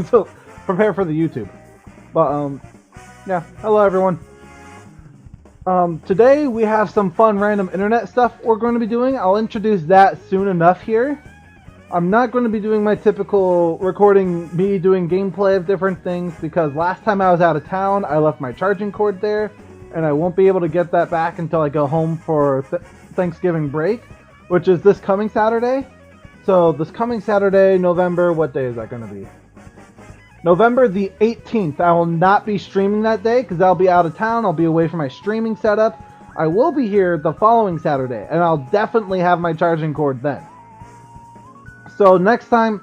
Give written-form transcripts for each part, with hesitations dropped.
So prepare for the YouTube. But yeah, hello everyone. Today we have some fun random internet stuff we're going to be doing. I'll introduce that soon enough here. I'm not going to be doing my typical recording me doing gameplay of different things because last time I was out of town I left my charging cord there and I won't be able to get that back until I go home for Thanksgiving break, which is this coming Saturday. So this coming Saturday, November, what day is that going to be? November the 18th. I will not be streaming that day because I'll be out of town. I'll be away from my streaming setup. I will be here the following Saturday, and I'll definitely have my charging cord then. So next time,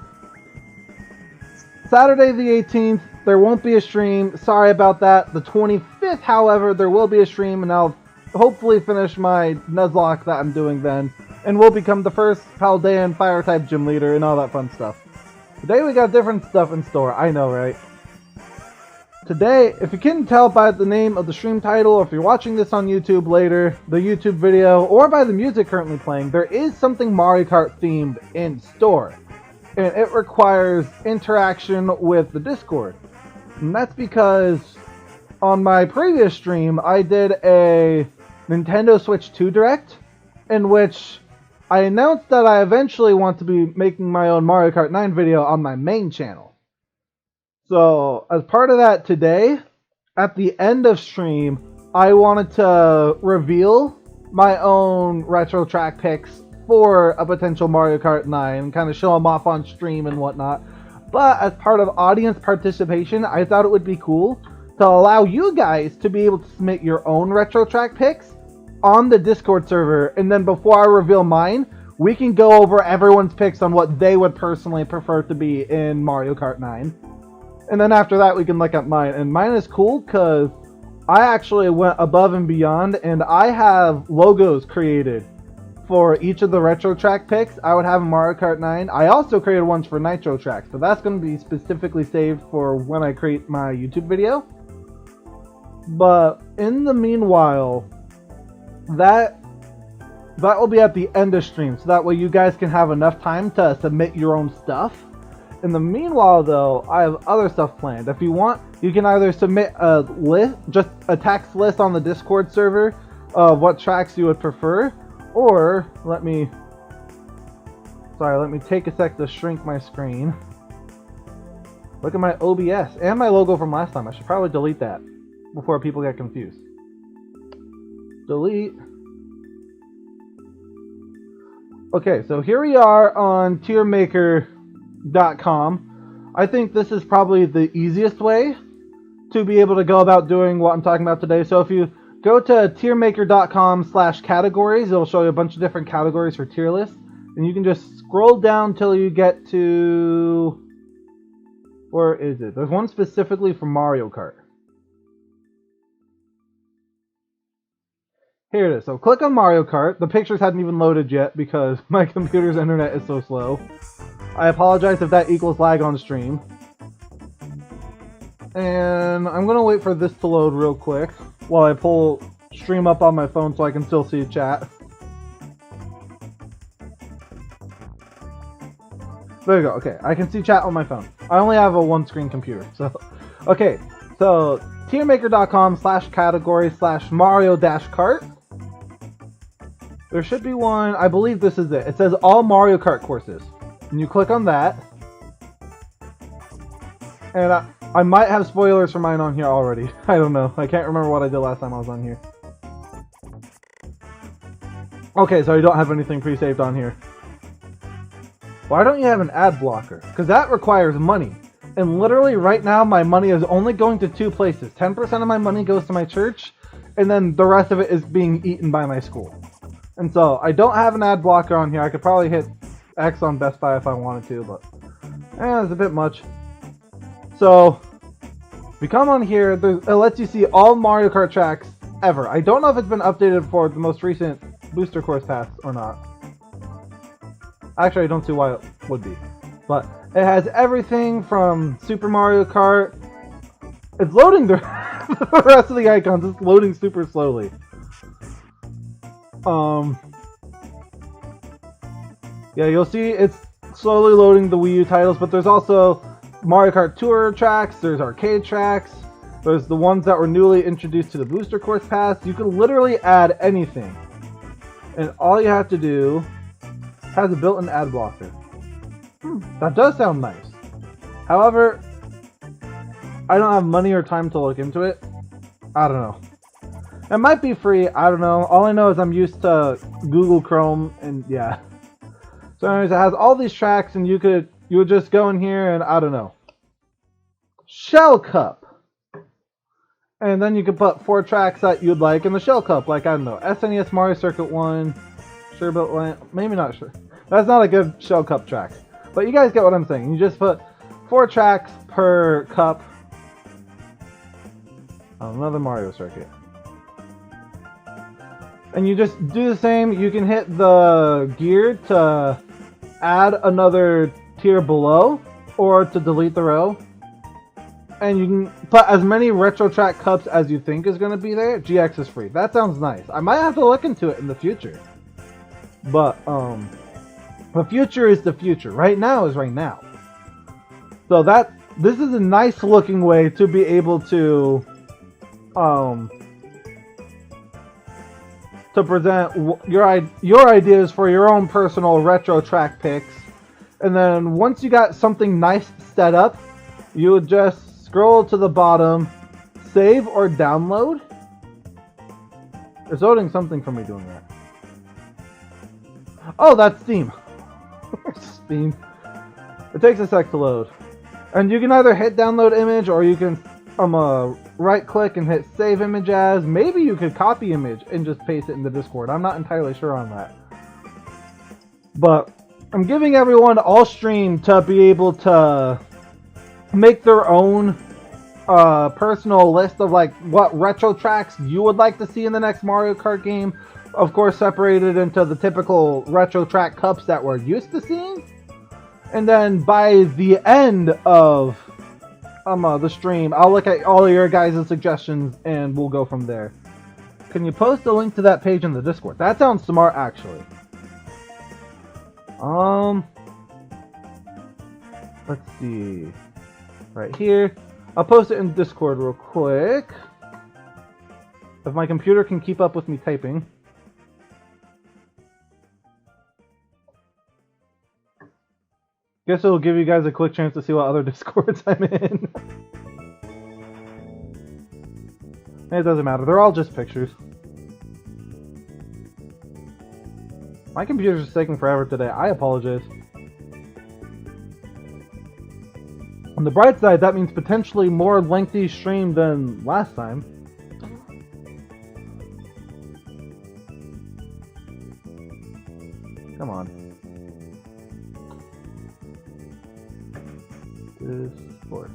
Saturday the 18th, there won't be a stream. Sorry about that. The 25th, however, there will be a stream, and I'll hopefully finish my Nuzlocke that I'm doing then, and will become the first Paldean Fire-type gym leader and all that fun stuff. Today we got different stuff in store, I know, right? Today, if you couldn't tell by the name of the stream title, or if you're watching this on YouTube later, the YouTube video, or by the music currently playing, there is something Mario Kart themed in store. And it requires interaction with the Discord. And that's because on my previous stream, I did a Nintendo Switch 2 Direct, in which I announced that I eventually want to be making my own Mario Kart 9 video on my main channel. So, as part of that today, at the end of stream, I wanted to reveal my own retro track picks for a potential Mario Kart 9, kind of show them off on stream and whatnot. But as part of audience participation, I thought it would be cool to allow you guys to be able to submit your own retro track picks on the Discord server, and then before I reveal mine, we can go over everyone's picks on what they would personally prefer to be in Mario Kart 9. And then after that, we can look at mine. And mine is cool because I actually went above and beyond, and I have logos created for each of the retro track picks. I would have in Mario Kart 9. I also created ones for Nitro tracks, but that's going to be specifically saved for when I create my YouTube video. But in the meanwhile, that will be at the end of stream, so that way you guys can have enough time to submit your own stuff. In the meanwhile, though, I have other stuff planned. If you want, you can either submit a list, just a text list on the Discord server of what tracks you would prefer, or let me take a sec to shrink my screen. Look at my OBS and my logo from last time. I should probably delete that before people get confused. Delete. Okay, so here we are on tiermaker.com. I think this is probably the easiest way to be able to go about doing what I'm talking about today. So if you go to tiermaker.com/categories, it'll show you a bunch of different categories for tier lists. And you can just scroll down till you get to... where is it? There's one specifically for Mario Kart. Here it is. So click on Mario Kart. The pictures hadn't even loaded yet because my computer's internet is so slow. I apologize if that equals lag on stream. And I'm going to wait for this to load real quick while I pull stream up on my phone so I can still see chat. There you go. Okay, I can see chat on my phone. I only have a one-screen computer. So, okay. So, tiermaker.com/category/Mario-Kart. There should be one, I believe this is it. It says all Mario Kart courses. And you click on that. And I might have spoilers for mine on here already. I don't know. I can't remember what I did last time I was on here. Okay, so you don't have anything pre-saved on here. Why don't you have an ad blocker? Because that requires money. And literally right now my money is only going to two places. 10% of my money goes to my church, and then the rest of it is being eaten by my school. And so, I don't have an ad blocker on here. I could probably hit X on Best Buy if I wanted to, but it's a bit much. So, if you come on here, it lets you see all Mario Kart tracks ever. I don't know if it's been updated for the most recent Booster Course Pass or not. Actually, I don't see why it would be. But it has everything from Super Mario Kart. It's loading the rest of the icons. It's loading super slowly. Yeah, you'll see it's slowly loading the Wii U titles, but there's also Mario Kart Tour tracks, there's arcade tracks, there's the ones that were newly introduced to the Booster Course Pass. You can literally add anything. And all you have to do has a built-in ad blocker. That does sound nice. However, I don't have money or time to look into it. I don't know. It might be free, I don't know. All I know is I'm used to Google Chrome and yeah. So anyways, it has all these tracks and you would just go in here and I don't know. Shell Cup. And then you could put 4 tracks that you'd like in the Shell Cup, like I don't know, SNES Mario Circuit 1, Sherbet Land, maybe not sure. That's not a good Shell Cup track. But you guys get what I'm saying. You just put 4 tracks per cup. Another Mario Circuit. And you just do the same. You can hit the gear to add another tier below or to delete the row. And you can put as many retro track cups as you think is going to be there. GX is free. That sounds nice. I might have to look into it in the future. But the future is the future. Right now is right now. So this is a nice looking way to be able to present your ideas for your own personal retro track picks. And then once you got something nice set up, you would just scroll to the bottom, save or download. It's loading something for me doing that. Oh, that's Steam. Steam. It takes a sec to load. And you can either hit download image or you can right click and hit save image as. Maybe you could copy image and just paste it in the Discord. I'm not entirely sure on that. But I'm giving everyone all stream to be able to make their own personal list of like what retro tracks you would like to see in the next Mario Kart game. Of course, separated into the typical retro track cups that we're used to seeing. And then by the end of the stream, I'll look at all of your guys' suggestions and we'll go from there. Can you post a link to that page in the Discord? That sounds smart, actually. Let's see. Right here. I'll post it in Discord real quick. If my computer can keep up with me typing. Guess it'll give you guys a quick chance to see what other Discords I'm in. It doesn't matter. They're all just pictures. My computer's just taking forever today. I apologize. On the bright side, that means potentially more lengthy stream than last time. Come on. Discord.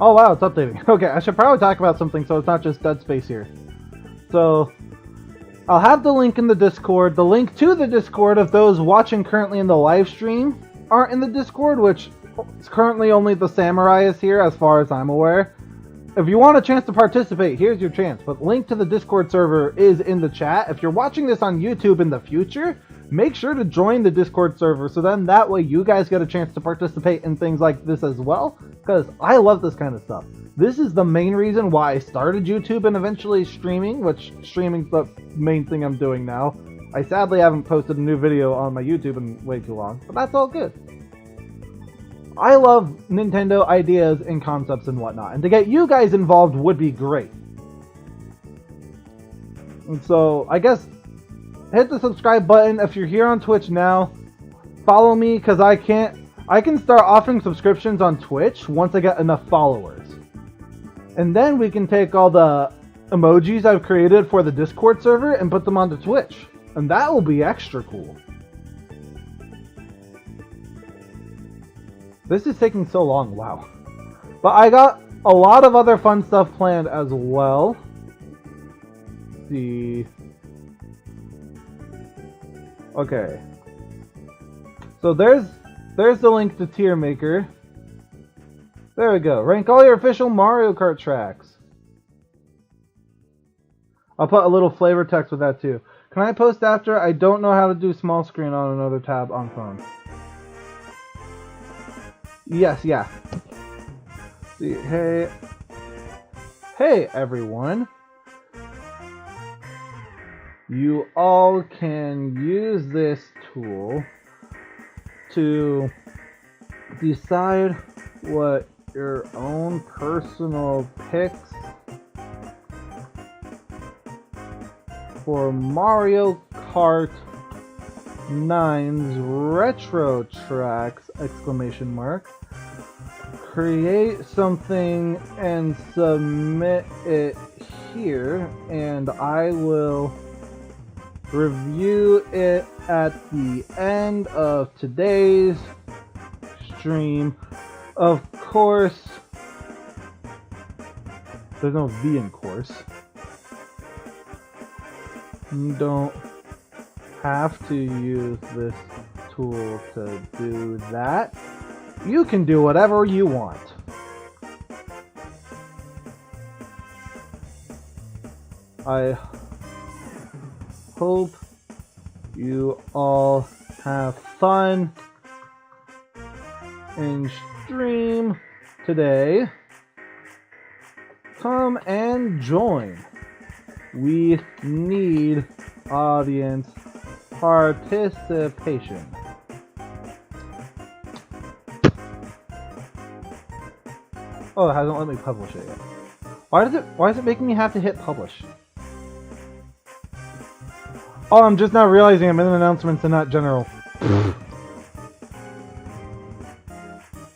Oh wow, it's updating. Okay, I should probably talk about something so it's not just dead space here. So, I'll have the link in the Discord. The link to the Discord of those watching currently in the live stream aren't in the Discord, which is currently only the Samurai is here as far as I'm aware. If you want a chance to participate, here's your chance. But link to the Discord server is in the chat. If you're watching this on YouTube in the future, make sure to join the Discord server so then that way you guys get a chance to participate in things like this as well, because I love this kind of stuff. This is the main reason why I started YouTube and eventually streaming, which streaming's the main thing I'm doing now. I sadly haven't posted a new video on my YouTube in way too long, but that's all good. I love Nintendo ideas and concepts and whatnot, and to get you guys involved would be great. And so, I guess, hit the subscribe button if you're here on Twitch now. Follow me, because I can start offering subscriptions on Twitch once I get enough followers. And then we can take all the emojis I've created for the Discord server and put them onto Twitch. And that will be extra cool. This is taking so long, wow. But I got a lot of other fun stuff planned as well. Let's see. Okay. So there's the link to Tier Maker. There we go. Rank all your official Mario Kart tracks. I'll put a little flavor text with that too. Can I post after? I don't know how to do small screen on another tab on phone. Yes, yeah. See, hey everyone. You all can use this tool to decide what your own personal picks for Mario Kart 9's retro tracks, exclamation mark. Create something and submit it here, and I will review it at the end of today's stream. Of course, there's no V in course. You don't have to use this tool to do that. You can do whatever you want. I hope you all have fun in stream today. Come and join. We need audience participation. Oh, it hasn't let me publish it yet. Why is it making me have to hit publish? Oh, I'm just now realizing I'm in announcements and not general.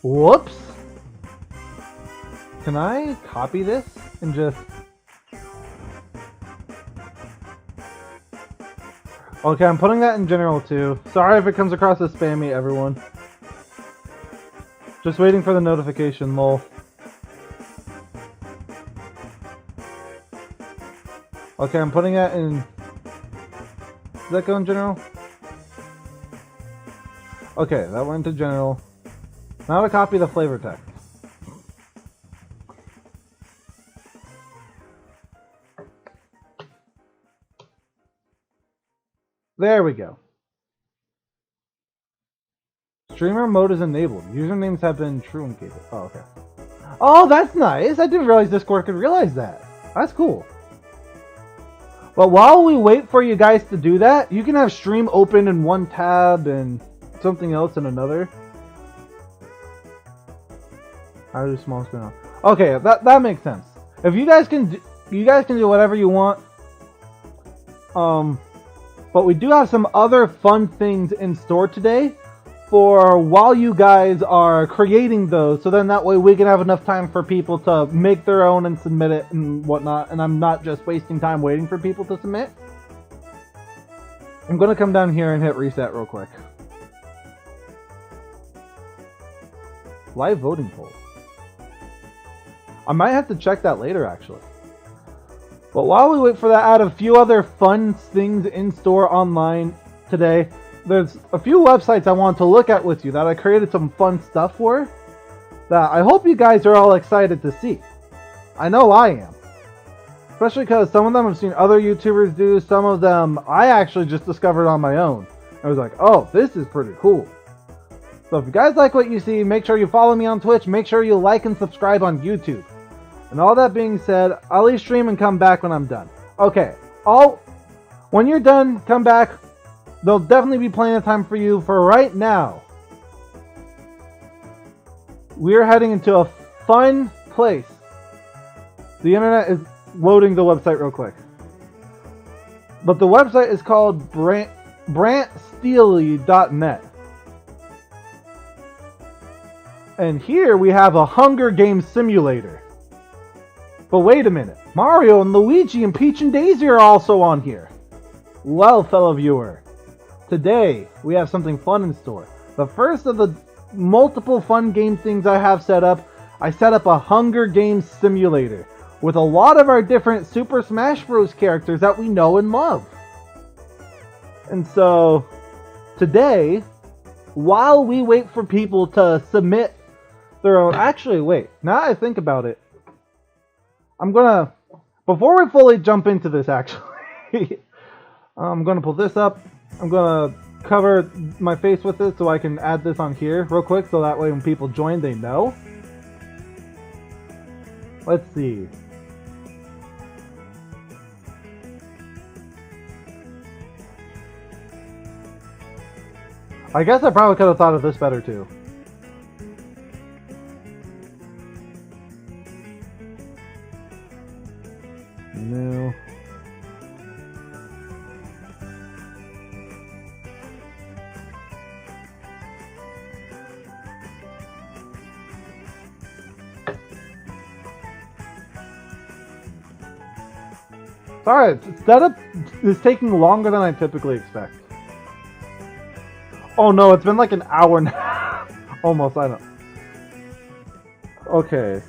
Whoops. Can I copy this and just... Okay, I'm putting that in general too. Sorry if it comes across as spammy, everyone. Just waiting for the notification, lol. Okay, I'm putting that in... Does that go in general? Okay, that went to general. Now to copy the flavor text. There we go. Streamer mode is enabled. Usernames have been truncated. Oh, okay. Oh, that's nice. I didn't realize Discord could realize that. That's cool. But while we wait for you guys to do that, you can have stream open in one tab and something else in another. How do small screen on? Okay, that makes sense. If you guys can do whatever you want. But we do have some other fun things in store today for while you guys are creating those, so then that way we can have enough time for people to make their own and submit it and whatnot, and I'm not just wasting time waiting for people to submit. I'm gonna come down here and hit reset real quick. Live voting poll. I might have to check that later, actually. But while we wait for that, I had a few other fun things in store online today. There's a few websites I want to look at with you that I created some fun stuff for that I hope you guys are all excited to see. I know I am. Especially because some of them I've seen other YouTubers do, some of them I actually just discovered on my own. I was like, oh, this is pretty cool. So if you guys like what you see, make sure you follow me on Twitch, make sure you like and subscribe on YouTube. And all that being said, I'll leave stream and come back when I'm done. Okay, when you're done, come back. There'll definitely be plenty of time for you. For right now, we're heading into a fun place. The internet is loading the website real quick. But the website is called brantsteely.net. And here we have a Hunger Games simulator. But wait a minute. Mario and Luigi and Peach and Daisy are also on here. Well, fellow viewer, today we have something fun in store. The first of the multiple fun game things I have set up, I set up a Hunger Games simulator with a lot of our different Super Smash Bros. Characters that we know and love. And so, today, while we wait for people to submit their own. Actually, wait. Now that I think about it, I'm gonna, before we fully jump into this, actually, I'm gonna pull this up. I'm gonna cover my face with it so I can add this on here real quick, so that way when people join, they know. Let's see. I guess I probably could have thought of this better too. No. Sorry, setup is taking longer than I typically expect. Oh no, it's been like an hour now. Almost, I know. Okay.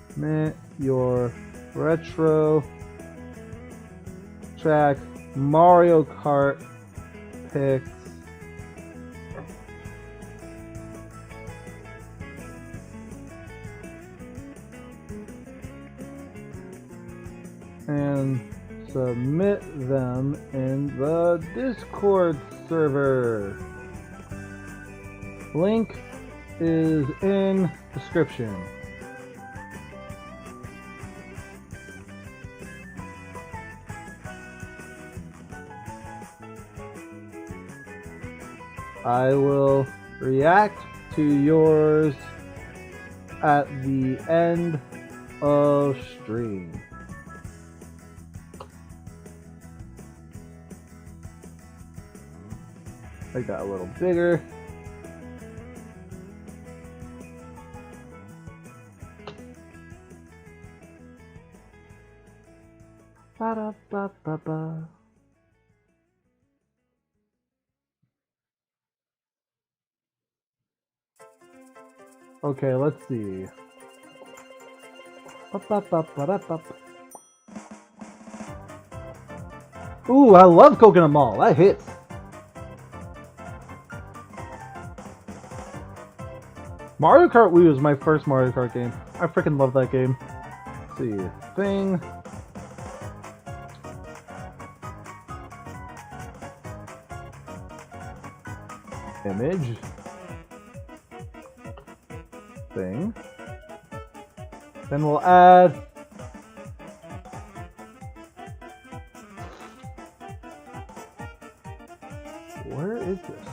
Submit your retro track Mario Kart picks. And submit them in the Discord server. Link is in description. I will react to yours at the end of stream. Make that a little bigger. Ba-da-ba-ba-ba. Okay, let's see. Ooh, I love Coconut Mall. That hits. Mario Kart Wii was my first Mario Kart game. I freaking love that game. Let's see. Thing. Image. Thing. Then we'll add where is this?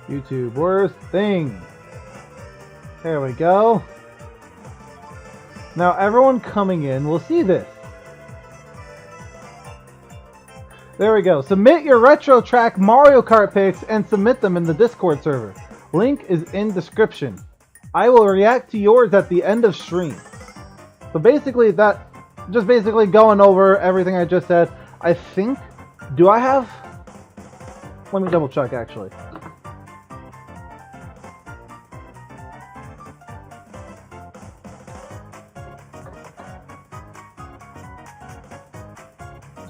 YouTube worst thing. There we go. Now everyone coming in will see this. There we go. Submit your retro track Mario Kart picks and submit them in the Discord server. Link is in description. I will react to yours at the end of stream. So basically that, just basically going over everything I just said. I think, do I have? Let me double check actually.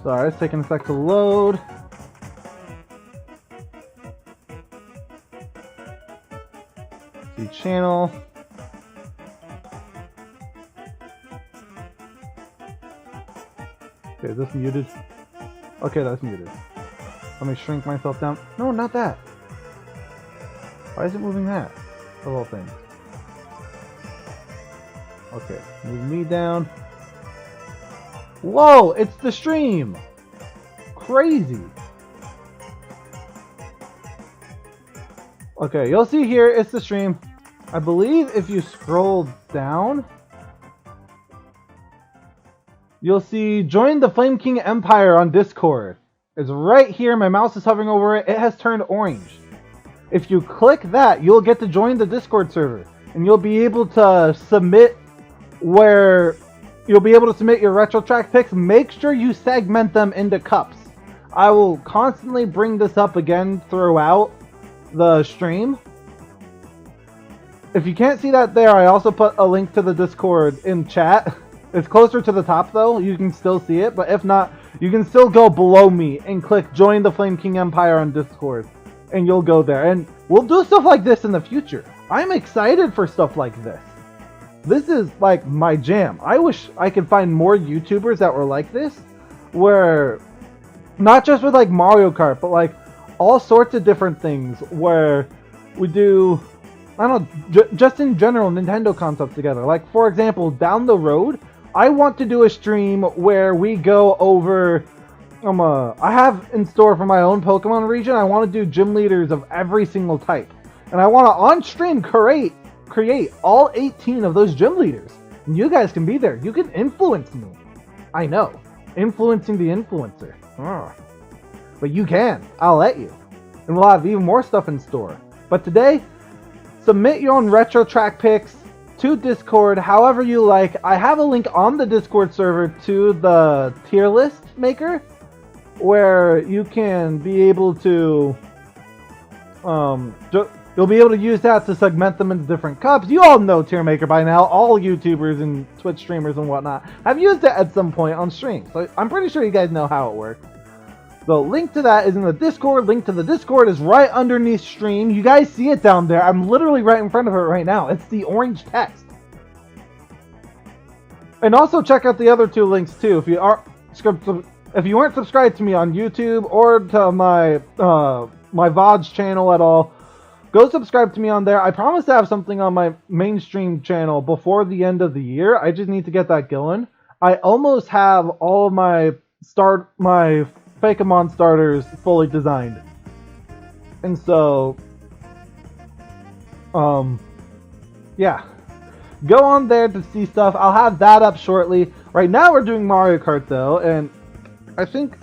Sorry, it's taking a sec to load. See channel. Okay, is this muted? Okay, that's muted. Let me shrink myself down. No, not that. Why is it moving that? The whole thing. Okay, move me down. Whoa, it's the stream! Crazy. Okay, you'll see here, it's the stream. I believe if you scroll down, you'll see join the Flame King Empire on Discord. It's right here, my mouse is hovering over it, it has turned orange. If you click that, you'll get to join the Discord server. And you'll be able to submit your retro track picks. Make sure you segment them into cups. I will constantly bring this up again throughout the stream. If you can't see that there, I also put a link to the Discord in chat. It's closer to the top though, you can still see it, but if not, you can still go below me and click Join the Flame King Empire on Discord, and you'll go there. And we'll do stuff like this in the future. I'm excited for stuff like this. This is like my jam. I wish I could find more YouTubers that were like this, where not just with like Mario Kart, but like all sorts of different things where we do, I don't know, just in general Nintendo concepts together. Like for example, down the road, I want to do a stream where we go over, I have in store for my own Pokemon region, I want to do gym leaders of every single type. And I want to on stream create all 18 of those gym leaders. And you guys can be there. You can influence me. I know. Influencing the influencer. But you can. I'll let you. And we'll have even more stuff in store. But today, submit your own retro track picks to Discord however you like. I have a link on the Discord server to the tier list maker where you can be able to you'll be able to use that to segment them into different cups. You all know Tier Maker by now. All YouTubers and Twitch streamers and whatnot have used it at some point on stream. So I'm pretty sure you guys know how it works. The link to that is in the Discord. Link to the Discord is right underneath stream. You guys see it down there. I'm literally right in front of it right now. It's the orange text. And also check out the other two links too. If you weren't subscribed to me on YouTube or to my my VODs channel at all, go subscribe to me on there. I promise to have something on my mainstream channel before the end of the year. I just need to get that going. I almost have all of my Fakemon starters fully designed. And so, yeah. Go on there to see stuff. I'll have that up shortly. Right now we're doing Mario Kart though, and I think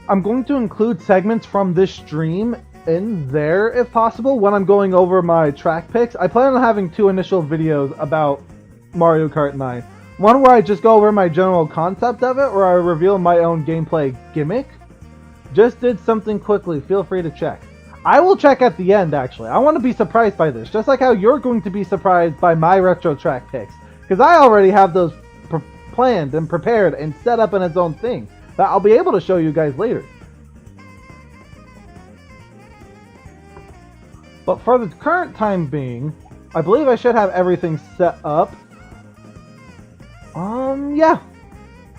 I'm going to include segments from this stream in there if possible when I'm going over my track picks. I plan on having two initial videos about Mario Kart 9. One where I just go over my general concept of it, where I reveal my own gameplay gimmick. Just did something quickly, feel free to check. I will check at the end actually. I want to be surprised by this, just like how you're going to be surprised by my retro track picks. Because I already have those planned and prepared and set up in its own thing that I'll be able to show you guys later. But for the current time being, I believe I should have everything set up. Yeah.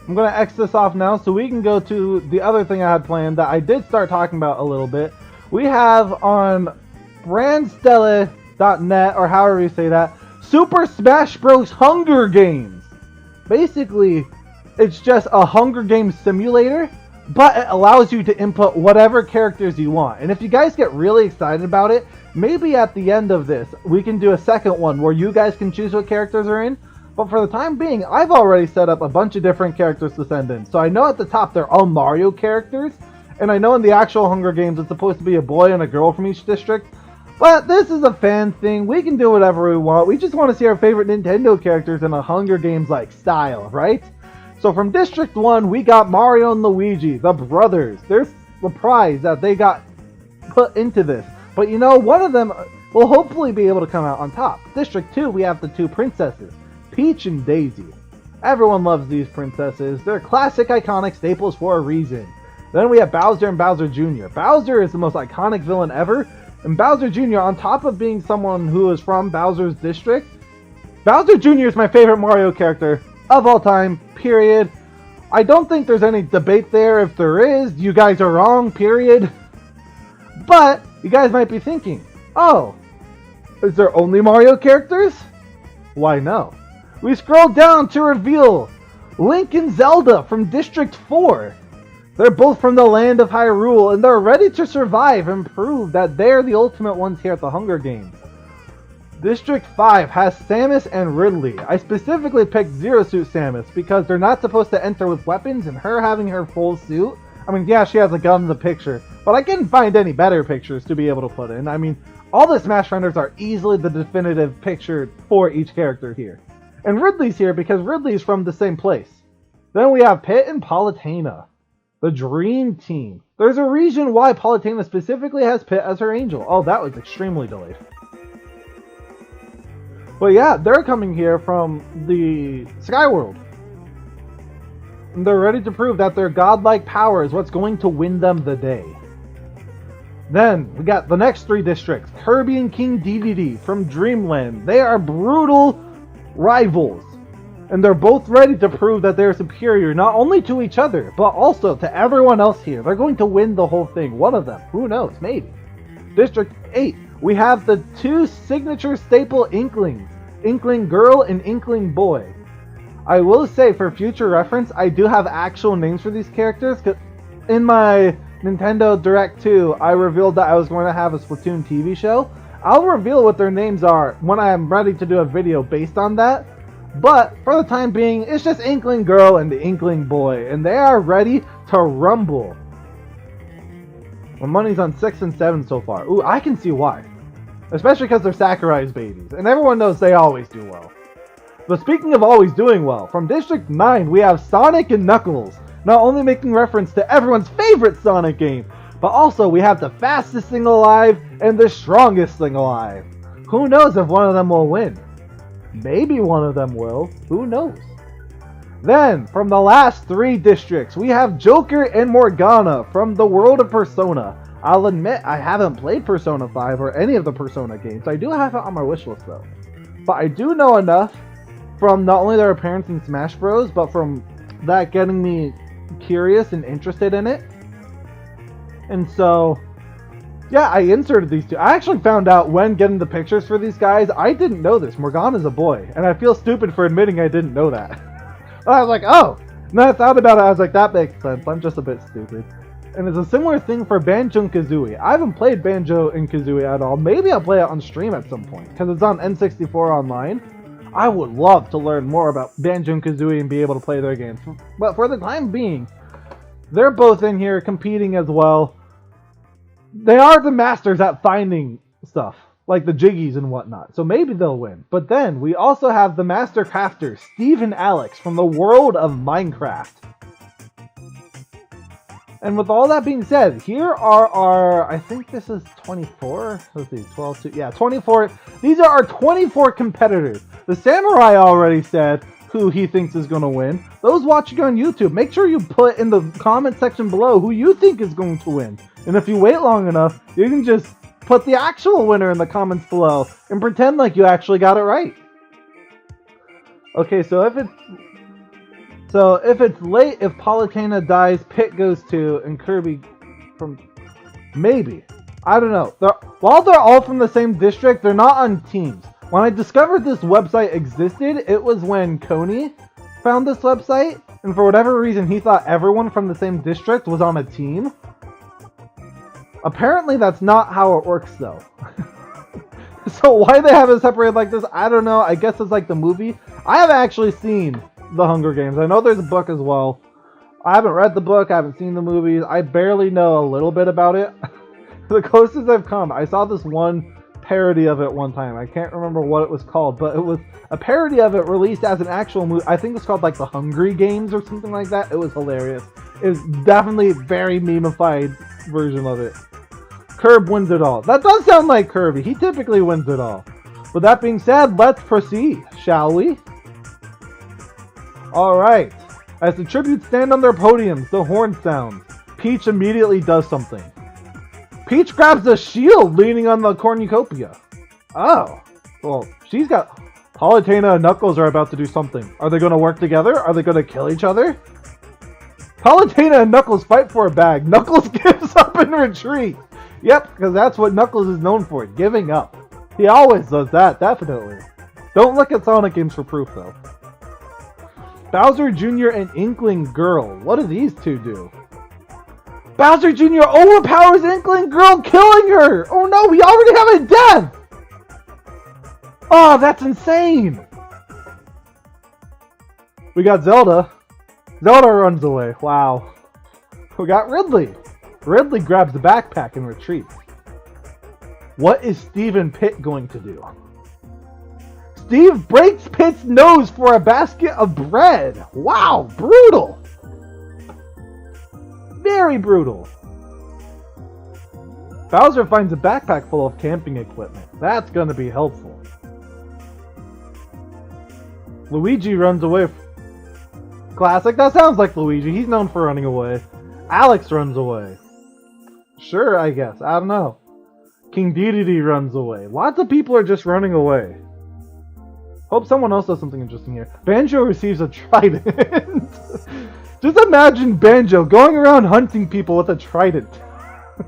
I'm going to X this off now so we can go to the other thing I had planned that I did start talking about a little bit. We have on brandstella.net, or however you say that, Super Smash Bros. Hunger Games. Basically, it's just a Hunger Games simulator, but it allows you to input whatever characters you want. And if you guys get really excited about it, maybe at the end of this, we can do a second one where you guys can choose what characters are in. But for the time being, I've already set up a bunch of different characters to send in. So I know at the top they're all Mario characters. And I know in the actual Hunger Games it's supposed to be a boy and a girl from each district. But this is a fan thing. We can do whatever we want. We just want to see our favorite Nintendo characters in a Hunger Games-like style, right? So from District 1, we got Mario and Luigi, the brothers. There's the prize that they got put into this. But you know, one of them will hopefully be able to come out on top. District 2, we have the two princesses, Peach and Daisy. Everyone loves these princesses. They're classic, iconic staples for a reason. Then we have Bowser and Bowser Jr. Bowser is the most iconic villain ever. And Bowser Jr., on top of being someone who is from Bowser's district, Bowser Jr. is my favorite Mario character of all time, period. I don't think there's any debate there. If there is, you guys are wrong, period. But you guys might be thinking, oh, is there only Mario characters? Why no? We scroll down to reveal Link and Zelda from District 4. They're both from the land of Hyrule, and they're ready to survive and prove that they're the ultimate ones here at the Hunger Games. District 5 has Samus and Ridley. I specifically picked Zero Suit Samus because they're not supposed to enter with weapons, and her having her full suit, I mean, yeah, she has a gun in the picture, but I couldn't find any better pictures to be able to put in. I mean, all the Smash renders are easily the definitive picture for each character here. And Ridley's here because Ridley's from the same place. Then we have Pit and Palutena, the Dream Team. There's a reason why Palutena specifically has Pit as her angel. Oh, that was extremely delayed. But yeah, they're coming here from the Sky World. And they're ready to prove that their godlike power is what's going to win them the day. Then, we got the next 3 districts. Kirby and King Dedede from Dreamland. They are brutal rivals. And they're both ready to prove that they're superior not only to each other, but also to everyone else here. They're going to win the whole thing. One of them. Who knows? Maybe. District 8. We have the 2 signature staple Inklings. Inkling Girl and Inkling Boy. I will say, for future reference, I do have actual names for these characters. Cause in my Nintendo Direct 2, I revealed that I was going to have a Splatoon TV show. I'll reveal what their names are when I am ready to do a video based on that. But, for the time being, it's just Inkling Girl and the Inkling Boy. And they are ready to rumble. My money's on 6 and 7 so far. Ooh, I can see why. Especially because they're Sakurai's babies. And everyone knows they always do well. But speaking of always doing well, from District 9, we have Sonic and Knuckles. Not only making reference to everyone's favorite Sonic game, but also we have the fastest thing alive and the strongest thing alive. Who knows if one of them will win? Maybe one of them will. Who knows? Then, from the last 3 districts, we have Joker and Morgana from the world of Persona. I'll admit, I haven't played Persona 5 or any of the Persona games. I do have it on my wishlist though. But I do know enough from not only their appearance in Smash Bros, but from that getting me curious and interested in it. And so, yeah, I inserted these 2. I actually found out when getting the pictures for these guys, I didn't know this. Morgana's a boy, and I feel stupid for admitting I didn't know that. I was like, oh! And then I thought about it, I was like, that makes sense. I'm just a bit stupid. And it's a similar thing for Banjo and Kazooie. I haven't played Banjo and Kazooie at all. Maybe I'll play it on stream at some point, because it's on N64 online. I would love to learn more about Banjo and Kazooie and be able to play their games. But for the time being, they're both in here competing as well. They are the masters at finding stuff, like the jiggies and whatnot, so maybe they'll win. But then, we also have the master crafters, Steve and Alex, from the world of Minecraft. And with all that being said, here are our, I think this is 24, let's see, 12, 2, yeah, 24. These are our 24 competitors. The Samurai already said who he thinks is going to win. Those watching on YouTube, make sure you put in the comment section below who you think is going to win. And if you wait long enough, you can just put the actual winner in the comments below and pretend like you actually got it right. Okay, so if it's late, if Palutena dies, Pit goes to, and Kirby from... Maybe. I don't know. While they're all from the same district, they're not on teams. When I discovered this website existed, it was when Coney found this website, and for whatever reason, he thought everyone from the same district was on a team. Apparently, that's not how it works, though. So why they have it separated like this, I don't know. I guess it's like the movie. I haven't actually seen The Hunger Games. I know there's a book as well. I haven't read the book. I haven't seen the movies. I barely know a little bit about it. The closest I've come, I saw this one parody of it one time. I can't remember what it was called, but it was a parody of it released as an actual movie. I think it's called like The Hungry Games or something like that. It was hilarious. It was definitely a very meme-ified version of it. Kirby wins it all. That does sound like Kirby. He typically wins it all. With that being said, let's proceed, shall we? Alright. As the tributes stand on their podiums, the horn sounds. Peach immediately does something. Peach grabs a shield leaning on the cornucopia. Oh. Well, she's got... Palutena and Knuckles are about to do something. Are they going to work together? Are they going to kill each other? Palutena and Knuckles fight for a bag. Knuckles gives up and retreats. Yep, because that's what Knuckles is known for, giving up. He always does that, definitely. Don't look at Sonic games for proof, though. Bowser Jr. and Inkling Girl. What do these two do? Bowser Jr. overpowers Inkling Girl, killing her! Oh no, we already have a death! Oh, that's insane! We got Zelda. Zelda runs away. Wow. We got Ridley. Ridley grabs the backpack and retreats. What is Steve and Pit going to do? Steve breaks Pit's nose for a basket of bread. Wow, brutal. Very brutal. Bowser finds a backpack full of camping equipment. That's going to be helpful. Luigi runs away. Classic. That sounds like Luigi. He's known for running away. Alex runs away. Sure, I guess. I don't know. King Dedede runs away. Lots of people are just running away. Hope someone else does something interesting here. Banjo receives a trident. Just imagine Banjo going around hunting people with a trident.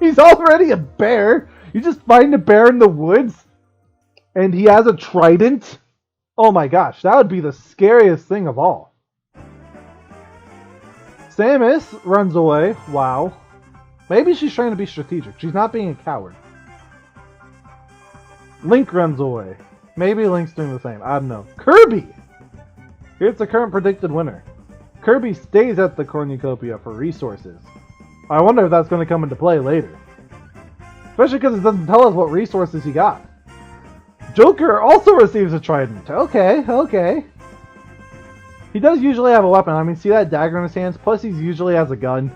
He's already a bear. You just find a bear in the woods and he has a trident? Oh my gosh, that would be the scariest thing of all. Samus runs away. Wow. Maybe she's trying to be strategic. She's not being a coward. Link runs away. Maybe Link's doing the same. I don't know. Kirby! Here's the current predicted winner. Kirby stays at the cornucopia for resources. I wonder if that's going to come into play later. Especially because it doesn't tell us what resources he got. Joker also receives a trident. Okay. He does usually have a weapon. I mean, see that dagger in his hands? Plus, he usually has a gun.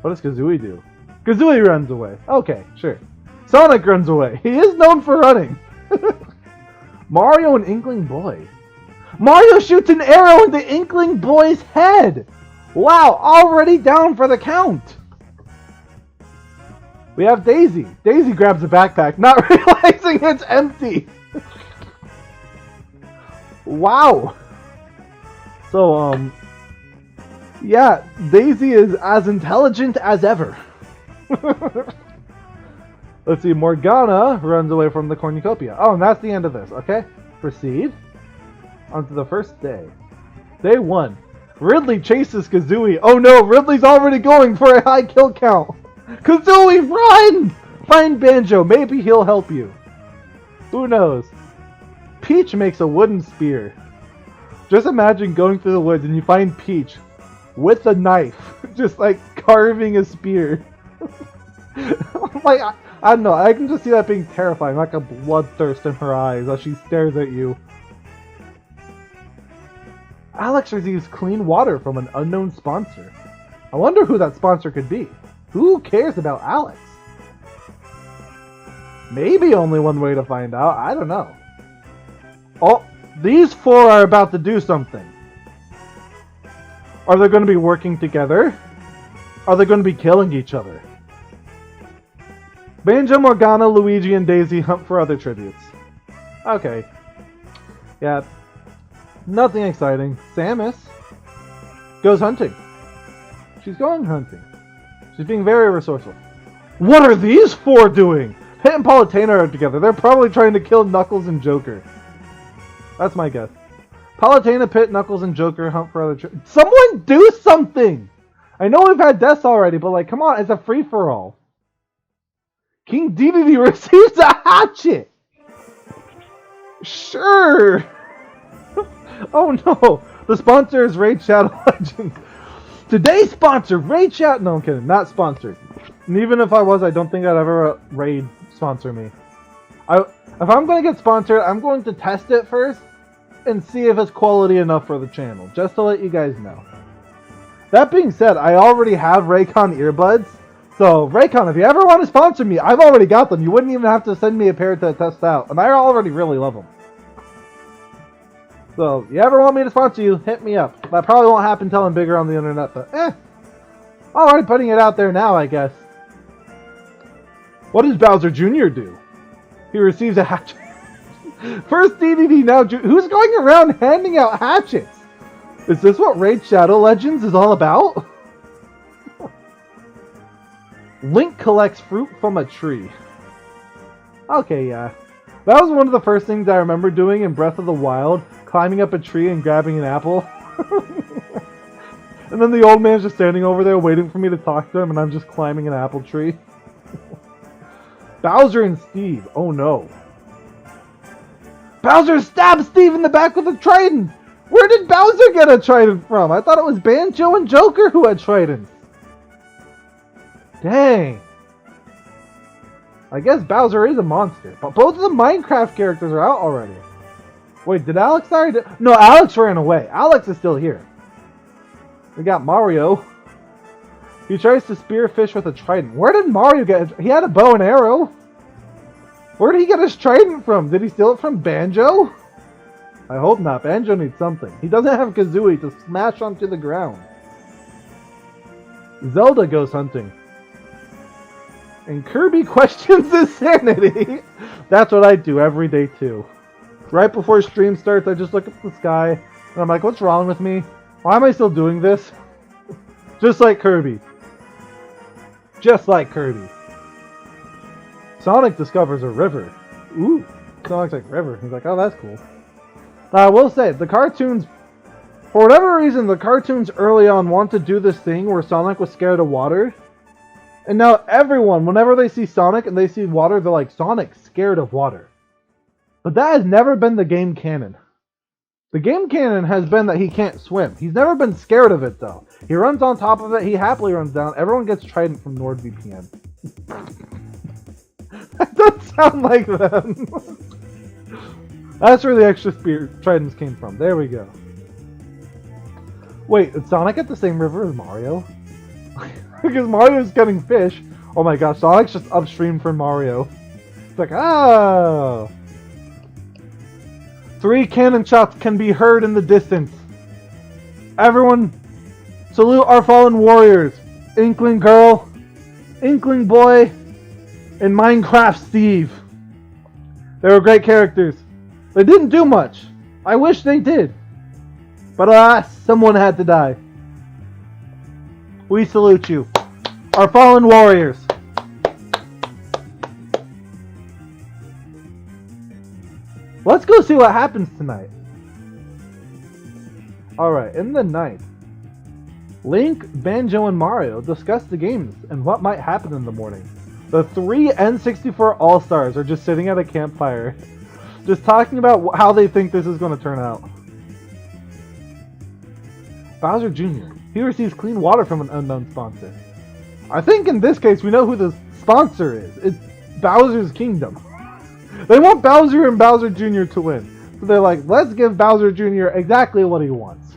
What does Kazooie do? Kazooie runs away. Okay, sure. Sonic runs away. He is known for running. Mario and Inkling Boy. Mario shoots an arrow into Inkling Boy's head. Wow, already down for the count. We have Daisy. Daisy grabs a backpack, not realizing it's empty. Wow. So, yeah, Daisy is as intelligent as ever. Let's see, Morgana runs away from the cornucopia. Oh, and that's the end of this, okay? Proceed. On to the first day. Day 1. Ridley chases Kazooie. Oh no, Ridley's already going for a high kill count. Kazooie, run! Find Banjo, maybe he'll help you. Who knows? Peach makes a wooden spear. Just imagine going through the woods and you find Peach with a knife, just like carving a spear. Like, I don't know, I can just see that being terrifying, like a bloodthirst in her eyes as she stares at you. Alex receives clean water from an unknown sponsor. I wonder who that sponsor could be. Who cares about Alex? Maybe only one way to find out. I don't know. Oh, these four are about to do something. Are they going to be working together? Are they going to be killing each other? Banjo, Morgana, Luigi, and Daisy hunt for other tributes. Okay. Yeah. Nothing exciting. Samus goes hunting. She's going hunting. She's being very resourceful. What are these four doing? Pit and Palutena are together. They're probably trying to kill Knuckles and Joker. That's my guess. Palutena, Pit, Knuckles, and Joker hunt for other Someone do something! I know we've had deaths already, but like, come on, it's a free-for-all. King Dedede receives a hatchet! Sure! Oh no! The sponsor is Raid Shadow Legends. Today's sponsor, Raid Shadow... No, I'm kidding. Not sponsored. And even if I was, I don't think I'd ever Raid sponsor me. If I'm going to get sponsored, I'm going to test it first and see if it's quality enough for the channel. Just to let you guys know. That being said, I already have Raycon earbuds. So, Raycon, if you ever want to sponsor me, I've already got them. You wouldn't even have to send me a pair to test out. And I already really love them. So, you ever want me to sponsor you, hit me up. That probably won't happen until I'm bigger on the internet, but alright, putting it out there now, I guess. What does Bowser Jr. do? He receives a hatchet. First Dedede, now who's going around handing out hatchets? Is this what Raid Shadow Legends is all about? Link collects fruit from a tree. Okay, yeah. That was one of the first things I remember doing in Breath of the Wild, climbing up a tree and grabbing an apple. And then the old man's just standing over there waiting for me to talk to him, and I'm just climbing an apple tree. Bowser and Steve. Oh no. Bowser stabs Steve in the back with a trident! Where did Bowser get a trident from? I thought it was Banjo and Joker who had tridents. Dang. I guess Bowser is a monster. But both of the Minecraft characters are out already. Wait, did Alex already? No, Alex ran away. Alex is still here. We got Mario. He tries to spear fish with a trident. Where did Mario get it? He had a bow and arrow. Where did he get his trident from? Did he steal it from Banjo? I hope not. Banjo needs something. He doesn't have Kazooie to smash onto the ground. Zelda goes hunting. And Kirby questions his sanity. That's what I do every day too. Right before stream starts, I just look at the sky and I'm like, what's wrong with me? Why am I still doing this? Just like Kirby. Just like Kirby. Sonic discovers a river. Ooh, Sonic's like, river. He's like, oh, that's cool. I will say, the cartoons, for whatever reason, the cartoons early on want to do this thing where Sonic was scared of water. And now everyone, whenever they see Sonic and they see water, they're like, Sonic's scared of water. But that has never been the game canon. The game canon has been that he can't swim. He's never been scared of it, though. He runs on top of it, he happily runs down. Everyone gets Trident from NordVPN. That does sound like them. That's where the extra spear Tridents came from. There we go. Wait, is Sonic at the same river as Mario? Because Mario's getting fish. Oh my gosh, Sonic's just upstream from Mario. It's like, oh! 3 cannon shots can be heard in the distance. Everyone, salute our fallen warriors. Inkling Girl, Inkling Boy, and Minecraft Steve. They were great characters. They didn't do much. I wish they did. But alas, someone had to die. We salute you. Our fallen warriors. Let's go see what happens tonight. Alright, in the night, Link, Banjo, and Mario discuss the games and what might happen in the morning. The 3 N64 All-Stars are just sitting at a campfire, just talking about how they think this is going to turn out. Bowser Jr. He receives clean water from an unknown sponsor. I think in this case we know who the sponsor is. It's Bowser's Kingdom. They want Bowser and Bowser Jr. to win. So they're like, let's give Bowser Jr. exactly what he wants.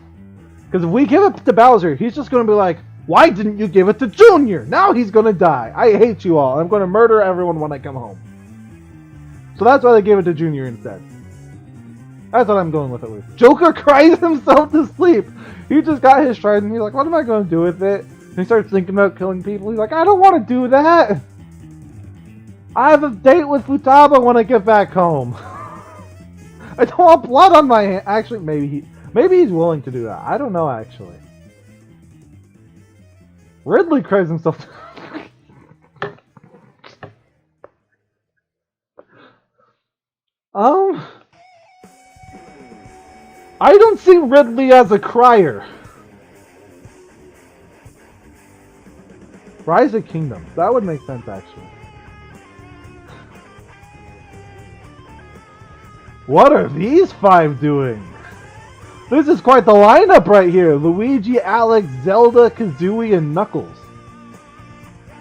Because if we give it to Bowser, he's just going to be like, why didn't you give it to Jr.? Now he's going to die. I hate you all. I'm going to murder everyone when I come home. So that's why they gave it to Jr. instead. That's what I'm going with it with. Joker cries himself to sleep. He just got his trident and he's like, what am I going to do with it? And he starts thinking about killing people. He's like, I don't want to do that. I have a date with Futaba when I get back home. I don't want blood on my hand. Actually, maybe he's willing to do that. I don't know, actually. Ridley cries himself. I don't see Ridley as a crier. Rise of Kingdoms. That would make sense, actually. What are these 5 doing? This is quite the lineup right here. Luigi, Alex, Zelda, Kazooie, and Knuckles.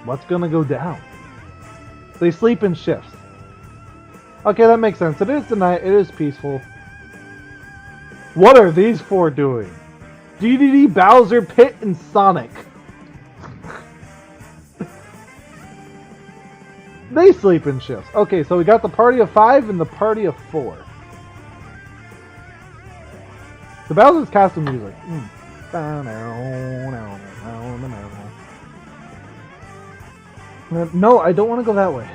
What's gonna go down? They sleep in shifts. Okay, that makes sense. It is the night. It is peaceful. What are these 4 doing? DDD, Bowser, Pit, and Sonic. They sleep in shifts. Okay, so we got the party of 5 and the party of 4. The Bowser's Castle music. No, I don't want to go that way.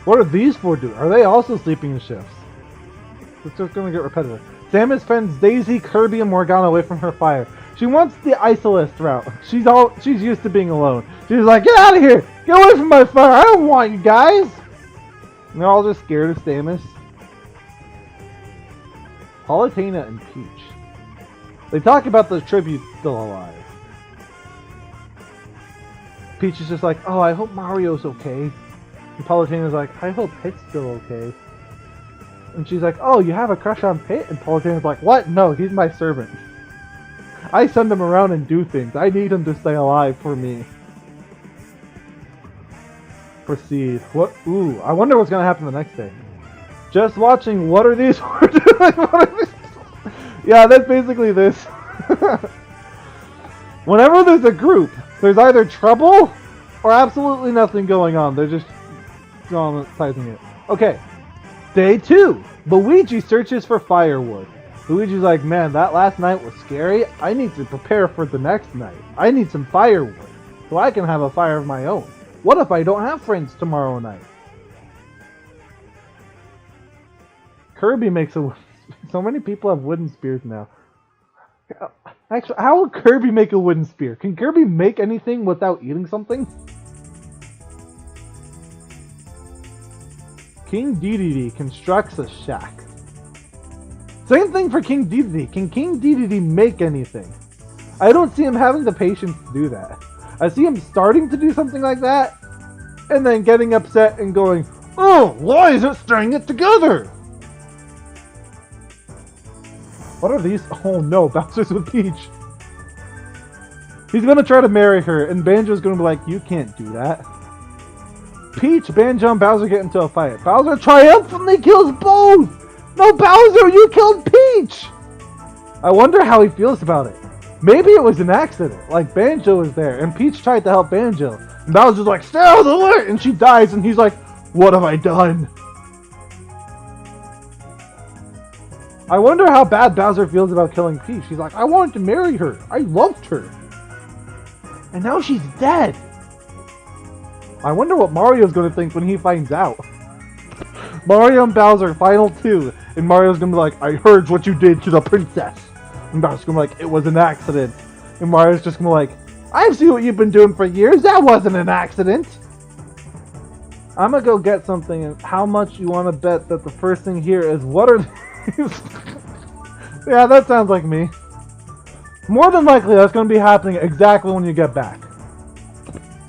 What are these 4 doing? Are they also sleeping in shifts? It's just going to get repetitive. Samus fends Daisy, Kirby, and Morgana away from her fire. She wants the isolist route. She's used to being alone. She's like, get out of here! Get away from my fire! I don't want you guys! And they're all just scared of Samus. Palutena and Peach. They talk about the tribute still alive. Peach is just like, oh, I hope Mario's okay. And Palutena's like, I hope Pit's still okay. And she's like, oh, you have a crush on Pit? And Palutena's like, what? No, he's my servant. I send him around and do things. I need him to stay alive for me. Proceed. What? Ooh, I wonder what's gonna happen the next day. Just watching. What are these? Yeah, that's basically this. Whenever there's a group, there's either trouble or absolutely nothing going on. They're just dramatizing it. Okay, day 2. Luigi searches for firewood. Luigi's like, man, that last night was scary. I need to prepare for the next night. I need some firewood so I can have a fire of my own. What if I don't have friends tomorrow night? Kirby makes a... So many people have wooden spears now. Actually, how will Kirby make a wooden spear? Can Kirby make anything without eating something? King Dedede constructs a shack. Same thing for King Dedede. Can King Dedede make anything? I don't see him having the patience to do that. I see him starting to do something like that, and then getting upset and going, oh, why is it stringing it together? What are these? Oh no, Bowser's with Peach. He's gonna try to marry her, and Banjo's gonna be like, you can't do that. Peach, Banjo, and Bowser get into a fight. Bowser triumphantly kills both! No, Bowser, you killed Peach! I wonder how he feels about it. Maybe it was an accident, like Banjo was there, and Peach tried to help Banjo. And Bowser's like, stay out of the way! And she dies, and he's like, what have I done? I wonder how bad Bowser feels about killing Peach. He's like, I wanted to marry her. I loved her. And now she's dead. I wonder what Mario's going to think when he finds out. Mario and Bowser, final 2. And Mario's going to be like, I heard what you did to the princess. And Bowser's going to be like, it was an accident. And Mario's just going to be like, I've seen what you've been doing for years. That wasn't an accident. I'm going to go get something. And how much you want to bet that the first thing here is, what are these? Yeah, that sounds like me. More than likely, that's going to be happening exactly when you get back.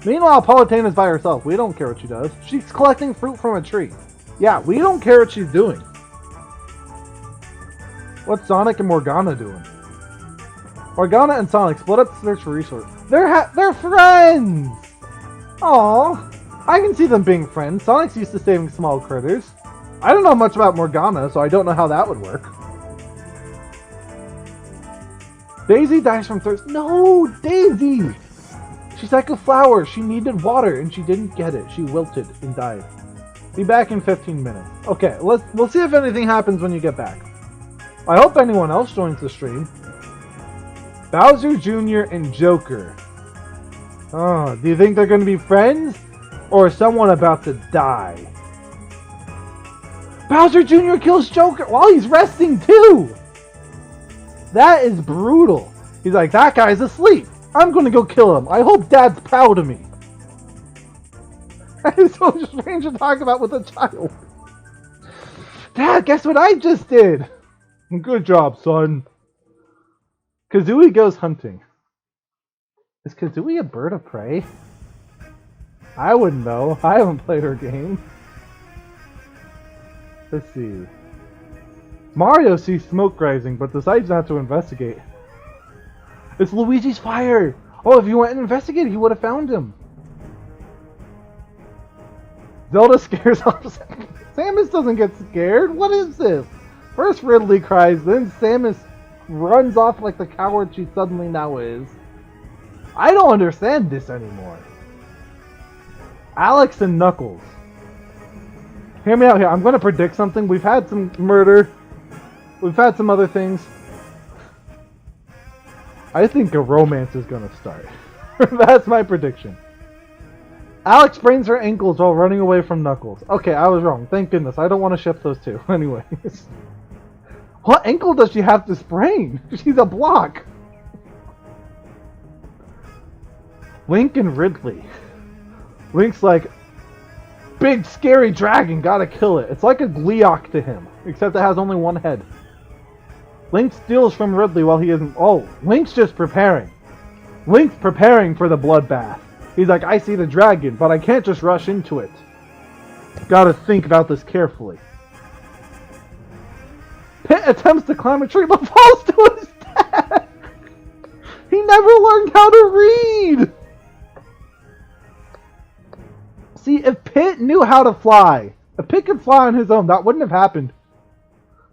Meanwhile, Palutena's by herself. We don't care what she does. She's collecting fruit from a tree. Yeah, we don't care what she's doing. What's Sonic and Morgana doing? Morgana and Sonic split up to search for resources. They're friends! Aww. I can see them being friends. Sonic's used to saving small critters. I don't know much about Morgana, so I don't know how that would work. Daisy dies from thirst. No, Daisy! She's like a flower. She needed water and she didn't get it. She wilted and died. Be back in 15 minutes. Okay, we'll see if anything happens when you get back. I hope anyone else joins the stream. Bowser Jr. and Joker. Oh, do you think they're going to be friends? Or is someone about to die? Bowser Jr. kills Joker while he's resting too! That is brutal. He's like, that guy's asleep. I'm gonna go kill him. I hope Dad's proud of me. That is so strange to talk about with a child. Dad, guess what I just did? Good job, son. Kazooie goes hunting. Is Kazooie a bird of prey? I wouldn't know. I haven't played her game. Let's see. Mario sees smoke rising, but decides not to investigate. It's Luigi's fire! Oh, if he went and investigated, he would have found him. Zelda scares off Samus. Samus doesn't get scared. What is this? First Ridley cries, then Samus runs off like the coward she suddenly now is. I don't understand this anymore. Alex and Knuckles. Hear me out here. I'm going to predict something. We've had some murder. We've had some other things. I think a romance is going to start. That's my prediction. Alex sprains her ankles while running away from Knuckles. Okay, I was wrong. Thank goodness. I don't want to ship those two. Anyways. What ankle does she have to sprain? She's a block. Link and Ridley. Link's like, big scary dragon, gotta kill it. It's like a Gleeok to him, except it has only one head. Link steals from Ridley while he isn't... Oh, Link's just preparing. Link's preparing for the bloodbath. He's like, I see the dragon, but I can't just rush into it. Gotta think about this carefully. Pit attempts to climb a tree, but falls to his death! He never learned how to read! See, if Pit knew how to fly, if Pit could fly on his own, that wouldn't have happened.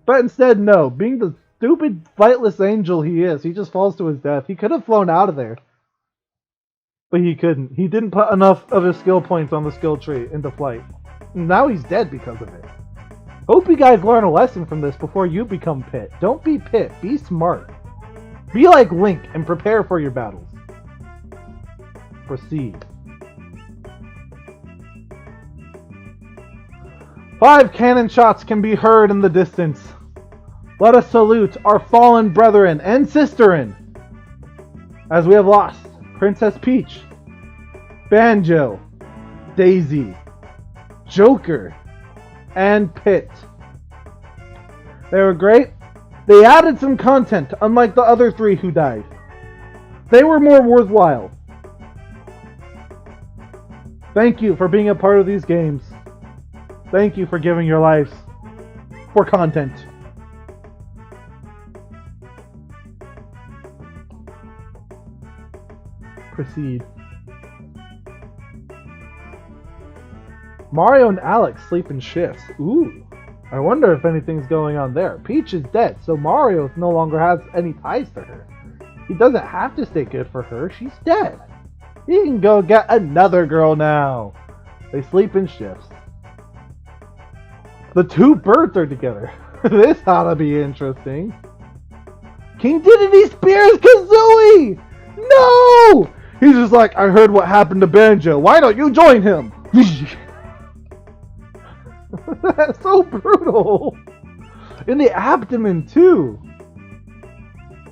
But instead, no. Being the stupid, flightless angel he is, he just falls to his death. He could have flown out of there. But he couldn't. He didn't put enough of his skill points on the skill tree into flight. Now he's dead because of it. Hope you guys learn a lesson from this before you become Pit. Don't be Pit. Be smart. Be like Link and prepare for your battles. Proceed. 5 cannon shots can be heard in the distance. Let us salute our fallen brethren and sisterin, as we have lost Princess Peach, Banjo, Daisy, Joker, and Pit. They were great. They added some content, unlike the other 3 who died. They were more worthwhile. Thank you for being a part of these games. Thank you for giving your lives for content. Proceed. Mario and Alex sleep in shifts. Ooh. I wonder if anything's going on there. Peach is dead, so Mario no longer has any ties to her. He doesn't have to stay good for her. She's dead. He can go get another girl now. They sleep in shifts. The 2 birds are together. This ought to be interesting. King Dedede spears Kazooie! No! He's just like, I heard what happened to Banjo. Why don't you join him? That's so brutal. In the abdomen, too.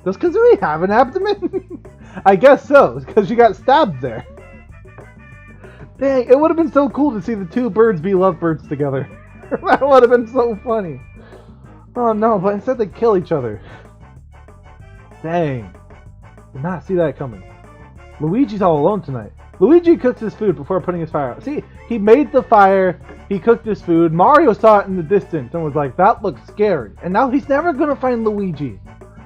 Does Kazooie have an abdomen? I guess so, because she got stabbed there. Dang, it would have been so cool to see the 2 birds be lovebirds together. That would have been so funny. Oh no, but instead they kill each other. Dang. Did not see that coming. Luigi's all alone tonight. Luigi cooked his food before putting his fire out. See, he made the fire, he cooked his food, Mario saw it in the distance and was like, that looks scary. And now he's never gonna find Luigi.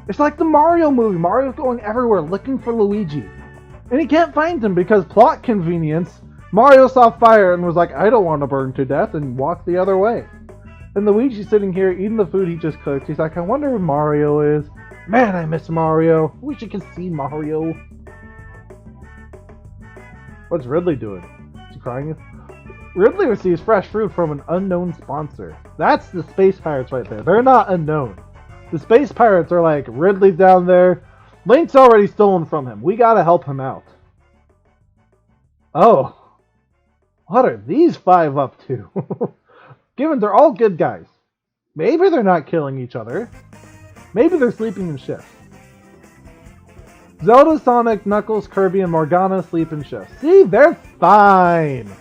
It's like the Mario movie. Mario's going everywhere looking for Luigi. And he can't find him because plot convenience. Mario saw fire and was like, I don't want to burn to death, and walked the other way. And Luigi's sitting here eating the food he just cooked. He's like, I wonder where Mario is. Man, I miss Mario. I wish you could see Mario. What's Ridley doing? Is he crying? Ridley receives fresh fruit from an unknown sponsor. That's the Space Pirates right there. They're not unknown. The Space Pirates are like, Ridley's down there. Link's already stolen from him. We gotta help him out. Oh. What are these 5 up to? Given they're all good guys. Maybe they're not killing each other. Maybe they're sleeping in shifts. Zelda, Sonic, Knuckles, Kirby, and Morgana sleep in shifts. See, they're fine.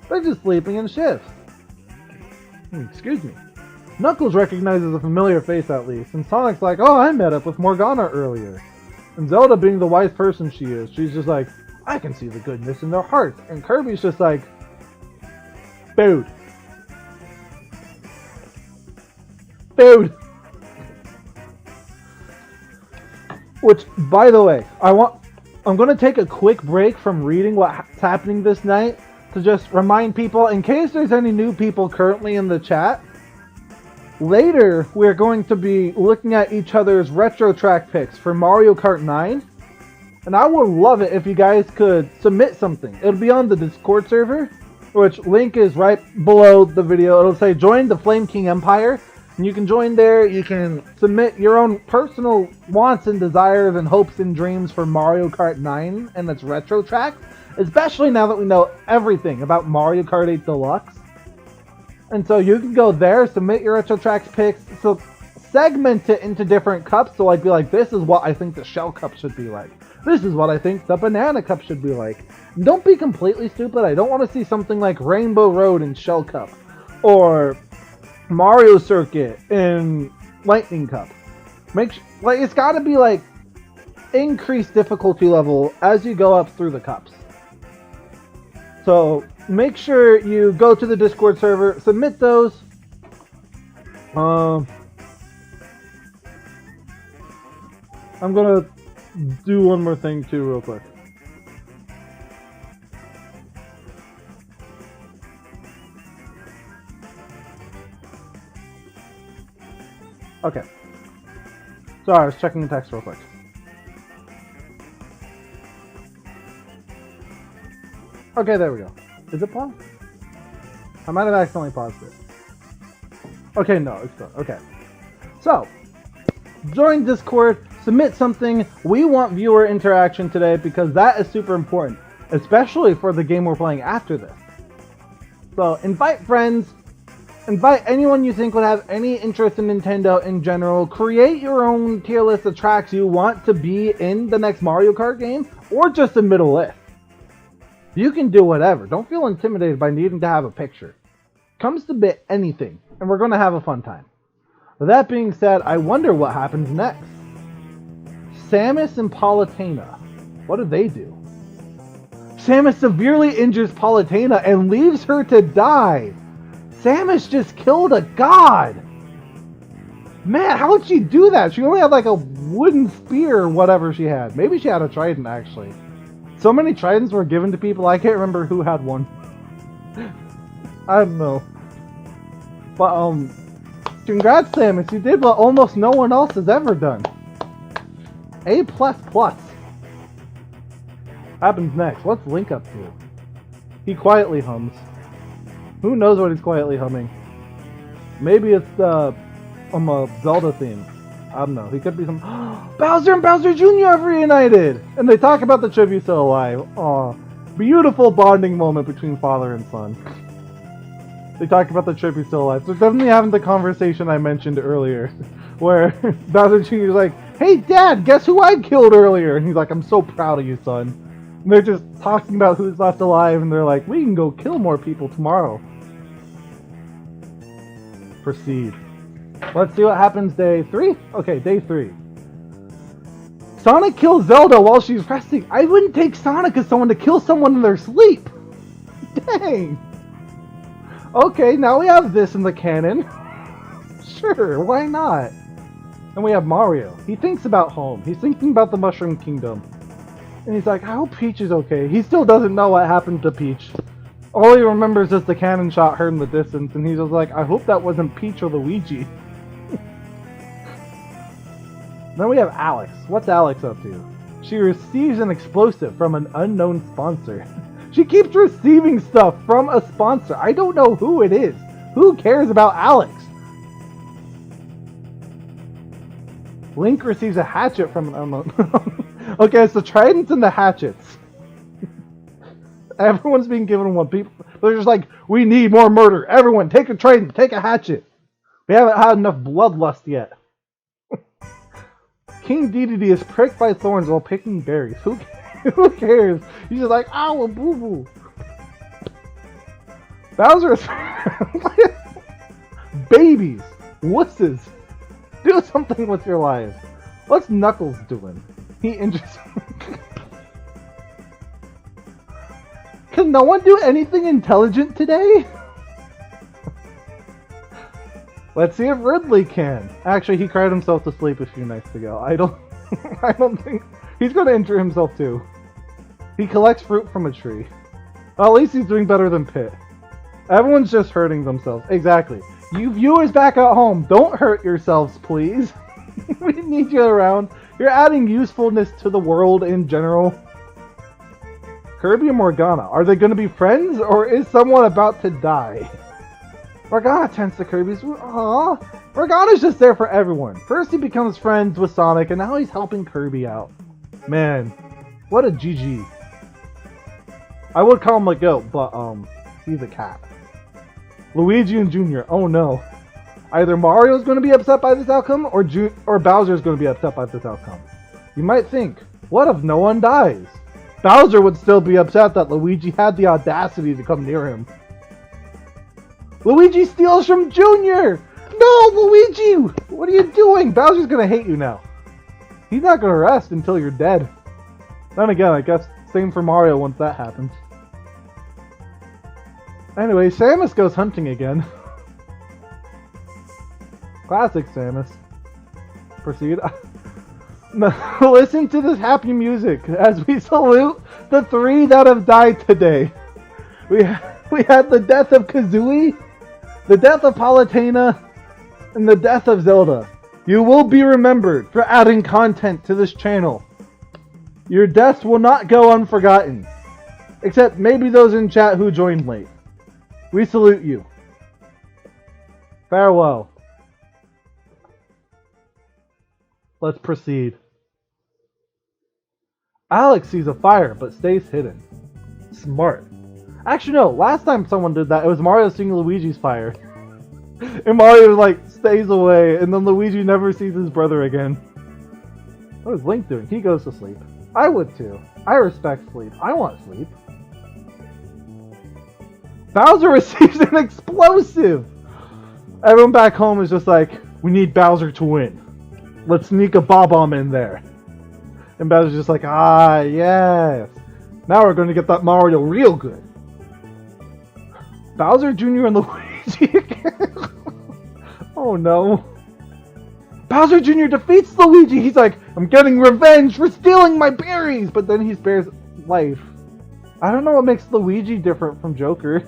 They're just sleeping in shifts. Excuse me. Knuckles recognizes a familiar face at least, and Sonic's like, oh, I met up with Morgana earlier. And Zelda, being the wise person she is, she's just like, I can see the goodness in their hearts. And Kirby's just like, food. Food. Which, by the way, I'm going to take a quick break from reading what's happening this night to just remind people, in case there's any new people currently in the chat, later we're going to be looking at each other's retro track picks for Mario Kart 9. And I would love it if you guys could submit something. It'll be on the Discord server, which link is right below the video. It'll say join the Flame King Empire. And you can join there. You can submit your own personal wants and desires and hopes and dreams for Mario Kart 9 and its retro tracks. Especially now that we know everything about Mario Kart 8 Deluxe. And so you can go there, submit your retro tracks picks. So segment it into different cups. So I'd be like, this is what I think the Shell Cup should be like. This is what I think the Banana Cup should be like. Don't be completely stupid. I don't want to see something like Rainbow Road in Shell Cup. Or Mario Circuit in Lightning Cup. It's got to be like increased difficulty level as you go up through the cups. So make sure you go to the Discord server, submit those. I'm gonna do one more thing too real quick. Okay. Sorry, I was checking the text real quick. Okay, there we go. Is it Paul? I might have accidentally paused it. Okay, no, it's done. Okay. So, join Discord, submit something. We want viewer interaction today because that is super important, especially for the game we're playing after this. So, invite friends, invite anyone you think would have any interest in Nintendo in general. Create your own tier list of tracks you want to be in the next Mario Kart game, or just submit a list. You can do whatever. Don't feel intimidated by needing to have a picture. Come submit anything, and we're going to have a fun time. With that being said, I wonder what happens next. Samus and Palutena. What do they do? Samus severely injures Palutena and leaves her to die. Samus just killed a god. Man, how did she do that? She only had like a wooden spear or whatever she had. Maybe she had a trident, actually. So many tridents were given to people, I can't remember who had one. I don't know. But, congrats, Samus. You did what almost no one else has ever done. A++. Happens next. What's Link up to? He quietly hums. Who knows what he's quietly humming? Maybe it's the Zelda theme. I don't know. He could be some... Bowser and Bowser Jr. have reunited! And they talk about the tribute still alive. Aw. Beautiful bonding moment between father and son. They talk about the tribute still alive. So definitely having the conversation I mentioned earlier. Where Bowser Jr. is like, hey Dad, guess who I killed earlier? And he's like, I'm so proud of you, son. And they're just talking about who's left alive, and they're like, we can go kill more people tomorrow. Proceed. Let's see what happens day 3? Okay, day 3. Sonic kills Zelda while she's resting. I wouldn't take Sonic as someone to kill someone in their sleep. Dang. Okay, now we have this in the canon. Sure, why not? And we have Mario. He thinks about home. He's thinking about the Mushroom Kingdom. And he's like, I hope Peach is okay. He still doesn't know what happened to Peach. All he remembers is the cannon shot heard in the distance, and he's just like, I hope that wasn't Peach or Luigi. Then we have Alex. What's Alex up to? She receives an explosive from an unknown sponsor. She keeps receiving stuff from a sponsor. I don't know who it is. Who cares about Alex? Link receives a hatchet from an unknown... Okay, it's the tridents and the hatchets. Everyone's being given one. People, they're just like, we need more murder. Everyone, take a trident, take a hatchet. We haven't had enough bloodlust yet. King Dedede is pricked by thorns while picking berries. Who cares? He's just like, ow, a boo-boo. Bowser is... Babies. Wusses. Do something with your lives. What's Knuckles doing? He interested. Can no one do anything intelligent today? Let's see if Ridley can. Actually, he cried himself to sleep a few nights ago. I don't think he's gonna injure himself too. He collects fruit from a tree. Well, at least he's doing better than Pit. Everyone's just hurting themselves. Exactly. You viewers back at home, don't hurt yourselves, please. We need you around. You're adding usefulness to the world in general. Kirby and Morgana, are they going to be friends, or is someone about to die? Morgana tends to Kirby's... Aww. Morgana's just there for everyone. First he becomes friends with Sonic, and now he's helping Kirby out. Man, what a GG. I would call him a goat, but, he's a cat. Luigi and Jr. Oh no. Either Mario's going to be upset by this outcome, or Bowser's going to be upset by this outcome. You might think, what if no one dies? Bowser would still be upset that Luigi had the audacity to come near him. Luigi steals from Junior! No, Luigi! What are you doing? Bowser's gonna hate you now. He's not gonna rest until you're dead. Then again, I guess same for Mario once that happens. Anyway, Samus goes hunting again. Classic Samus. Proceed. Listen to this happy music as we salute the 3 that have died today. We had the death of Kazooie, the death of Palutena, and the death of Zelda. You will be remembered for adding content to this channel. Your deaths will not go unforgotten. Except maybe those in chat who joined late. We salute you. Farewell. Let's proceed. Alex sees a fire, but stays hidden. Smart. Actually, no. Last time someone did that, it was Mario seeing Luigi's fire. And Mario, like, stays away, and then Luigi never sees his brother again. What is Link doing? He goes to sleep. I would too. I respect sleep. I want sleep. Bowser receives an explosive! Everyone back home is just like, we need Bowser to win. Let's sneak a Bob-omb in there. And Bowser's just like, ah, yes. Now we're going to get that Mario real good. Bowser Jr. and Luigi again? Oh no. Bowser Jr. defeats Luigi. He's like, I'm getting revenge for stealing my berries. But then he spares life. I don't know what makes Luigi different from Joker.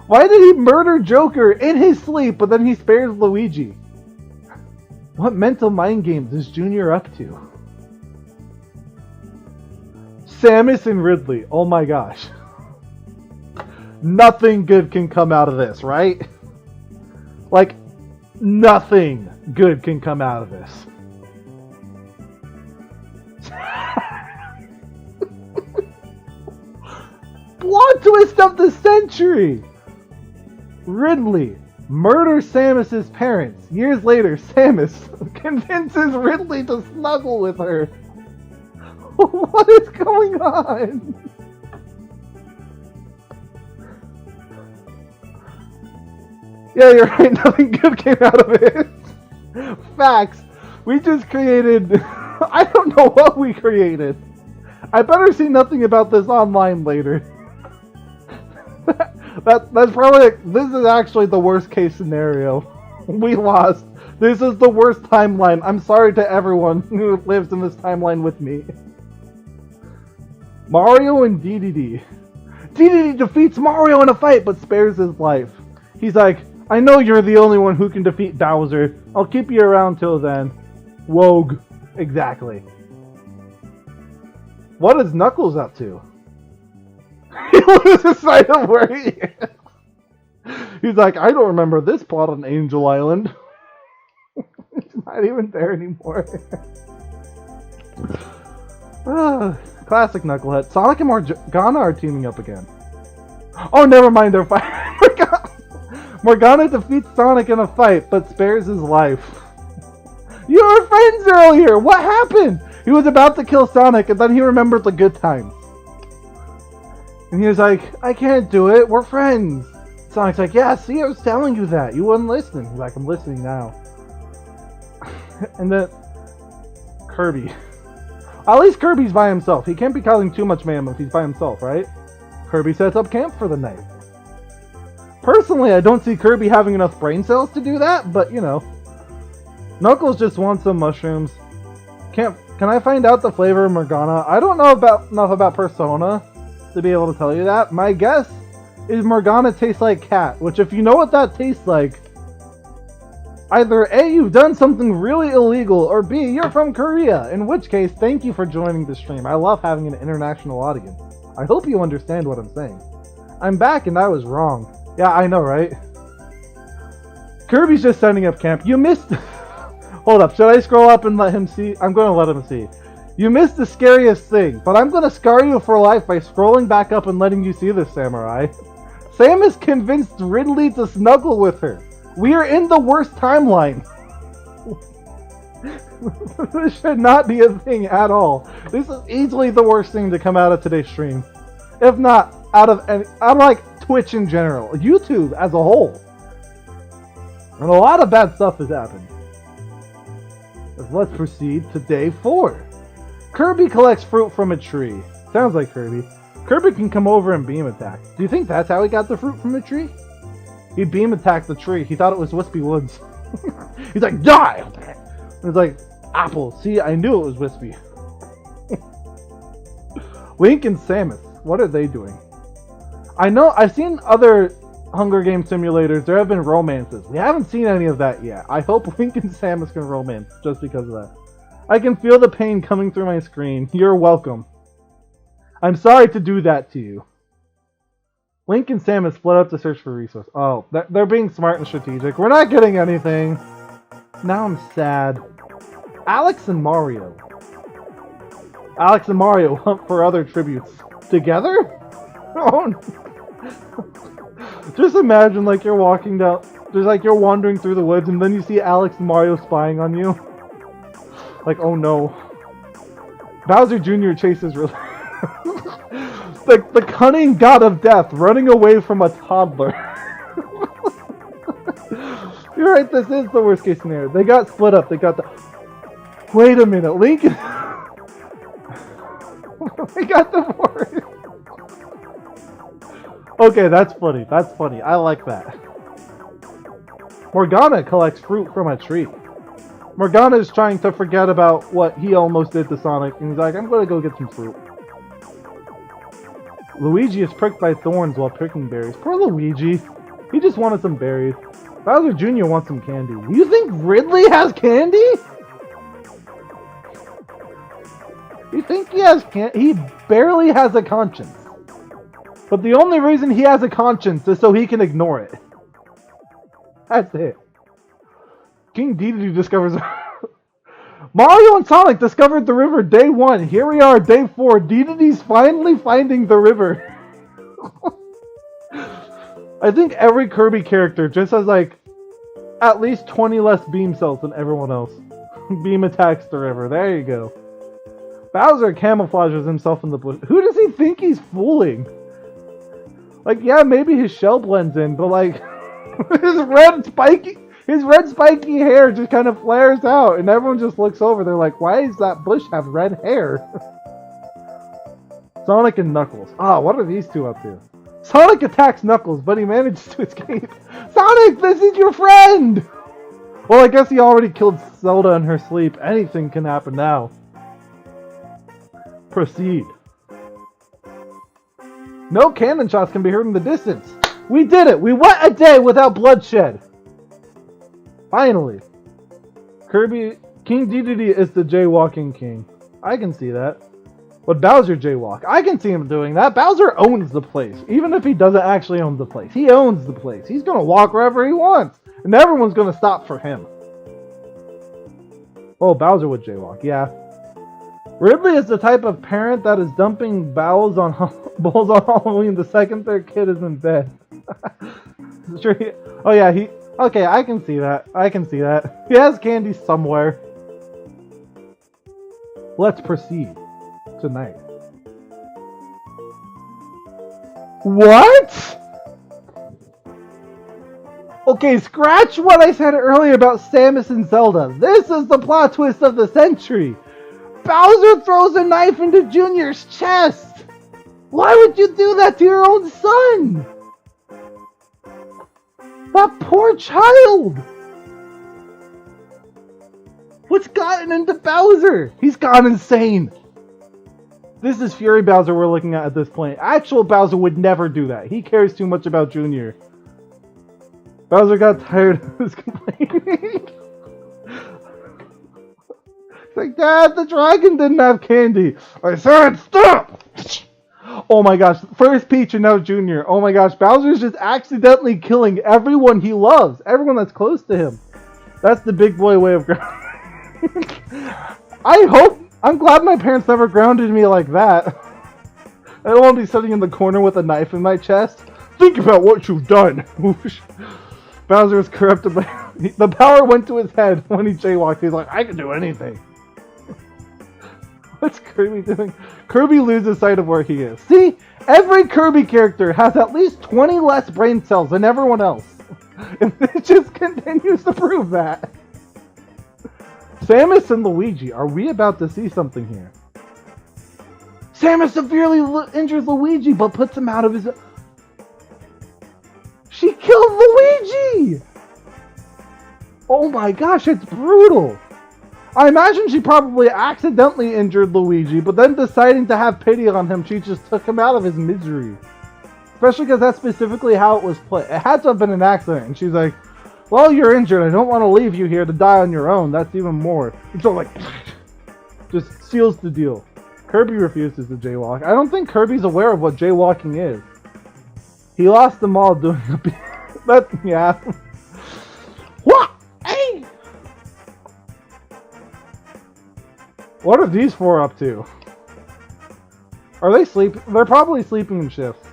Why did he murder Joker in his sleep, but then he spares Luigi? What mental mind games is Junior up to? Samus and Ridley. Oh my gosh. Nothing good can come out of this, right? Like, nothing good can come out of this. Plot twist of the century! Ridley murders Samus's parents. Years later, Samus convinces Ridley to snuggle with her. What is going on? Yeah, you're right. Nothing good came out of it. Facts. We just created... I don't know what we created. I better see nothing about this online later. That's probably... This is actually the worst case scenario. We lost. This is the worst timeline. I'm sorry to everyone who lives in this timeline with me. Mario and DDD. DDD defeats Mario in a fight, but spares his life. He's like, I know you're the only one who can defeat Bowser. I'll keep you around till then. Wogue. Exactly. What is Knuckles up to? He loses sight of where he is. He's like, I don't remember this plot on Angel Island. It's not even there anymore. Classic Knucklehead. Sonic and Morgana are teaming up again. Oh, never mind, they're fighting. Morgana defeats Sonic in a fight, but spares his life. You were friends earlier! What happened? He was about to kill Sonic, and then he remembered the good times. And he was like, I can't do it, we're friends. Sonic's like, yeah, see, I was telling you that. You wouldn't listen. He's like, I'm listening now. And then... Kirby. At least Kirby's by himself. He can't be causing too much mayhem if he's by himself, right? Kirby sets up camp for the night. Personally, I don't see Kirby having enough brain cells to do that, but you know. Knuckles just wants some mushrooms. Can I find out the flavor of Morgana? I don't know enough about Persona to be able to tell you that. My guess is Morgana tastes like cat, which if you know what that tastes like, either A, you've done something really illegal, or B, you're from Korea, in which case, thank you for joining the stream. I love having an international audience. I hope you understand what I'm saying. I'm back and I was wrong. Yeah, I know, right? Kirby's just setting up camp. You missed... Hold up, should I scroll up and let him see? I'm going to let him see. You missed the scariest thing, but I'm going to scar you for life by scrolling back up and letting you see this, Samurai. Samus convinced Ridley to snuggle with her. We are in the worst timeline. This should not be a thing at all. This is easily the worst thing to come out of today's stream. If not, out of like Twitch in general. YouTube as a whole. And a lot of bad stuff has happened. Let's proceed to day 4. Kirby collects fruit from a tree. Sounds like Kirby. Kirby can come over and beam attack. Do you think that's how he got the fruit from the tree? He beam attacked the tree. He thought it was Wispy Woods. He's like, die! And it's like, apple. See, I knew it was Wispy. Link and Samus. What are they doing? I know, I've seen other Hunger Game simulators. There have been romances. We haven't seen any of that yet. I hope Link and Samus can romance just because of that. I can feel the pain coming through my screen. You're welcome. I'm sorry to do that to you. Link and Samus split up to search for resources. Oh, they're being smart and strategic. We're not getting anything. Now I'm sad. Alex and Mario. Alex and Mario hunt for other tributes. Together? Oh, no. Just imagine like you're walking down, just like you're wandering through the woods and then you see Alex and Mario spying on you. Like, oh no. Bowser Jr. chases really... the cunning god of death running away from a toddler. You're right, this is the worst case scenario. They got split up, they got the... Wait a minute, Link... They got divorced. Okay, that's funny. That's funny. I like that. Morgana collects fruit from a tree. Morgana is trying to forget about what he almost did to Sonic, and he's like, I'm gonna go get some fruit. Luigi is pricked by thorns while picking berries. Poor Luigi. He just wanted some berries. Bowser Jr. wants some candy. You think Ridley has candy? You think he has candy? He barely has a conscience. But the only reason he has a conscience is so he can ignore it. That's it. King Dedede discovers... Mario and Sonic discovered the river day 1. Here we are, day 4. Dedede's finally finding the river. I think every Kirby character just has like at least 20 less beam cells than everyone else. Beam attacks the river. There you go. Bowser camouflages himself in the bush. Who does he think he's fooling? Like, yeah, maybe his shell blends in, but like his red spiky hair just kind of flares out, and everyone just looks over. They're like, why does that bush have red hair? Sonic and Knuckles. Ah, what are these two up to? Sonic attacks Knuckles, but he manages to escape. Sonic, this is your friend! Well, I guess he already killed Zelda in her sleep. Anything can happen now. Proceed. No cannon shots can be heard in the distance. We did it! We went a day without bloodshed! Finally. King Dedede is the jaywalking king. I can see that. But Bowser jaywalk. I can see him doing that. Bowser owns the place. Even if he doesn't actually own the place. He owns the place. He's gonna walk wherever he wants. And everyone's gonna stop for him. Oh, Bowser would jaywalk. Yeah. Ridley is the type of parent that is dumping balls on Halloween the second their kid is in bed. Sure. Oh yeah, okay, I can see that. I can see that. He has candy somewhere. Let's proceed tonight. What? Okay, scratch what I said earlier about Samus and Zelda. This is the plot twist of the century. Bowser throws a knife into Junior's chest. Why would you do that to your own son? That poor child! What's gotten into Bowser? He's gone insane. This is Fury Bowser we're looking at this point. Actual Bowser would never do that. He cares too much about Junior. Bowser got tired of his complaining. It's like, Dad, the dragon didn't have candy. I said stop! Oh my gosh, first Peach and now Junior. Oh my gosh, Bowser's just accidentally killing everyone he loves. Everyone that's close to him. That's the big boy way of grounding. I'm glad my parents never grounded me like that. I don't want to be sitting in the corner with a knife in my chest. Think about what you've done. Bowser was corrupted by... The power went to his head when he jaywalked. He's like, I can do anything. What's Kirby doing? Kirby loses sight of where he is. See? Every Kirby character has at least 20 less brain cells than everyone else. And it just continues to prove that. Samus and Luigi. Are we about to see something here? Samus severely injures Luigi, but puts him out of his... She killed Luigi! Oh my gosh, it's brutal. I imagine she probably accidentally injured Luigi, but then deciding to have pity on him, she just took him out of his misery. Especially because that's specifically how it was played. It had to have been an accident, and she's like, well, you're injured. I don't want to leave you here to die on your own. That's even more. And so, like, just seals the deal. Kirby refuses to jaywalk. I don't think Kirby's aware of what jaywalking is. He lost them all doing the... That, yeah. What? Hey! What are these four up to? Are they sleeping? They're probably sleeping in shifts.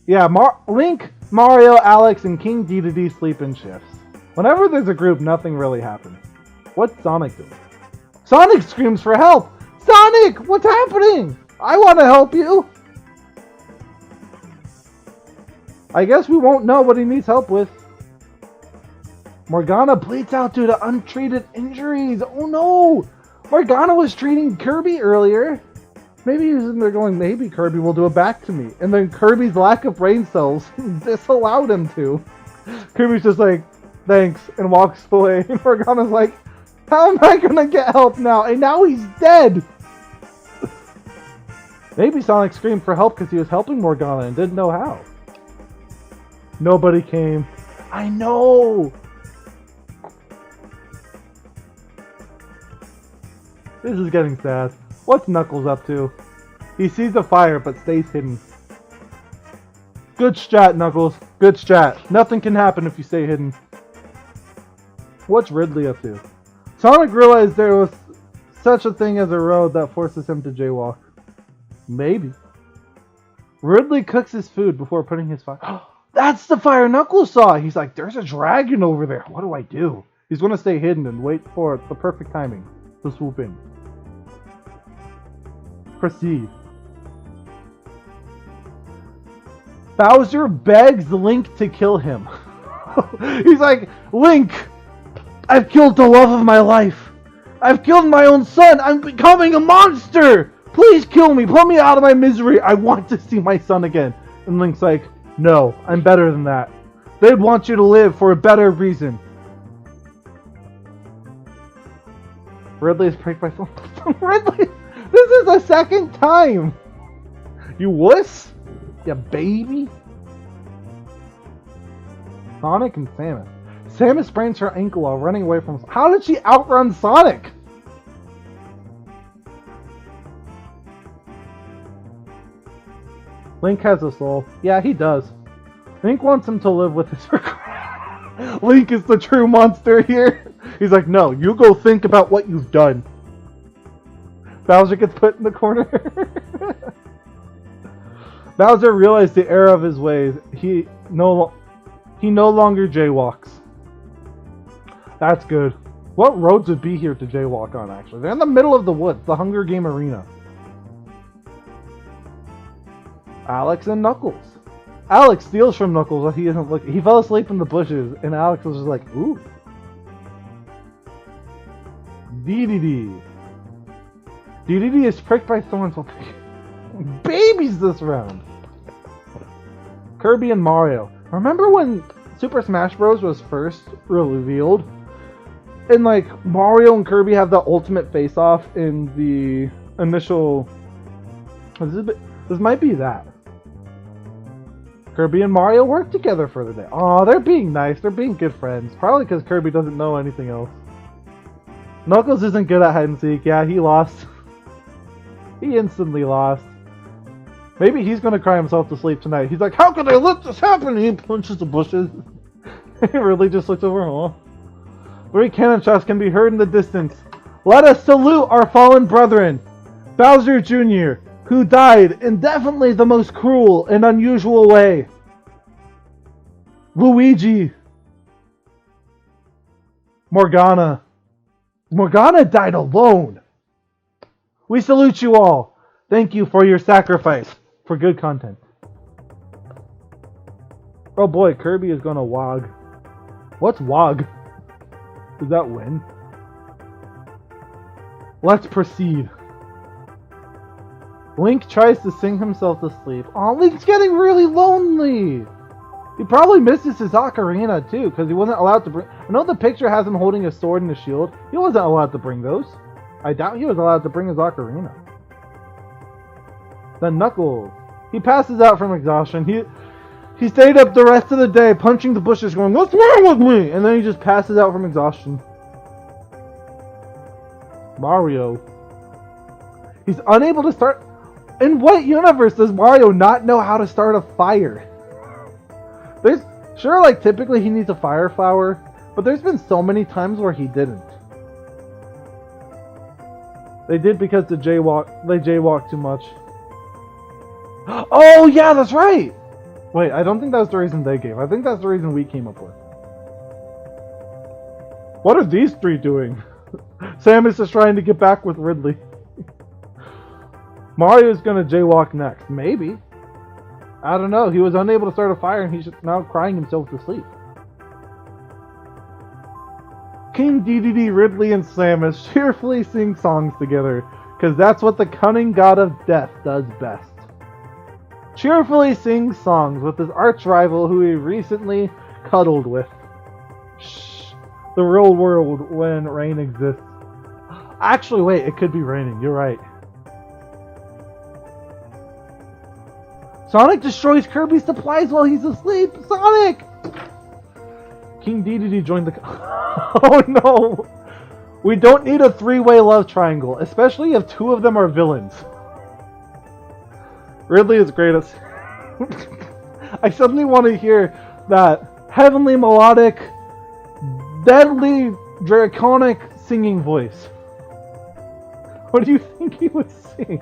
Yeah, Link, Mario, Alex, and King Dedede sleep in shifts. Whenever there's a group, nothing really happens. What's Sonic doing? Sonic screams for help! Sonic! What's happening? I want to help you! I guess we won't know what he needs help with. Morgana bleeds out due to untreated injuries. Oh no! Morgana was treating Kirby earlier. Maybe he was in there going, maybe Kirby will do it back to me. And then Kirby's lack of brain cells disallowed him to. Kirby's just like, thanks, and walks away. And Morgana's like, how am I gonna get help now? And now he's dead! Maybe Sonic screamed for help because he was helping Morgana and didn't know how. Nobody came. I know! This is getting sad. What's Knuckles up to? He sees the fire but stays hidden. Good strat, Knuckles. Good strat. Nothing can happen if you stay hidden. What's Ridley up to? Sonic realized there was such a thing as a road that forces him to jaywalk. Maybe. Ridley cooks his food before putting his fire... That's the fire Knuckles saw! He's like, there's a dragon over there. What do I do? He's going to stay hidden and wait for the perfect timing to swoop in. Proceed. Bowser begs Link to kill him. He's like, Link, I've killed the love of my life. I've killed my own son. I'm becoming a monster. Please kill me. Put me out of my misery. I want to see my son again. And Link's like, no, I'm better than that. They'd want you to live for a better reason. Ridley is pranked by someone. Ridley, this is the second time. You wuss? Ya baby? Sonic and Samus. Samus sprains her ankle while running away from... How did she outrun Sonic? Link has a soul. Yeah, he does. Link wants him to live with his regret. Link is the true monster here. He's like, no, you go think about what you've done. Bowser gets put in the corner. Bowser realized the error of his ways. He no longer jaywalks. That's good. What roads would be here to jaywalk on, actually? They're in the middle of the woods, the Hunger Game Arena. Alex and Knuckles. Alex steals from Knuckles while he isn't looking. He fell asleep in the bushes, and Alex was just like, ooh. Dedede. Dedede is pricked by thorns while babies this round. Kirby and Mario. Remember when Super Smash Bros. Was first revealed? And like, Mario and Kirby have the ultimate face-off in the initial... This might be that. Kirby and Mario work together for the day. Aw, they're being nice. They're being good friends. Probably because Kirby doesn't know anything else. Knuckles isn't good at hide and seek. Yeah, he lost. He instantly lost. Maybe he's gonna cry himself to sleep tonight. He's like, how could I let this happen? And he punches the bushes. He really just looks over. Oh. 3 cannon shots can be heard in the distance. Let us salute our fallen brethren. Bowser Jr., who died in definitely the most cruel and unusual way. Luigi. Morgana. Morgana died alone. We salute you all. Thank you for your sacrifice for good content. Oh boy, Kirby is gonna wog. What's wog? Does that win? Let's proceed. Link tries to sing himself to sleep. Aw, Link's getting really lonely! He probably misses his ocarina too, because he wasn't allowed to bring... I know the picture has him holding a sword and a shield. He wasn't allowed to bring those. I doubt he was allowed to bring his ocarina. Then Knuckles. He passes out from exhaustion. He stayed up the rest of the day punching the bushes going, what's wrong with me? And then he just passes out from exhaustion. Mario. He's unable to start... In what universe does Mario not know how to start a fire? There's sure, like typically he needs a fire flower, but there's been so many times where he didn't. They did because they jaywalk too much. Oh yeah, that's right. Wait, I don't think that's the reason they gave. I think that's the reason we came up with. What are these three doing? Samus is trying to get back with Ridley. Mario's gonna jaywalk next. Maybe. I don't know. He was unable to start a fire and he's now crying himself to sleep. King Dedede, Ridley, and Samus cheerfully sing songs together, because that's what the cunning god of death does best. Cheerfully sings songs with his arch-rival who he recently cuddled with. Shh. The real world when rain exists. Actually, wait, it could be raining. You're right. Sonic destroys Kirby's supplies while he's asleep. Sonic! King Dedede joined the... Oh no! We don't need a three-way love triangle, especially if two of them are villains. Ridley is greatest. I suddenly want to hear that heavenly melodic, deadly draconic singing voice. What do you think he would sing?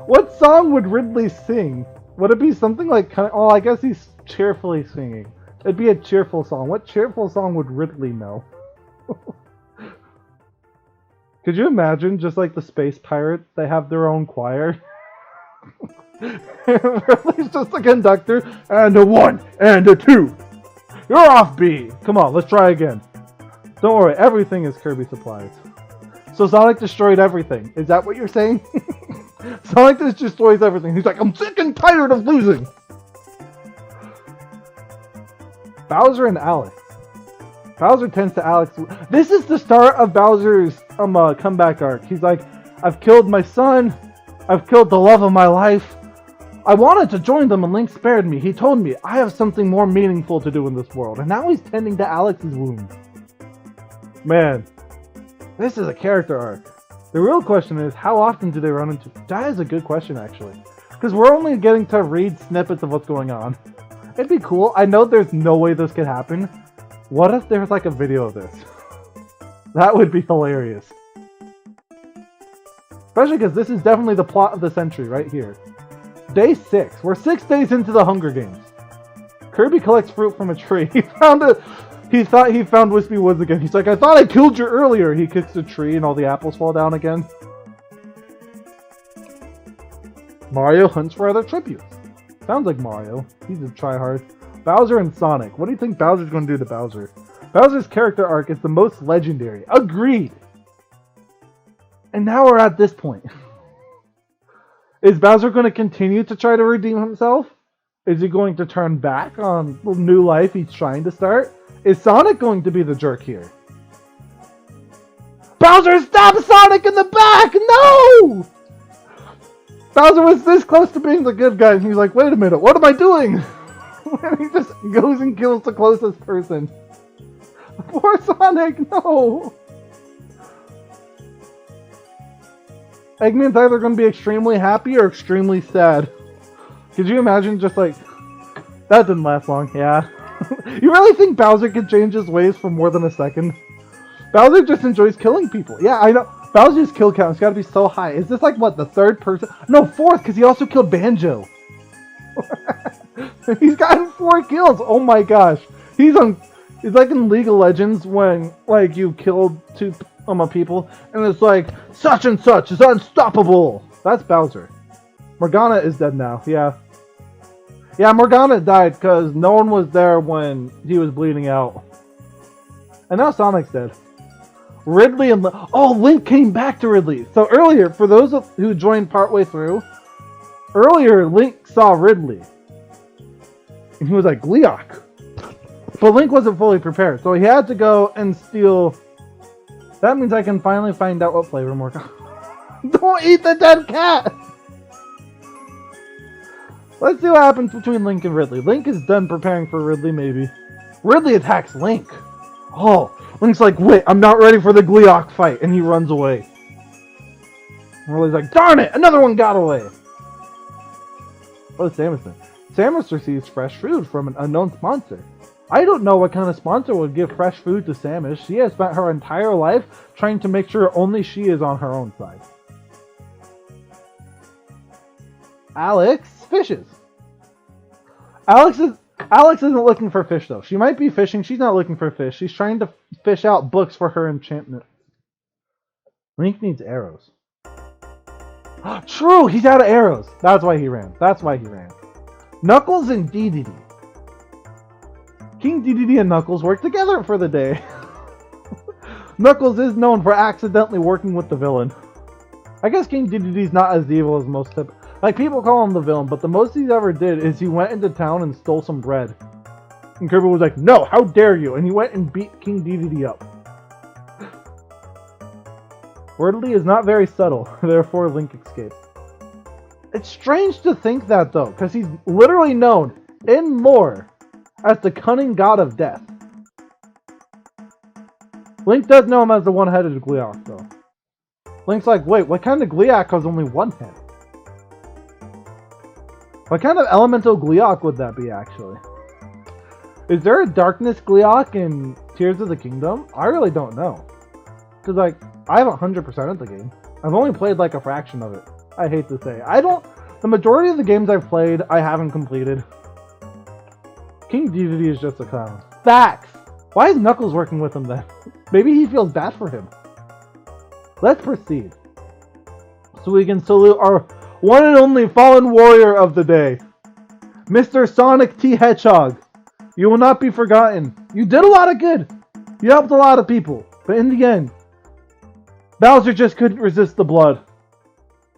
What song would Ridley sing? Would it be something like... Oh, I guess he's cheerfully singing. It'd be a cheerful song. What cheerful song would Ridley know? Could you imagine just like the Space Pirates? They have their own choir. Ridley's just a conductor. And a 1 and a 2. You're off, B. Come on, let's try again. Don't worry, everything is Kirby supplies. So Sonic destroyed everything. Is that what you're saying? Sonic just destroys everything. He's like, I'm sick and tired of losing. Bowser and Alex. Bowser tends to Alex. This is the start of Bowser's comeback arc. He's like, I've killed my son. I've killed the love of my life. I wanted to join them and Link spared me. He told me I have something more meaningful to do in this world. And now he's tending to Alex's wound. Man, this is a character arc. The real question is, how often do they run into... That is a good question, actually. Because we're only getting to read snippets of what's going on. It'd be cool. I know there's no way this could happen. What if there's like a video of this? That would be hilarious. Especially because this is definitely the plot of the century right here. Day 6. We're 6 days into the Hunger Games. Kirby collects fruit from a tree. He thought he found Wispy Woods again. He's like, I thought I killed you earlier. He kicks the tree and all the apples fall down again. Mario hunts for other tributes. Sounds like Mario. He's a tryhard. Bowser and Sonic. What do you think Bowser's going to do to Bowser? Bowser's character arc is the most legendary. Agreed! And now we're at this point. Is Bowser going to continue to try to redeem himself? Is he going to turn back on the new life he's trying to start? Is Sonic going to be the jerk here? Bowser, stop Sonic in the back! No! Bowser was this close to being the good guy, and he's like, wait a minute, what am I doing? And he just goes and kills the closest person. Poor Sonic, no! Eggman's either going to be extremely happy or extremely sad. Could you imagine just like... That didn't last long, yeah. You really think Bowser can change his ways for more than a second? Bowser just enjoys killing people. Yeah, I know. Bowser's kill count has got to be so high. Is this like, what, the third person? No, fourth, because he also killed Banjo. He's gotten 4 kills. Oh my gosh. He's like in League of Legends when, like, you killed 2 people, and it's like, such and such is unstoppable. That's Bowser. Morgana is dead now, yeah. Yeah, Morgana died because no one was there when he was bleeding out. And now Sonic's dead. Ridley and... Oh, Link came back to Ridley. So earlier, for those who joined partway through, earlier Link saw Ridley. And he was like, Gleeok. But Link wasn't fully prepared, so he had to go and steal... That means I can finally find out what flavor Morgana... Don't eat the dead cat! Let's see what happens between Link and Ridley. Link is done preparing for Ridley, maybe. Ridley attacks Link. Oh, Link's like, wait, I'm not ready for the Gleeok fight, and he runs away. Ridley's like, darn it, another one got away. What is Samus then? Samus receives fresh food from an unknown sponsor. I don't know what kind of sponsor would give fresh food to Samus. She has spent her entire life trying to make sure only she is on her own side. Alex fishes. Alex isn't looking for fish though. She might be fishing. She's not looking for fish. She's trying to fish out books for her enchantment. Link needs arrows. True, he's out of arrows. That's why he ran. Knuckles and Dedede. King Dedede and Knuckles work together for the day. Knuckles is known for accidentally working with the villain. I guess King Dedede's not as evil as most type. Like, people call him the villain, but the most he's ever did is he went into town and stole some bread. And Kirby was like, no, how dare you? And he went and beat King Dedede up. Wordly is not very subtle, therefore Link escapes. It's strange to think that though, because he's literally known in lore as the cunning god of death. Link does know him as the one-headed Gleeok though. Link's like, wait, what kind of Gleeok has only one head? What kind of elemental Gleeok would that be actually? Is there a darkness Gleeok in Tears of the Kingdom? I really don't know. Because like, I haven't 100%ed the game. I've only played like a fraction of it. I hate to say. The majority of the games I've played, I haven't completed. King Dedede is just a clown. Facts! Why is Knuckles working with him then? Maybe he feels bad for him. Let's proceed. So we can salute our one and only fallen warrior of the day. Mr. Sonic T. Hedgehog. You will not be forgotten. You did a lot of good. You helped a lot of people. But in the end, Bowser just couldn't resist the blood.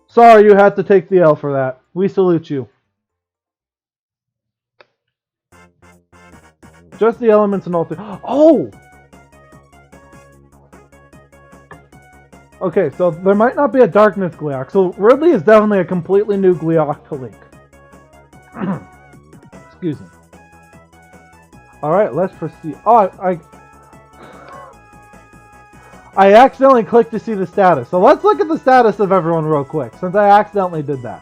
Sorry you had to take the L for that. We salute you. Just the elements and all three. Oh! Okay, so there might not be a darkness Gleeok. So Ridley is definitely a completely new Gleeok to Link. Excuse me. Alright, let's proceed. Oh, I accidentally clicked to see the status. So let's look at the status of everyone real quick, since I accidentally did that.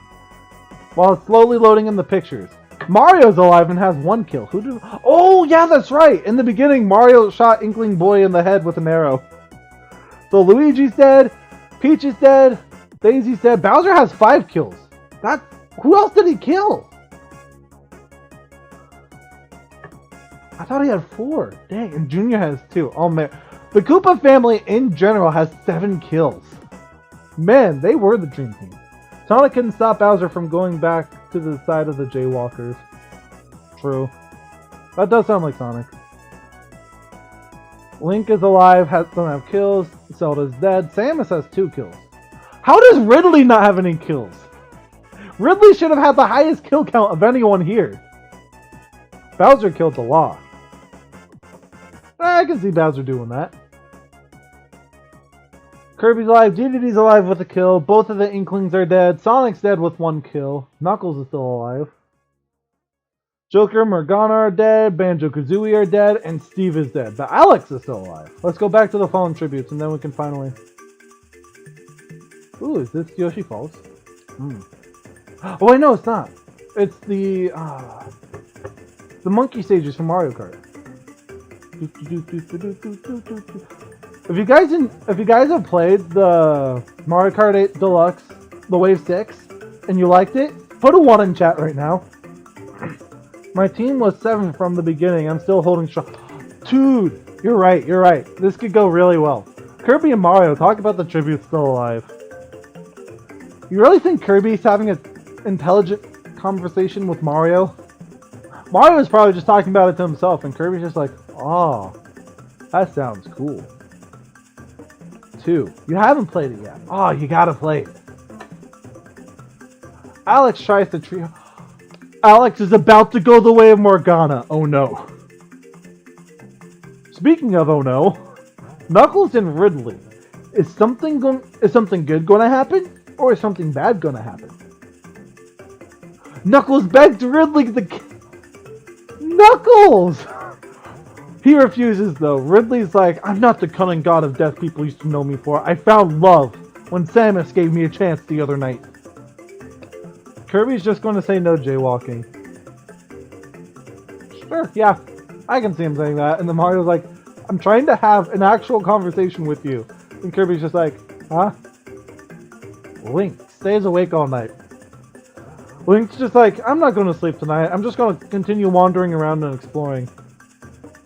While it's slowly loading in the pictures. Mario's alive and has 1 kill. Who did? Oh, yeah, that's right. In the beginning, Mario shot Inkling Boy in the head with an arrow. So Luigi's dead. Peach is dead. Daisy's dead. Bowser has 5 kills. Who else did he kill? I thought he had 4. Dang, and Junior has 2. Oh, man. The Koopa family in general has 7 kills. Man, they were the dream team. Sonic couldn't stop Bowser from going back to the side of the Jaywalkers. True. That does sound like Sonic. Link is alive, doesn't have kills. Zelda's dead. Samus has 2 kills. How does Ridley not have any kills? Ridley should have had the highest kill count of anyone here. Bowser killed the Law. I can see Bowser doing that. Kirby's alive, Dedede's alive with a kill, both of the Inklings are dead, Sonic's dead with 1 kill, Knuckles is still alive. Joker, Morgana are dead, Banjo-Kazooie are dead, and Steve is dead. But Alex is still alive. Let's go back to the fallen tributes and then we can finally... Ooh, is this Yoshi Falls? Oh wait, no it's not. It's the monkey stages from Mario Kart. If you guys have played the Mario Kart 8 Deluxe, the Wave 6, and you liked it, put a 1 in chat right now. My team was 7 from the beginning. I'm still holding strong. Dude, you're right. This could go really well. Kirby and Mario, talk about the tributes still alive. You really think Kirby's having an intelligent conversation with Mario? Mario is probably just talking about it to himself, and Kirby's just like, oh, that sounds cool. 2. You haven't played it yet. Oh, you gotta play it. Alex tries to treat... Alex is about to go the way of Morgana. Oh no. Speaking of oh no, Knuckles and Ridley. Is something good gonna happen? Or is something bad gonna happen? Knuckles begged Ridley Knuckles! He refuses though. Ridley's like, I'm not the cunning god of death people used to know me for. I found love. when Samus gave me a chance the other night. Kirby's just going to say no jaywalking. Sure, yeah, I can see him saying that. And then Mario's like, I'm trying to have an actual conversation with you. And Kirby's just like, huh? Link stays awake all night. Link's just like, I'm not going to sleep tonight. I'm just going to continue wandering around and exploring.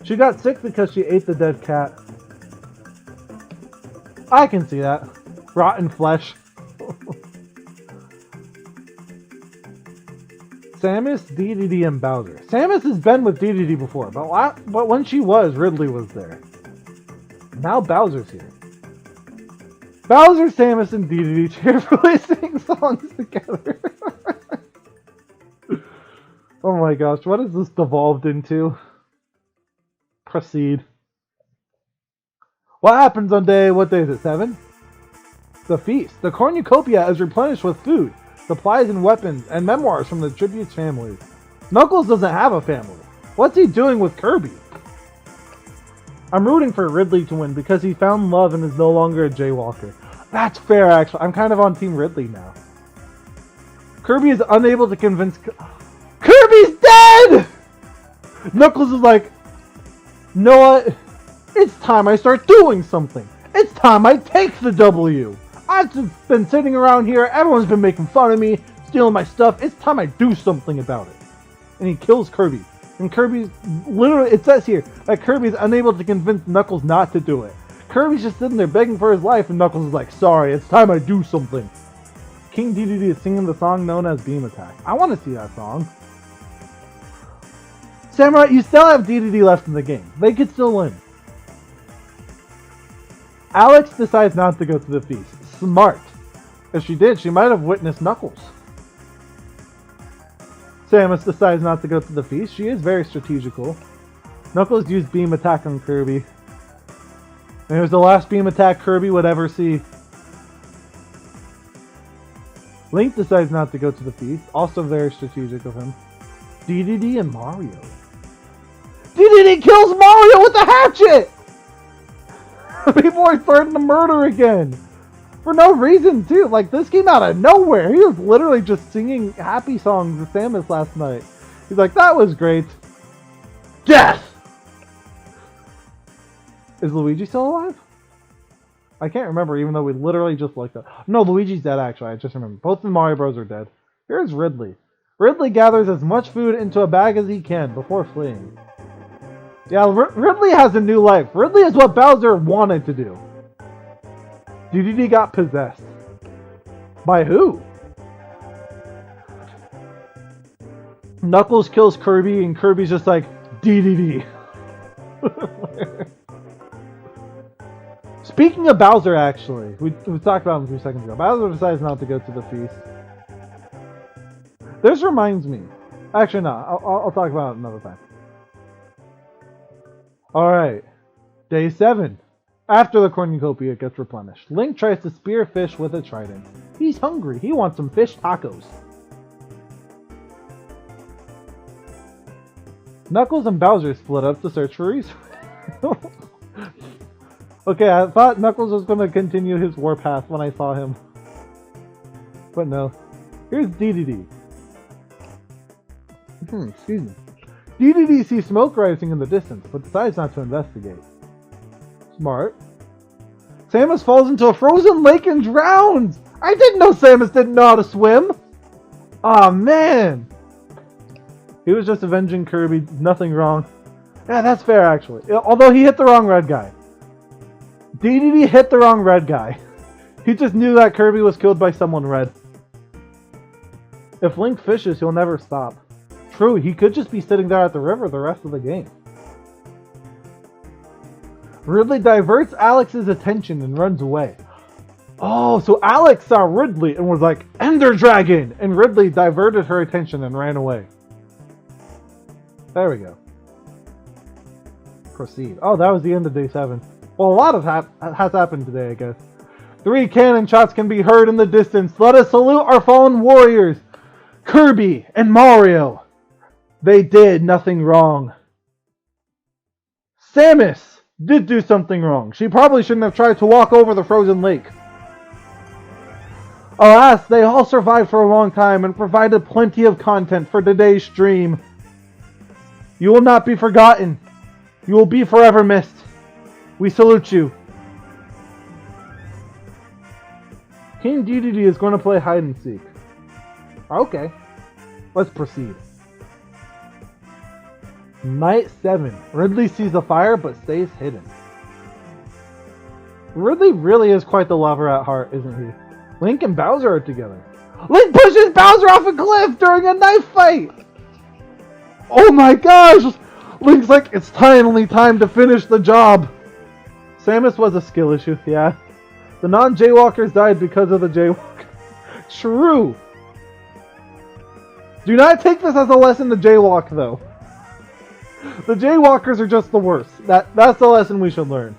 She got sick because she ate the dead cat. I can see that. Rotten flesh. Samus, DDD, and Bowser. Samus has been with DDD before, but when she was, Ridley was there. Now Bowser's here. Bowser, Samus, and DDD cheerfully sing songs together. Oh my gosh, what has this devolved into? Proceed. What happens on what day is it, 7? The feast. The cornucopia is replenished with food, supplies and weapons, and memoirs from the tribute's families. Knuckles doesn't have a family. What's he doing with Kirby? I'm rooting for Ridley to win because he found love and is no longer a jaywalker. That's fair, actually. I'm kind of on Team Ridley now. Kirby is unable to convince... Kirby's dead! Knuckles is like, you know what? It's time I start doing something. It's time I take the W. I've just been sitting around here. Everyone's been making fun of me, stealing my stuff. It's time I do something about it. And he kills Kirby. And Kirby's literally, it says here that Kirby's unable to convince Knuckles not to do it. Kirby's just sitting there begging for his life, and Knuckles is like, sorry, it's time I do something. King DDD is singing the song known as Beam Attack. I want to see that song. Samurai, you still have DDD left in the game. They could still win. Alex decides not to go to the feast. Smart. If she did, she might have witnessed Knuckles. Samus decides not to go to the feast. She is very strategical. Knuckles used Beam Attack on Kirby. And it was the last Beam Attack Kirby would ever see. Link decides not to go to the feast. Also very strategic of him. DDD and Mario. DDD kills Mario with the hatchet! People are starting to murder again. For no reason, too. Like, this came out of nowhere. He was literally just singing happy songs to Samus last night. He's like, that was great. Death! Is Luigi still alive? I can't remember, even though we literally just looked up. No, Luigi's dead, actually. I just remember. Both the Mario Bros. Are dead. Here's Ridley. Ridley gathers as much food into a bag as he can before fleeing. Yeah, Ridley has a new life. Ridley is what Bowser wanted to do. DDD got possessed. By who? Knuckles kills Kirby, and Kirby's just like, DDD. Speaking of Bowser, actually, we talked about him a few seconds ago. Bowser decides not to go to the feast. This reminds me. Actually, no. I'll talk about it another time. Alright. Day 7. After the cornucopia gets replenished, Link tries to spear fish with a trident. He's hungry. He wants some fish tacos. Knuckles and Bowser split up to search for resources. Okay, I thought Knuckles was going to continue his warpath when I saw him. But no. Here's DDD. Excuse me. DDD sees smoke rising in the distance, but decides not to investigate. Smart. Samus falls into a frozen lake and drowns! I didn't know Samus didn't know how to swim! Aw, man! He was just avenging Kirby, nothing wrong. Yeah, that's fair, actually. Although he hit the wrong red guy. DDD hit the wrong red guy. He just knew that Kirby was killed by someone red. If Link fishes, he'll never stop. True, he could just be sitting there at the river the rest of the game. Ridley diverts Alex's attention and runs away. Oh, so Alex saw Ridley and was like, Ender Dragon! And Ridley diverted her attention and ran away. There we go. Proceed. Oh, that was the end of day 7. Well, a lot of has happened today, I guess. 3 cannon shots can be heard in the distance. Let us salute our fallen warriors, Kirby and Mario. They did nothing wrong. Samus did do something wrong. She probably shouldn't have tried to walk over the frozen lake. Alas, they all survived for a long time and provided plenty of content for today's stream. You will not be forgotten. You will be forever missed. We salute you. King DDD is going to play hide and seek. Okay. Let's proceed. Night 7. Ridley sees the fire but stays hidden. Ridley really is quite the lover at heart, isn't he? Link and Bowser are together. Link pushes Bowser off a cliff during a knife fight! Oh my gosh! Link's like, it's finally time to finish the job! Samus was a skill issue, yeah. The non-jaywalkers died because of the jaywalker. True! Do not take this as a lesson to jaywalk, though. The jaywalkers are just the worst. That's the lesson we should learn.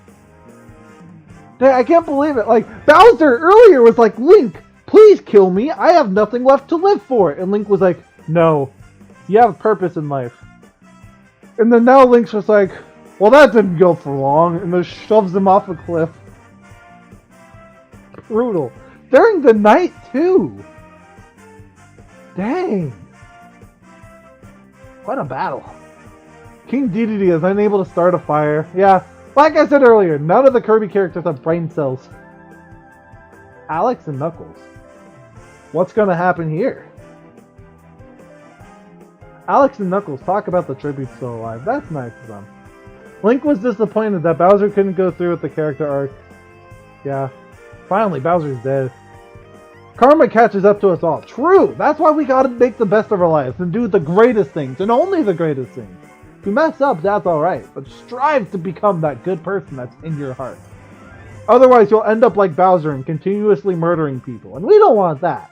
Dang, I can't believe it. Like, Bowser earlier was like, Link, please kill me. I have nothing left to live for. And Link was like, no. You have purpose in life. And then now Link's just like, well, that didn't go for long. And then shoves him off a cliff. Brutal. During the night, too. Dang. What a battle. King Dedede is unable to start a fire. Yeah, like I said earlier, none of the Kirby characters have brain cells. Alex and Knuckles. What's gonna happen here? Alex and Knuckles talk about the tribute still alive. That's nice of them. Link was disappointed that Bowser couldn't go through with the character arc. Yeah, finally Bowser's dead. Karma catches up to us all. True! That's why we gotta make the best of our lives and do the greatest things, and only the greatest things. If you mess up, that's alright, but strive to become that good person that's in your heart. Otherwise, you'll end up like Bowser and continuously murdering people, and we don't want that.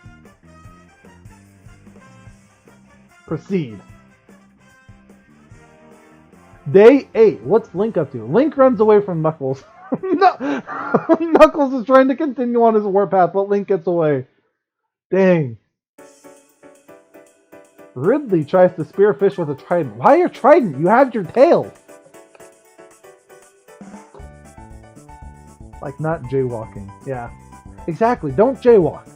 Proceed. Day 8. What's Link up to? Link runs away from Knuckles. Knuckles is trying to continue on his warpath, but Link gets away. Dang. Ridley tries to spearfish with a trident. Why your trident? You have your tail. Like not jaywalking. Yeah. Exactly. Don't jaywalk.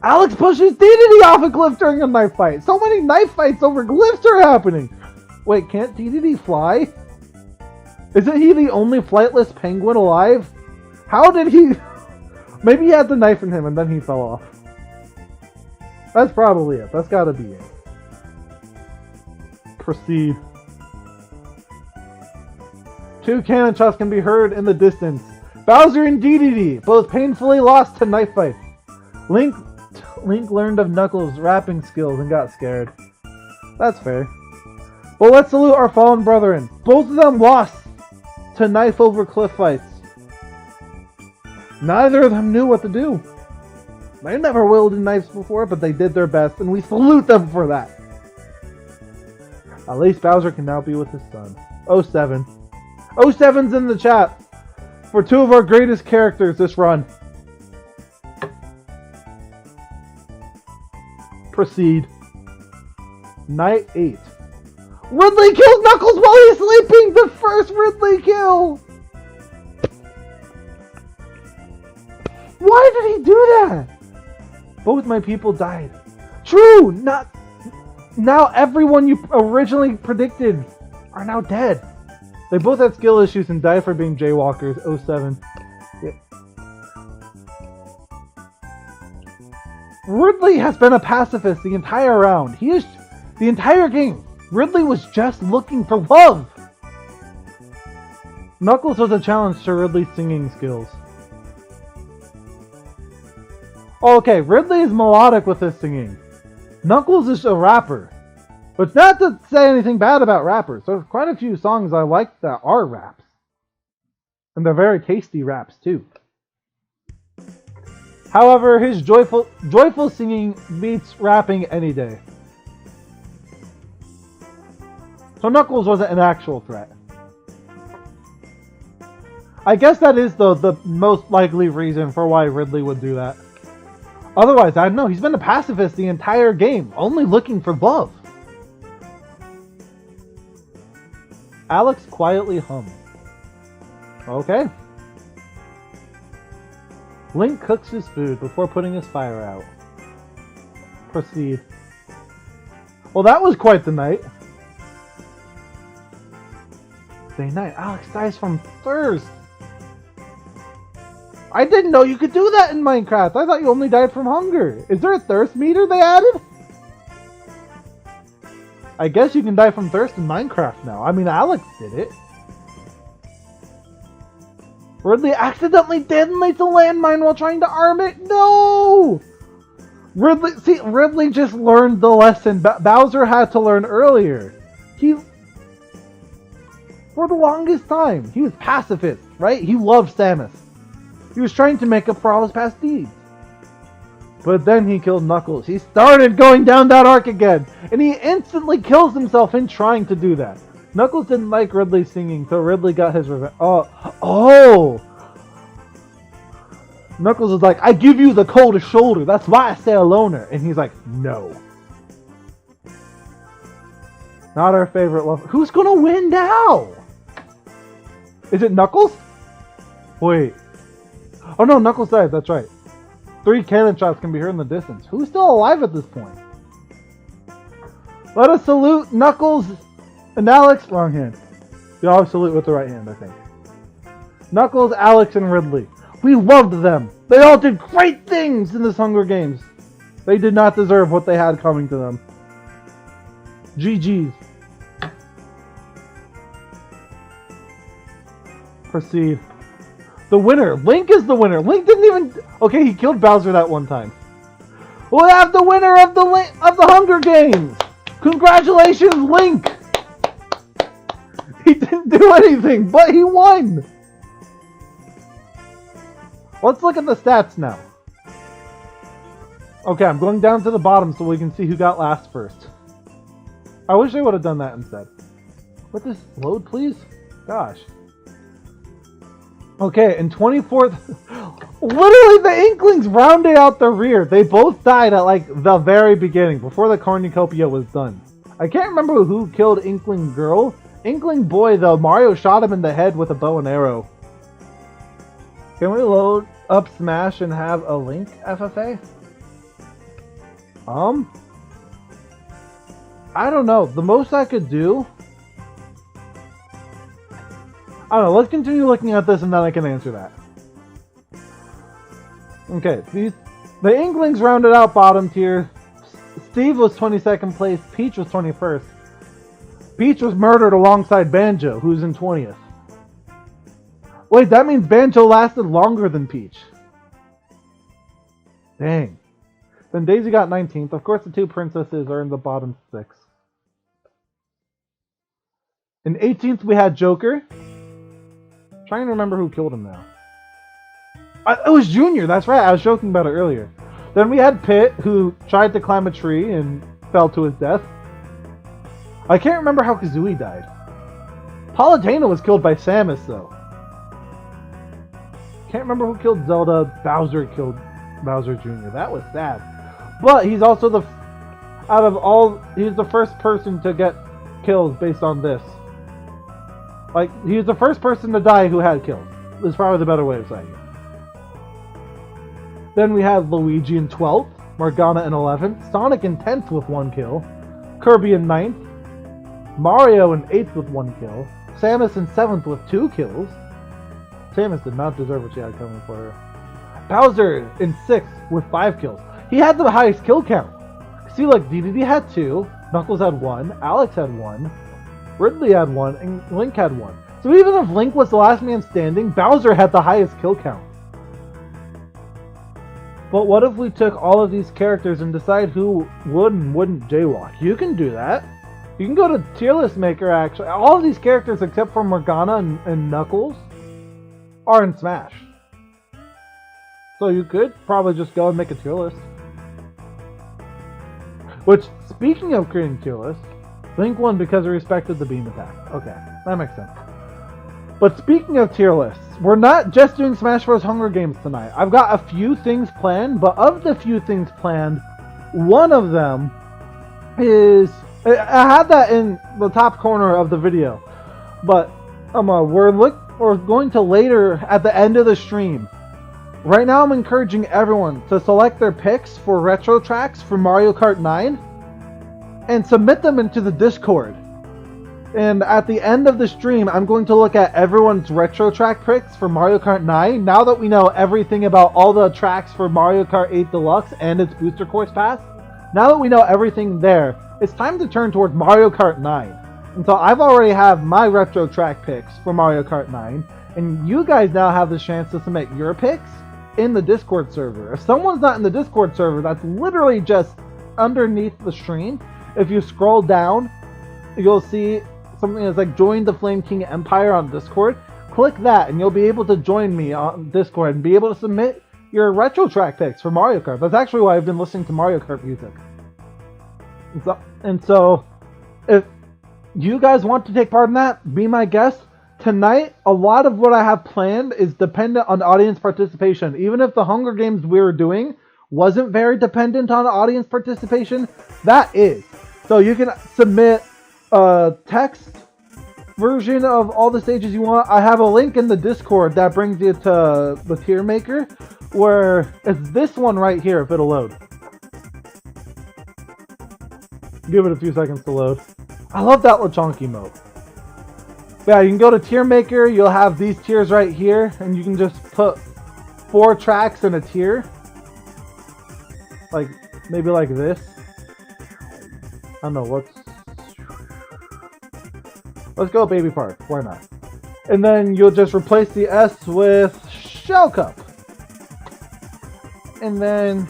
Alex pushes Dedede off a cliff during a knife fight. So many knife fights over cliffs are happening. Wait, can't Dedede fly? Isn't he the only flightless penguin alive? How did he... Maybe he had the knife in him and then he fell off. That's probably it. That's gotta be it. Proceed. Two cannon shots can be heard in the distance. Bowser and Dedede, both painfully lost to knife fights. Link learned of Knuckles' rapping skills and got scared. That's fair. Well, let's salute our fallen brethren. Both of them lost to knife over cliff fights. Neither of them knew what to do. They never wielded knives before, but they did their best, and we salute them for that. At least Bowser can now be with his son. 07. 07's in the chat for two of our greatest characters this run. Proceed. Night 8. Ridley kills Knuckles while he's sleeping! The first Ridley kill! Why did he do that? Both my people died. True! Now everyone you originally predicted are now dead. They both had skill issues and died for being jaywalkers. 07. Yeah. Ridley has been a pacifist the entire round. He is the entire game. Ridley was just looking for love. Knuckles was a challenge to Ridley's singing skills. Okay, Ridley is melodic with his singing. Knuckles is a rapper. But not to say anything bad about rappers. There's quite a few songs I like that are raps. And they're very tasty raps too. However, his joyful singing beats rapping any day. So Knuckles wasn't an actual threat. I guess that is the most likely reason for why Ridley would do that. Otherwise, I don't know. He's been a pacifist the entire game, only looking for love. Alex quietly hums. Okay. Link cooks his food before putting his fire out. Proceed. Well, that was quite the night. Day night. Alex dies from thirst. I didn't know you could do that in Minecraft. I thought you only died from hunger. Is there a thirst meter they added? I guess you can die from thirst in Minecraft now. I mean, Alex did it. Ridley accidentally detonates a landmine while trying to arm it. No! Ridley just learned the lesson Bowser had to learn earlier. For the longest time, he was pacifist, right? He loved Samus. He was trying to make up for all his past deeds. But then he killed Knuckles. He started going down that arc again, and he instantly kills himself in trying to do that. Knuckles didn't like Ridley singing, so Ridley got his revenge. Oh! Knuckles is like, I give you the coldest shoulder. That's why I stay a loner. And he's like, no. Not our favorite lover. Who's gonna win now? Is it Knuckles? Wait. Oh no, Knuckles died. That's right. 3 cannon shots can be heard in the distance. Who's still alive at this point? Let us salute Knuckles and Alex. Wrong hand. You always salute with the right hand, I think. Knuckles, Alex, and Ridley. We loved them. They all did great things in this Hunger Games. They did not deserve what they had coming to them. GG's. Proceed. The winner. Link is the winner. Link didn't even... Okay, he killed Bowser that one time. We'll have the winner of the Hunger Games. Congratulations, Link. He didn't do anything, but he won. Let's look at the stats now. Okay, I'm going down to the bottom so we can see who got last first. I wish I would have done that instead. Let this load, please. Gosh. Okay, in 24th... Literally, the Inklings rounded out the rear. They both died at, like, the very beginning, before the cornucopia was done. I can't remember who killed Inkling Girl. Inkling Boy, though, Mario shot him in the head with a bow and arrow. Can we load up Smash and have a Link FFA? I don't know. The most I could do... I don't know. Let's continue looking at this and then I can answer that. Okay. The Inklings rounded out bottom tier. Steve was 22nd place. Peach was 21st. Peach was murdered alongside Banjo, who's in 20th. Wait, that means Banjo lasted longer than Peach. Dang. Then Daisy got 19th. Of course, the 2 princesses are in the bottom 6. In 18th, we had Joker. Trying to remember who killed him now. It was Junior, that's right. I was joking about it earlier. Then we had Pit, who tried to climb a tree and fell to his death. I can't remember how Kazooie died. Palutena was killed by Samus, though. Can't remember who killed Zelda. Bowser killed Bowser Jr. That was sad. But he's also he's the first person to get kills based on this. Like, he was the first person to die who had kills. Is probably the better way of saying it. Then we had Luigi in 12th, Morgana in 11th, Sonic in 10th with 1 kill, Kirby in 9th, Mario in 8th with 1 kill, Samus in 7th with 2 kills. Samus did not deserve what she had coming for her. Bowser in 6th with 5 kills. He had the highest kill count. See, like, DDD had 2, Knuckles had 1, Alex had 1, Ridley had 1, and Link had 1. So even if Link was the last man standing, Bowser had the highest kill count. But what if we took all of these characters and decide who would and wouldn't jaywalk? You can do that. You can go to Tier List Maker, actually. All of these characters, except for Morgana and Knuckles, are in Smash. So you could probably just go and make a tier list. Which, speaking of creating tier lists, Link won because he respected the beam attack. Okay, that makes sense. But speaking of tier lists, we're not just doing Smash Bros. Hunger Games tonight. I've got a few things planned, but of the few things planned, one of them is... I had that in the top corner of the video, but we're going to later, at the end of the stream, Right now I'm encouraging everyone to select their picks for retro tracks for Mario Kart 9 and submit them into the Discord. And at the end of the stream, I'm going to look at everyone's retro track picks for Mario Kart 9. Now that we know everything about all the tracks for Mario Kart 8 Deluxe and its Booster Course Pass, now that we know everything there, it's time to turn towards Mario Kart 9. And so I've already have my retro track picks for Mario Kart 9, and you guys now have the chance to submit your picks in the Discord server. If someone's not in the Discord server, that's literally just underneath the stream. If you scroll down, you'll see something that's like join the Flame King Empire on Discord. Click that and you'll be able to join me on Discord and be able to submit your retro track picks for Mario Kart. That's actually why I've been listening to Mario Kart music. And so if you guys want to take part in that, be my guest. Tonight, a lot of what I have planned is dependent on audience participation. Even if the Hunger Games we were doing wasn't very dependent on audience participation, that is. So you can submit a text version of all the stages you want. I have a link in the Discord that brings you to the tier maker, where it's this one right here, if it'll load. Give it a few seconds to load. I love that Lechonk emote. Yeah, you can go to tier maker, you'll have these tiers right here, and you can just put 4 tracks in a tier. Like, maybe like this. I don't know, let's go Baby Park, why not? And then you'll just replace the S with Shell Cup. And then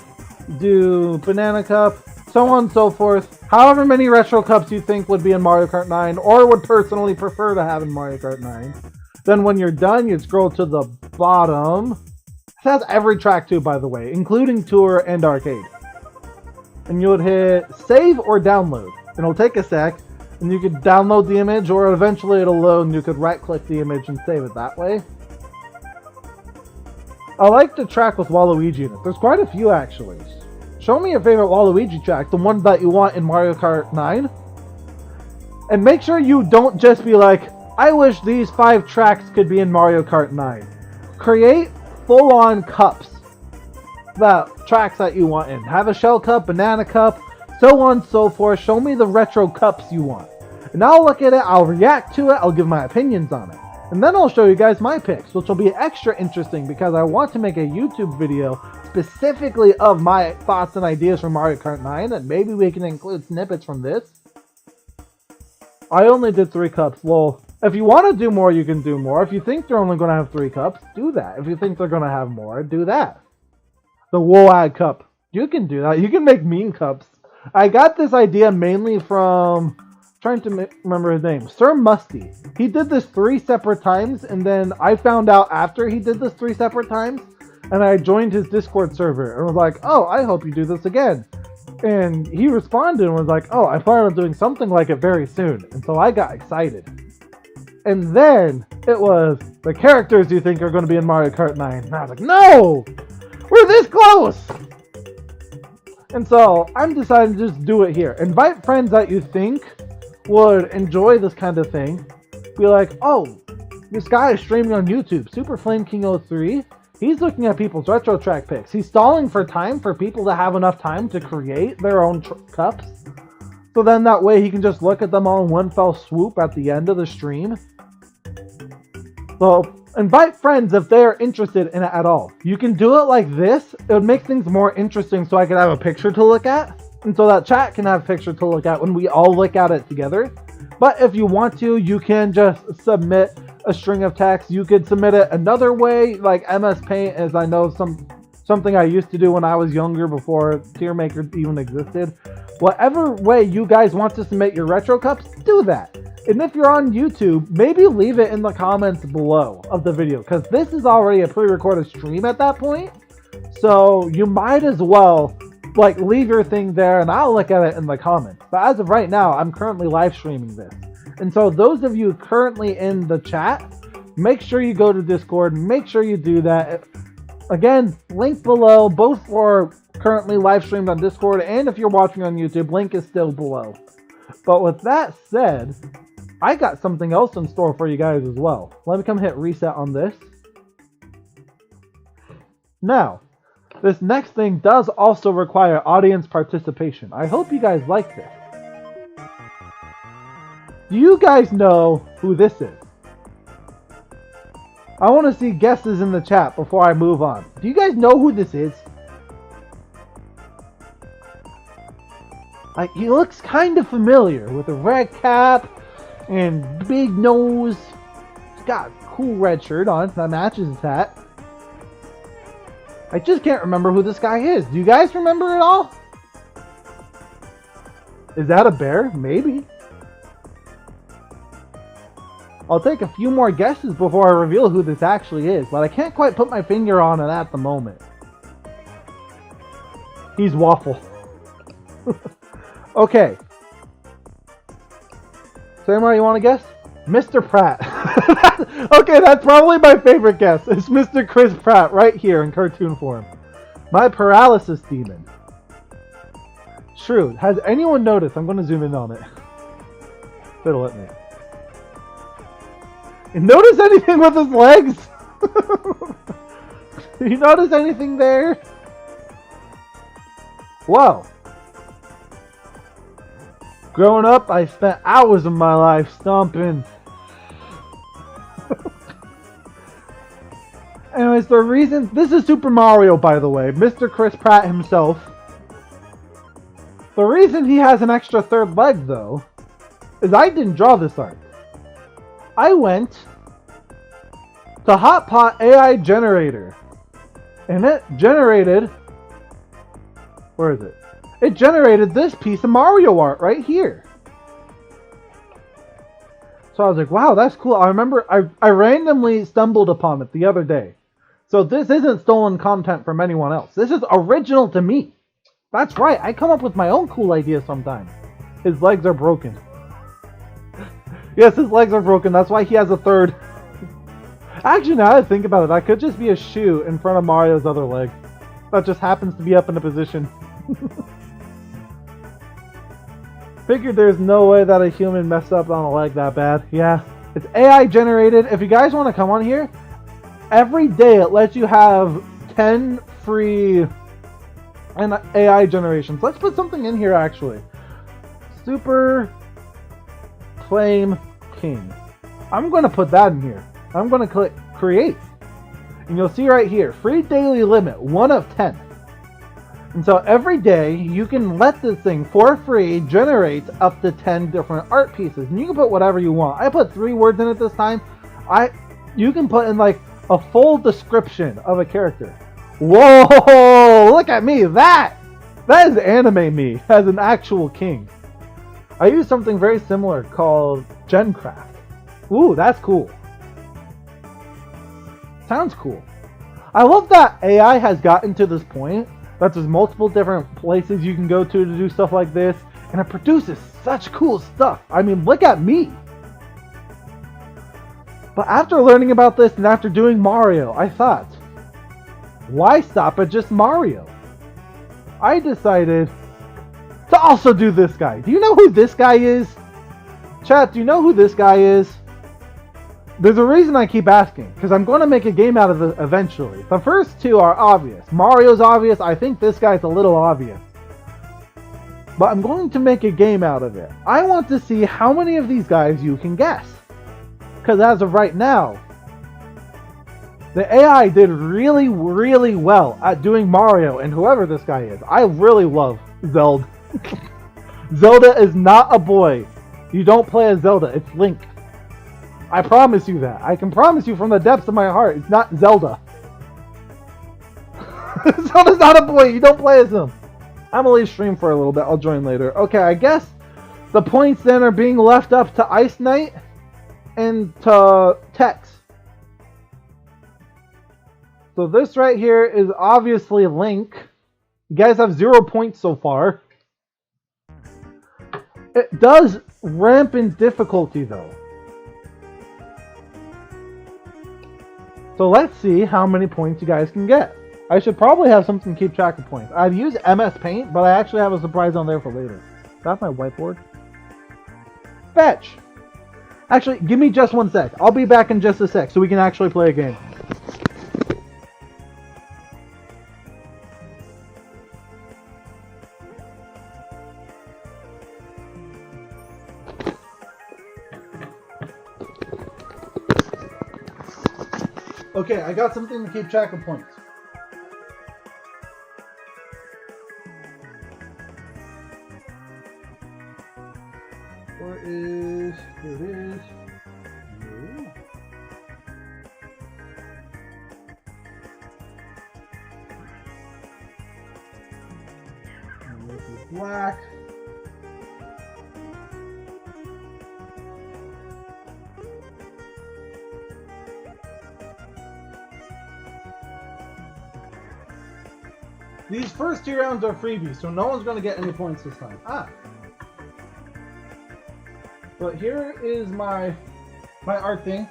do Banana Cup, so on and so forth. However many retro cups you think would be in Mario Kart 9, or would personally prefer to have in Mario Kart 9. Then when you're done, you scroll to the bottom. It has every track too, by the way, including Tour and Arcade. And you would hit save or download. It'll take a sec, and you could download the image, or eventually it'll load and you could right-click the image and save it that way. I like the track with Waluigi in it. There's quite a few actually. Show me your favorite Waluigi track, the one that you want in Mario Kart 9. And make sure you don't just be like, I wish these 5 tracks could be in Mario Kart 9. Create full-on cups. The tracks that you want in. Have a Shell Cup, Banana Cup, so on and so forth. Show me the retro cups you want. And I'll look at it, I'll react to it, I'll give my opinions on it. And then I'll show you guys my picks, which will be extra interesting because I want to make a YouTube video specifically of my thoughts and ideas for Mario Kart 9, and maybe we can include snippets from this. I only did 3 cups. Well, if you want to do more, you can do more. If you think they're only going to have 3 cups, do that. If you think they're going to have more, do that. The WOAG cup. You can do that. You can make meme cups. I got this idea mainly from, trying to remember his name, Sir Musty. He did this 3 separate times, and then I found out after he did this 3 separate times, and I joined his Discord server and was like, oh, I hope you do this again. And he responded and was like, oh, I plan on doing something like it very soon. And so I got excited. And then it was the characters you think are going to be in Mario Kart 9. And I was like, no! We're this close! And so I'm deciding to just do it here. Invite friends that you think would enjoy this kind of thing. Be like, oh, this guy is streaming on YouTube, Super Flame King 03. He's looking at people's retro track picks. He's stalling for time for people to have enough time to create their own cups. So then that way he can just look at them all in one fell swoop at the end of the stream. So invite friends if they are interested in it at all. You can do it like this. It would make things more interesting so I could have a picture to look at. And so that chat can have a picture to look at when we all look at it together. But if you want to, you can just submit a string of text. You could submit it another way, like MS Paint, as I know something I used to do when I was younger before Tier Maker even existed. Whatever way you guys want to submit your retro cups, do that. And if you're on YouTube, maybe leave it in the comments below of the video, because this is already a pre-recorded stream at that point. So you might as well like leave your thing there and I'll look at it in the comments. But as of right now, I'm currently live streaming this. And so those of you currently in the chat, make sure you go to Discord, make sure you do that. Again, link below, both for currently live streamed on Discord and if you're watching on YouTube, link is still below. But with that said, I got something else in store for you guys as well. Let me come hit reset on this. Now, this next thing does also require audience participation. I hope you guys like this. Do you guys know who this is? I want to see guesses in the chat before I move on. Do you guys know who this is? Like, he looks kind of familiar with a red cap and big nose. He's got a cool red shirt on that matches his hat. I just can't remember who this guy is. Do you guys remember it all? Is that a bear? Maybe. I'll take a few more guesses before I reveal who this actually is, but I can't quite put my finger on it at the moment. He's Waffle. Okay. Samurai, you want to guess? Mr. Pratt. Okay, that's probably my favorite guess. It's Mr. Chris Pratt right here in cartoon form. My paralysis demon. Shrewd. Has anyone noticed? I'm going to zoom in on it. It'll let me. You notice anything with his legs? You notice anything there? Whoa. Growing up, I spent hours of my life stomping. Anyways, the reason... This is Super Mario, by the way. Mr. Chris Pratt himself. The reason he has an extra third leg, though, is I didn't draw this art. I went to Hotpot AI Generator. And it generated... Where is it? It generated this piece of Mario art right here. So I was like, wow, that's cool. I remember I randomly stumbled upon it the other day. So this isn't stolen content from anyone else. This is original to me. That's right. I come up with my own cool ideas sometimes. His legs are broken. Yes, his legs are broken. That's why he has a third. Actually, now that I think about it, that could just be a shoe in front of Mario's other leg. That just happens to be up in a position. Figured there's no way that a human messed up on a leg that bad. Yeah, it's AI generated. If you guys want to come on here, every day it lets you have 10 free and AI generations. Let's put something in here actually. Super Flame King. I'm going to put that in here. I'm going to click create. And you'll see right here, free daily limit, 1 of 10. And so every day you can let this thing for free generate up to 10 different art pieces. And you can put whatever you want. I put 3 words in it this time. You can put in like a full description of a character. Whoa, look at me. That is anime me as an actual king. I use something very similar called GenCraft. Ooh, that's cool. Sounds cool. I love that AI has gotten to this point that there's multiple different places you can go to do stuff like this, and it produces such cool stuff. I mean, look at me. But after learning about this and after doing Mario, I thought, why stop at just Mario? I decided to also do this guy. Do you know who this guy is? Chat, do you know who this guy is? There's a reason I keep asking, because I'm going to make a game out of it eventually. The first 2 are obvious. Mario's obvious. I think this guy's a little obvious. But I'm going to make a game out of it. I want to see how many of these guys you can guess. Because as of right now, the AI did really, really well at doing Mario and whoever this guy is. I really love Zelda. Zelda is not a boy. You don't play as Zelda. It's Link. I promise you that. I can promise you from the depths of my heart, it's not Zelda. Zelda's not a boy. You don't play as him. I'm gonna leave stream for a little bit. I'll join later. Okay, I guess the points then are being left up to Ice Knight and to Tex. So this right here is obviously Link. You guys have 0 points so far. It does ramp in difficulty though. So let's see how many points you guys can get. I should probably have something to keep track of points. I'd use MS Paint, but I actually have a surprise on there for later. That's my whiteboard. Fetch! Actually, give me just 1 sec. I'll be back in just a sec so we can actually play a game. Okay, I got something to keep track of points. Here it is. And this is black. These first 2 rounds are freebies, so no one's going to get any points this time. But here is my art thing.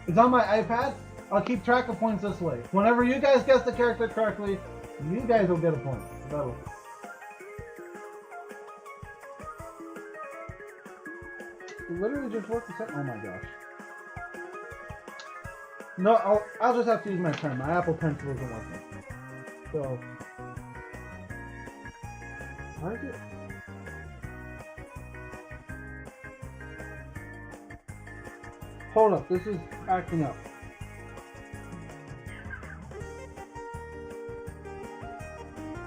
It's on my iPad. I'll keep track of points this way. Whenever you guys guess the character correctly, you guys will get a point. That'll. It literally just worked the second. Oh my gosh. No, I'll just have to use my pen. My Apple Pencil isn't working. So. Why is it? Hold up, this is acting up.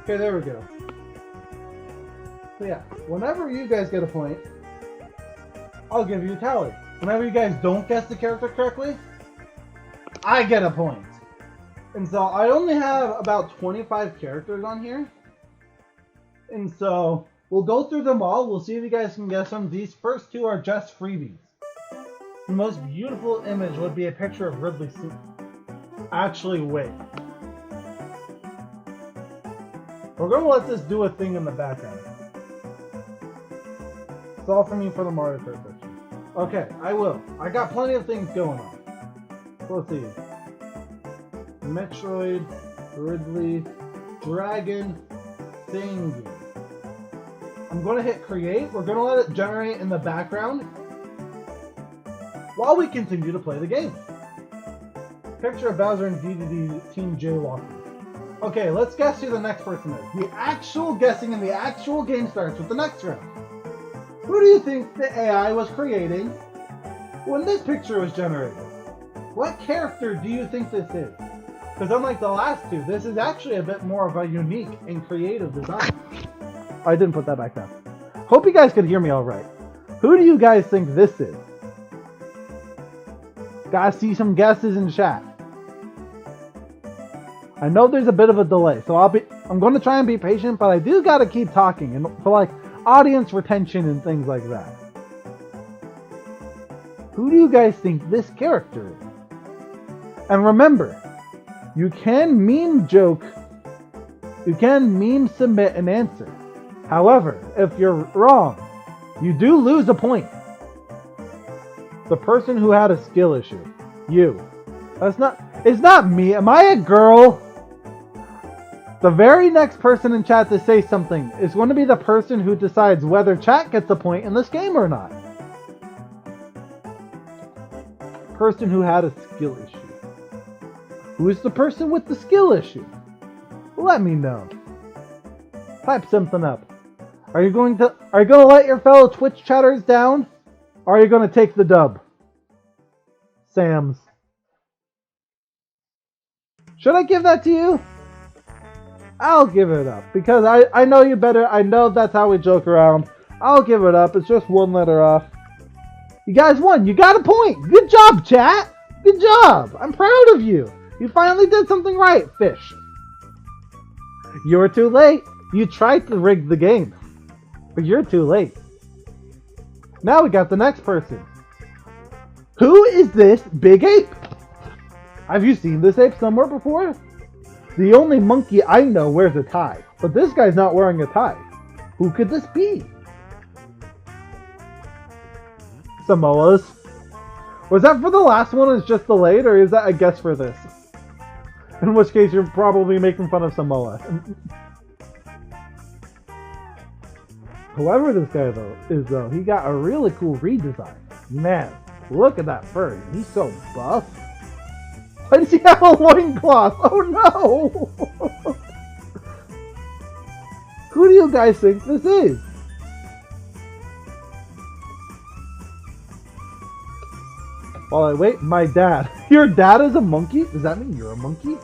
Okay, there we go. So yeah, whenever you guys get a point, I'll give you a tally. Whenever you guys don't guess the character correctly, I get a point. And so I only have about 25 characters on here. And so we'll go through them all. We'll see if you guys can guess them. These first 2 are just freebies. The most beautiful image would be a picture of Ridley Scott. Actually, wait. We're going to let this do a thing in the background. It's all for me for the Mario Kart section. Okay, I will. I got plenty of things going on. So let's see. Metroid, Ridley, Dragon, Singing. I'm going to hit create. We're going to let it generate in the background while we continue to play the game. Picture of Bowser and DDD Team Jaywalker. Okay, let's guess who the next person is. The actual guessing in the actual game starts with the next round. Who do you think the AI was creating when this picture was generated? What character do you think this is? Because unlike the last 2, this is actually a bit more of a unique and creative design. I didn't put that back down. Hope you guys could hear me all right. Who do you guys think this is? Gotta see some guesses in chat. I know there's a bit of a delay, so I'm going to try and be patient, but I do gotta keep talking and for like audience retention and things like that. Who do you guys think this character is? And remember, you can meme joke, you can meme submit an answer. However, if you're wrong, you do lose a point. The person who had a skill issue. You. It's not me. Am I a girl? The very next person in chat to say something is going to be the person who decides whether chat gets a point in this game or not. Person who had a skill issue. Who is the person with the skill issue? Let me know. Type something up. Are you going to let your fellow Twitch chatters down? Or are you going to take the dub? Sam's. Should I give that to you? I'll give it up. Because I know you better. I know that's how we joke around. I'll give it up. It's just 1 letter off. You guys won. You got a point. Good job, chat. Good job. I'm proud of you. You finally did something right, Fish. You're too late. You tried to rig the game. But you're too late. Now we got the next person. Who is this big ape? Have you seen this ape somewhere before? The only monkey I know wears a tie. But this guy's not wearing a tie. Who could this be? Samoas. Was that for the last one? It's just delayed, or is that a guess for this? In which case, you're probably making fun of Samoa. Whoever this guy though, he got a really cool redesign. Man, look at that fur. He's so buff. Why does he have a loincloth? Oh no! Who do you guys think this is? While I wait, my dad. Your dad is a monkey? Does that mean you're a monkey?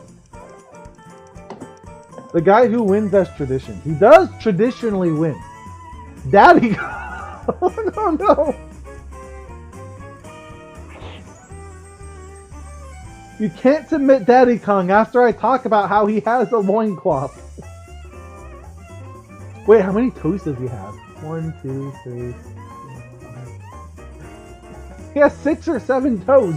The guy who wins as tradition. He does traditionally win. Daddy. Oh, no, no. You can't submit Daddy Kong after I talk about how he has a loincloth. Wait, how many toes does he have? 1, 2, 3, 4, 5. He has 6 or 7 toes.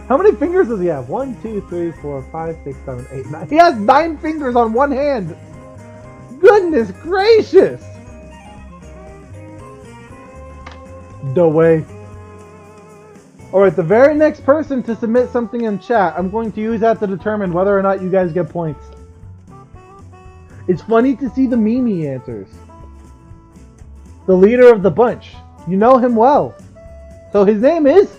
How many fingers does he have? 1, 2, 3, 4, 5, 6, 7, 8, 9. He has 9 fingers on one hand. Goodness gracious. No way. Alright, the very next person to submit something in chat, I'm going to use that to determine whether or not you guys get points. It's funny to see the Mimi answers. The leader of the bunch. You know him well. So his name is...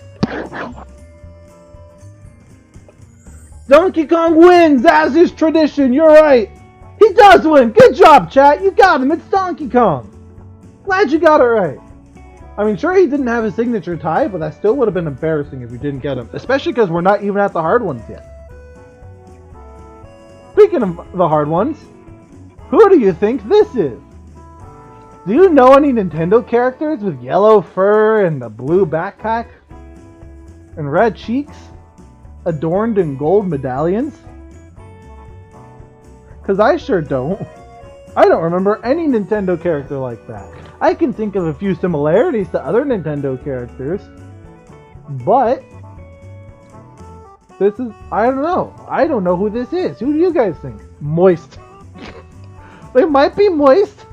Donkey Kong wins, as is tradition, you're right. He does win. Good job, chat. You got him. It's Donkey Kong. Glad you got it right. I mean, sure, he didn't have his signature tie, but that still would have been embarrassing if we didn't get him. Especially because we're not even at the hard ones yet. Speaking of the hard ones, who do you think this is? Do you know any Nintendo characters with yellow fur and a blue backpack? And red cheeks? Adorned in gold medallions? Because I sure don't. I don't remember any Nintendo character like that. I can think of a few similarities to other Nintendo characters, but this is, I don't know. I don't know who this is. Who do you guys think? Moist. They might be moist.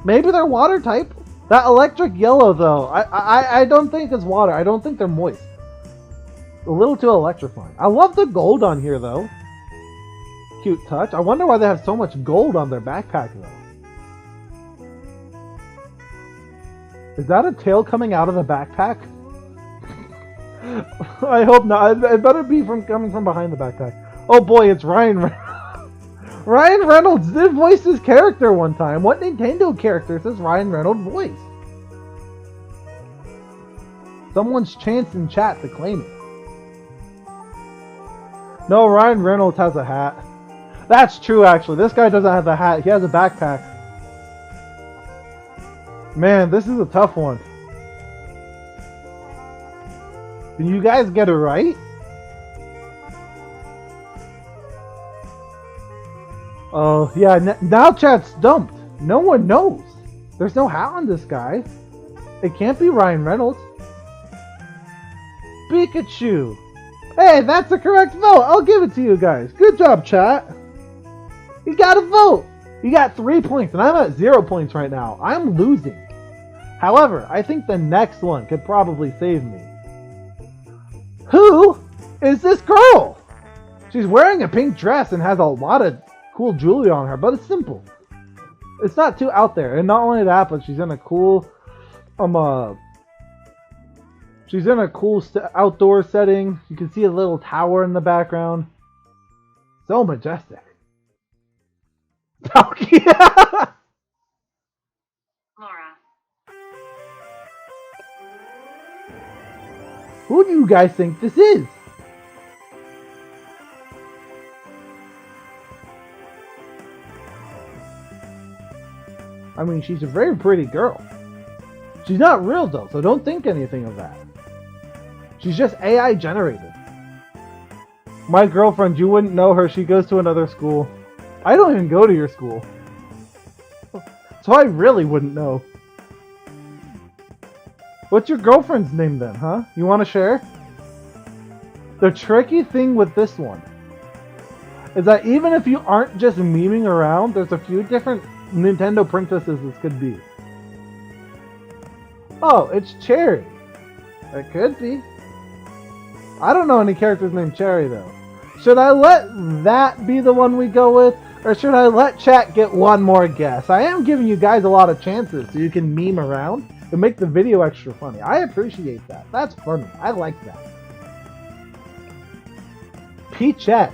Maybe they're water type. That electric yellow though, I don't think it's water. I don't think they're moist. A little too electrifying. I love the gold on here though. Cute touch. I wonder why they have so much gold on their backpack though. Is that a tail coming out of the backpack? I hope not. It better be coming from behind the backpack. Oh boy, it's Ryan Reynolds. Ryan Reynolds did voice his character one time. What Nintendo character says Ryan Reynolds voice? Someone's chance in chat to claim it. No, Ryan Reynolds has a hat. That's true actually. This guy doesn't have the hat. He has a backpack. Man, this is a tough one. Can you guys get it right? Oh, yeah, now chat's stumped. No one knows. There's no hat on this guy. It can't be Ryan Reynolds. Pikachu. Hey, that's the correct vote. I'll give it to you guys. Good job, chat. You got a vote. You got 3 points, and I'm at 0 points right now. I'm losing. However, I think the next one could probably save me. Who is this girl? She's wearing a pink dress and has a lot of cool jewelry on her, but it's simple. It's not too out there. And not only that, but she's in a cool, outdoor setting. You can see a little tower in the background. So majestic. Laura. Who do you guys think this is? I mean, she's a very pretty girl. She's not real though, so don't think anything of that. She's just AI generated. My girlfriend, you wouldn't know her. She goes to another school. I don't even go to your school. So I really wouldn't know. What's your girlfriend's name then, huh? You want to share? The tricky thing with this one is that even if you aren't just memeing around, there's a few different Nintendo princesses this could be. Oh, it's Cherry. It could be. I don't know any characters named Cherry though. Should I let that be the one we go with? Or should I let chat get one more guess? I am giving you guys a lot of chances so you can meme around to make the video extra funny. I appreciate that. That's funny. I like that. Peachette.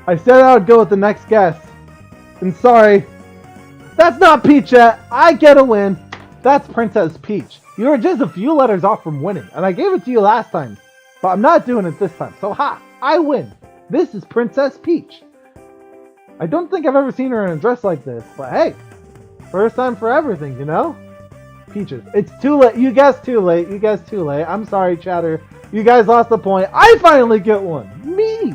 I said I would go with the next guess. And sorry. That's not Peachette. I get a win. That's Princess Peach. You were just a few letters off from winning, and I gave it to you last time. But I'm not doing it this time, so ha! I win! This is Princess Peach. I don't think I've ever seen her in a dress like this, but hey, first time for everything, you know? Peaches. It's too late. You guessed too late. You guessed too late. I'm sorry, chatter. You guys lost the point. I finally get one. Me!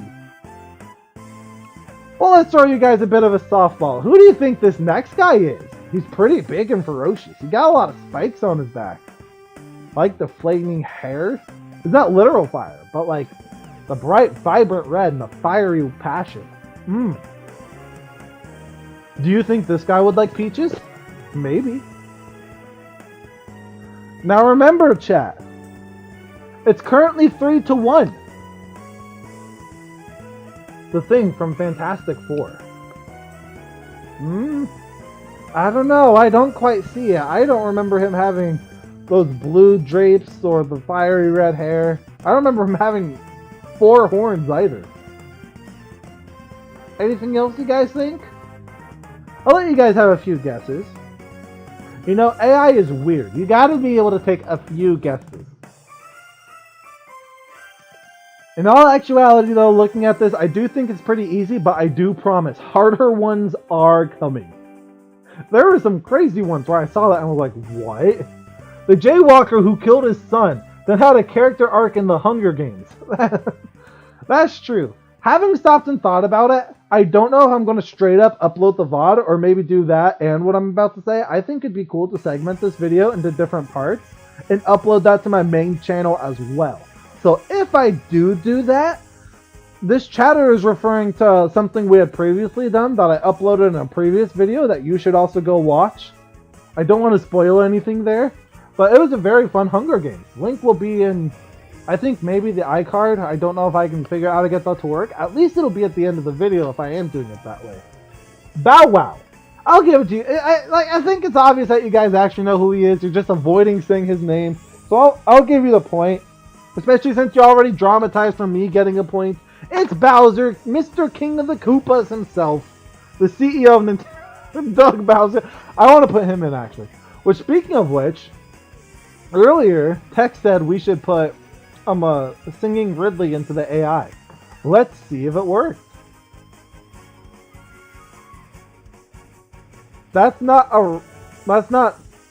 Well, let's throw you guys a bit of a softball. Who do you think this next guy is? He's pretty big and ferocious. He got a lot of spikes on his back. Like the flaming hair. It's not literal fire, but like the bright, vibrant red and the fiery passion. Do you think this guy would like peaches? Maybe. Now remember, chat. It's currently 3-1. The Thing from Fantastic Four. I don't know. I don't quite see it. I don't remember him having those blue drapes or the fiery red hair. I don't remember him having 4 horns either. Anything else you guys think? I'll let you guys have a few guesses. You know, AI is weird. You gotta be able to take a few guesses. In all actuality, though, looking at this, I do think it's pretty easy, but I do promise, harder ones are coming. There were some crazy ones where I saw that and was like, what? The jaywalker who killed his son, then had a character arc in the Hunger Games. That's true. Having stopped and thought about it, I don't know if I'm going to straight up upload the VOD or maybe do that and what I'm about to say. I think it'd be cool to segment this video into different parts and upload that to my main channel as well. So if I do that, this chatter is referring to something we had previously done that I uploaded in a previous video that you should also go watch. I don't want to spoil anything there, but it was a very fun Hunger Games. Link will be in, I think maybe the iCard. I don't know if I can figure out how to get that to work. At least it'll be at the end of the video if I am doing it that way. Bow Wow. I'll give it to you. I think it's obvious that you guys actually know who he is. You're just avoiding saying his name. So I'll give you the point. Especially since you already dramatized for me getting a point. It's Bowser, Mr. King of the Koopas himself. The CEO of Nintendo, Doug Bowser. I want to put him in, actually. Which, speaking of which, earlier, Tech said we should put singing Ridley into the AI. Let's see if it works. That's not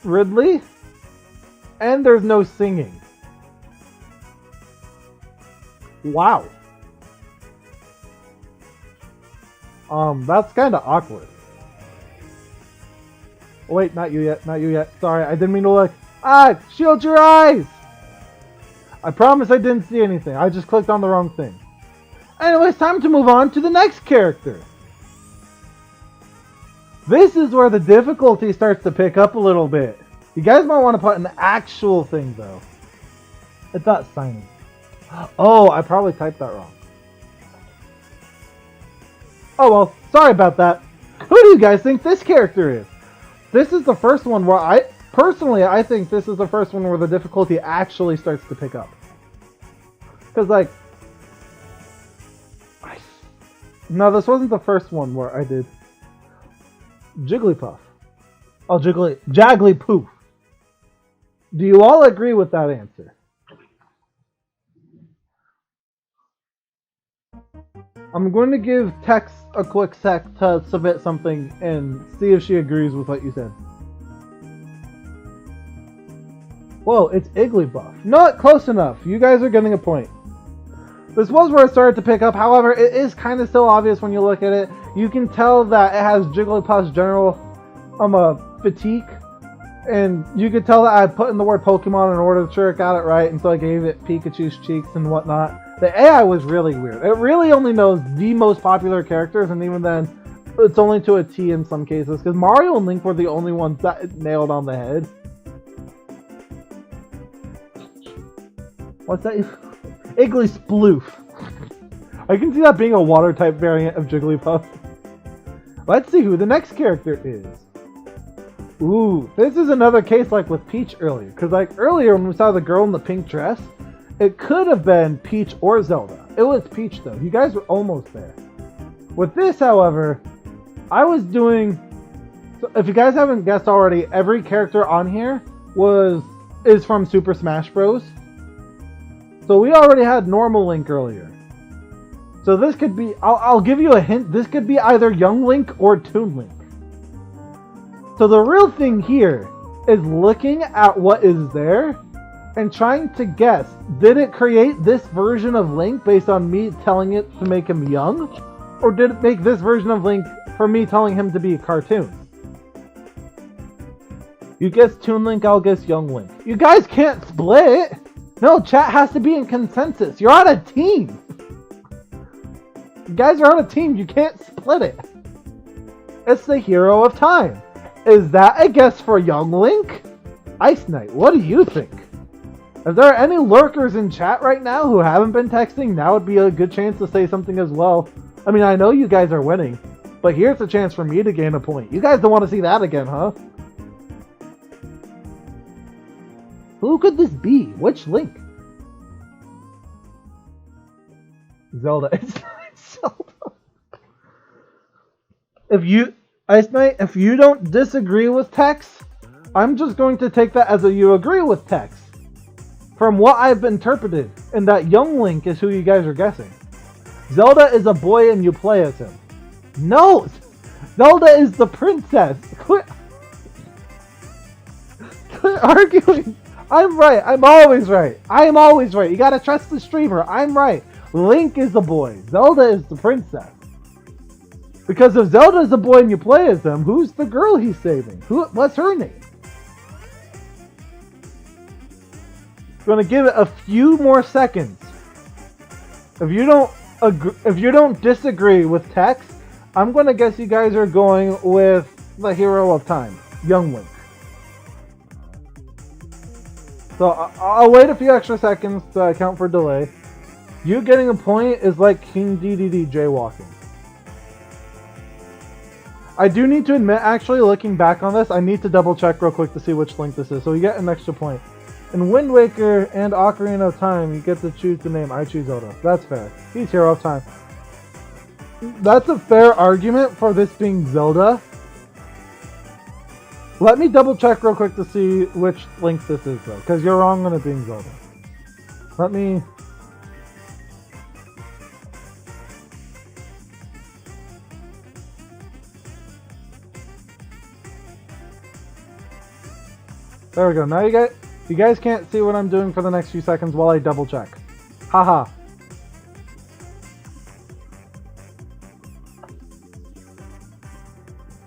Ridley. And there's no singing. Wow. That's kind of awkward. Wait, not you yet, not you yet. Sorry, I didn't mean to look. Shield your eyes! I promise I didn't see anything. I just clicked on the wrong thing. Anyways, time to move on to the next character. This is where the difficulty starts to pick up a little bit. You guys might want to put an actual thing, though. It's not signing. Oh, I probably typed that wrong. Oh well, sorry about that. Who do you guys think this character is? This is the first one where I think this is the first one where the difficulty actually starts to pick up. Because like... No, this wasn't the first one where I did... Jigglypuff. Oh, Jigglypuff. Do you all agree with that answer? I'm going to give Tex a quick sec to submit something and see if she agrees with what you said. Whoa, it's Igglybuff. Not close enough. You guys are getting a point. This was where it started to pick up. However, it is kind of still obvious when you look at it. You can tell that it has Jigglypuff's general fatigue. And you could tell that I put in the word Pokemon in order to sure it got it right. And so I gave it Pikachu's cheeks and whatnot. The AI was really weird. It really only knows the most popular characters, and even then, it's only to a T in some cases, because Mario and Link were the only ones that it nailed on the head. What's that? Igglysploof. I can see that being a water-type variant of Jigglypuff. Let's see who the next character is. Ooh, this is another case like with Peach earlier, because like earlier when we saw the girl in the pink dress, it could have been Peach or Zelda. It was Peach though. You guys were almost there. With this, however, I was doing... So if you guys haven't guessed already, every character on here is from Super Smash Bros. So we already had normal Link earlier. So this could be, I'll give you a hint, this could be either Young Link or Toon Link. So the real thing here is looking at what is there and trying to guess, did it create this version of Link based on me telling it to make him young? Or did it make this version of Link for me telling him to be a cartoon? You guess Toon Link, I'll guess Young Link. You guys can't split! No, chat has to be in consensus. You're on a team! You guys are on a team, you can't split it. It's the Hero of Time. Is that a guess for Young Link? Ice Knight, what do you think? If there are any lurkers in chat right now who haven't been texting, now would be a good chance to say something as well. I mean, I know you guys are winning, but here's a chance for me to gain a point. You guys don't want to see that again, huh? Who could this be? Which Link? Zelda. It's not Zelda. Ice Knight, if you don't disagree with Tex, I'm just going to take that as a you agree with Tex. From what I've interpreted, and that Young Link is who you guys are guessing. Zelda is a boy and you play as him. No! Zelda is the princess! Quit arguing! I'm right. I'm always right. I am always right. You gotta trust the streamer. I'm right. Link is the boy. Zelda is the princess. Because if Zelda is a boy and you play as him, who's the girl he's saving? What's her name? I'm gonna give it a few more seconds. If you don't disagree with Tex, I'm gonna guess you guys are going with the Hero of Time, Young Link. So I'll wait a few extra seconds to account for delay. You getting a point is like King DDD jaywalking. I do need to admit, actually looking back on this, I need to double check real quick to see which Link this is, so you get an extra point. In Wind Waker and Ocarina of Time, you get to choose the name. I choose Zelda. That's fair. He's Hero of Time. That's a fair argument for this being Zelda. Let me double check real quick to see which Link this is though, because you're wrong on it being Zelda. Let me... There we go. Now you guys can't see what I'm doing for the next few seconds while I double check. Haha.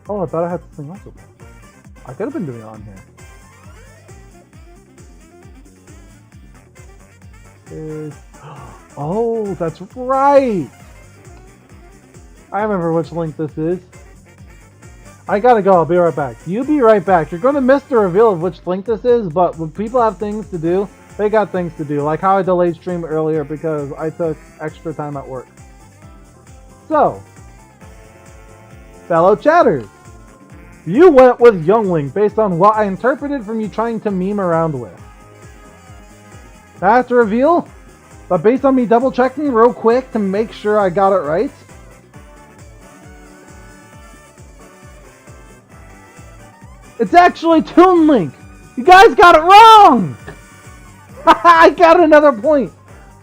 Oh, I thought I had something else open. I could have been doing it on here. Oh, that's right! I remember which Link this is. I gotta go, I'll be right back. You be right back. You're gonna miss the reveal of which Link this is, but when people have things to do, they got things to do. Like how I delayed stream earlier because I took extra time at work. So, fellow chatters, you went with Young Link based on what I interpreted from you trying to meme around with. That's a reveal, but based on me double checking real quick to make sure I got it right, it's actually Toon Link! You guys got it wrong! I got another point!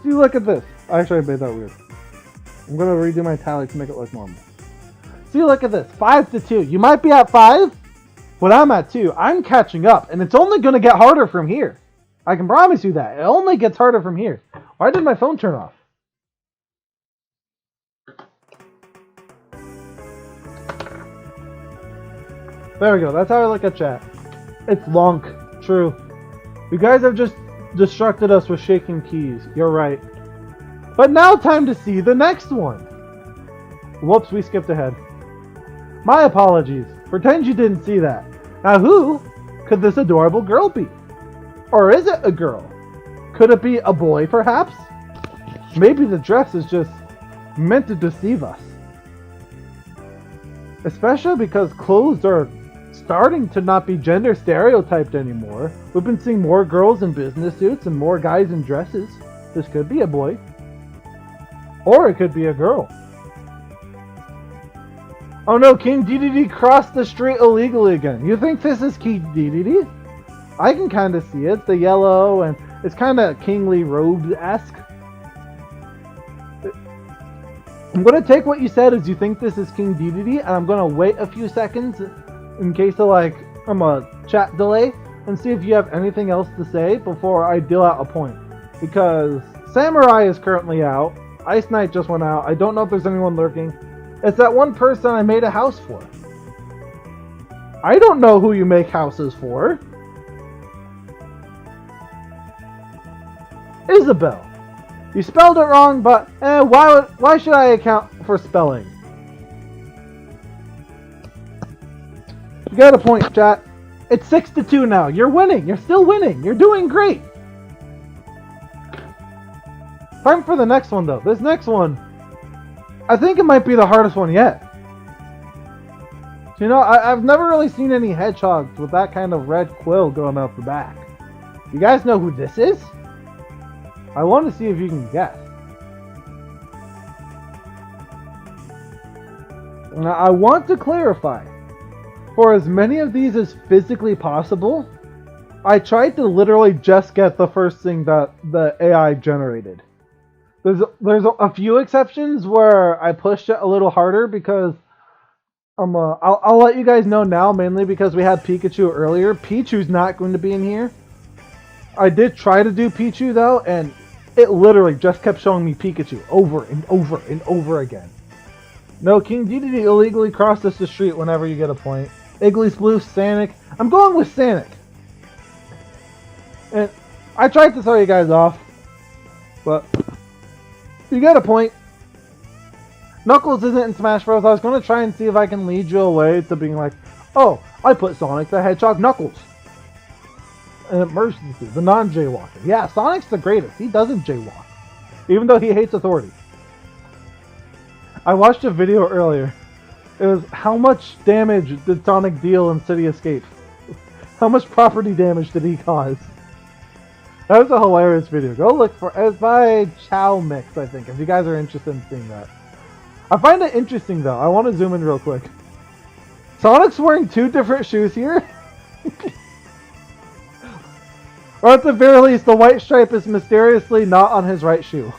See, look at this. Actually, I made that weird. I'm gonna redo my tally to make it look normal. See, look at this. 5-2. You might be at 5, but I'm at 2. I'm catching up, and it's only gonna get harder from here. I can promise you that. It only gets harder from here. Why did my phone turn off? There we go. That's how I look at chat. It's Lonk. True. You guys have just distracted us with shaking keys. You're right. But now time to see the next one. Whoops, we skipped ahead. My apologies. Pretend you didn't see that. Now who could this adorable girl be? Or is it a girl? Could it be a boy, perhaps? Maybe the dress is just meant to deceive us. Especially because clothes are starting to not be gender stereotyped anymore. We've been seeing more girls in business suits and more guys in dresses. This could be a boy. Or it could be a girl. Oh no, King DDD crossed the street illegally again. You think this is King DDD? I can kind of see it. The yellow, and it's kind of kingly robes-esque. I'm going to take what you said as you think this is King Dedede, and I'm going to wait a few seconds in case of like a chat delay and see if you have anything else to say before I deal out a point. Because Samurai is currently out. Ice Knight just went out. I don't know if there's anyone lurking. It's that one person I made a house for. I don't know who you make houses for. Isabel. You spelled it wrong, but why should I account for spelling? You got a point, chat. It's 6-2 now. You're winning. You're still winning. You're doing great. Time for the next one, though. This next one, I think it might be the hardest one yet. You know, I've never really seen any hedgehogs with that kind of red quill going out the back. You guys know who this is? I want to see if you can guess. Now, I want to clarify. For as many of these as physically possible, I tried to literally just get the first thing that the AI generated. There's a few exceptions where I pushed it a little harder because I'll let you guys know now, mainly because we had Pikachu earlier. Pichu's not going to be in here. I did try to do Pichu though, and it literally just kept showing me Pikachu over and over and over again. No, King Dedede illegally crosses the street whenever you get a point. Iggly's blue, Sanic. I'm going with Sanic. And I tried to throw you guys off, but you get a point. Knuckles isn't in Smash Bros. I was going to try and see if I can lead you away to being like, oh, I put Sonic the Hedgehog Knuckles. An emergency, the non-jaywalker. Yeah, Sonic's the greatest. He doesn't jaywalk, even though he hates authority. I watched a video earlier. It was how much damage did Sonic deal in City Escape? How much property damage did he cause? That was a hilarious video. Go look for it. It's by Chow Mix, I think, if you guys are interested in seeing that. I find it interesting though. I want to zoom in real quick. Sonic's wearing two different shoes here. Or at the very least, the white stripe is mysteriously not on his right shoe.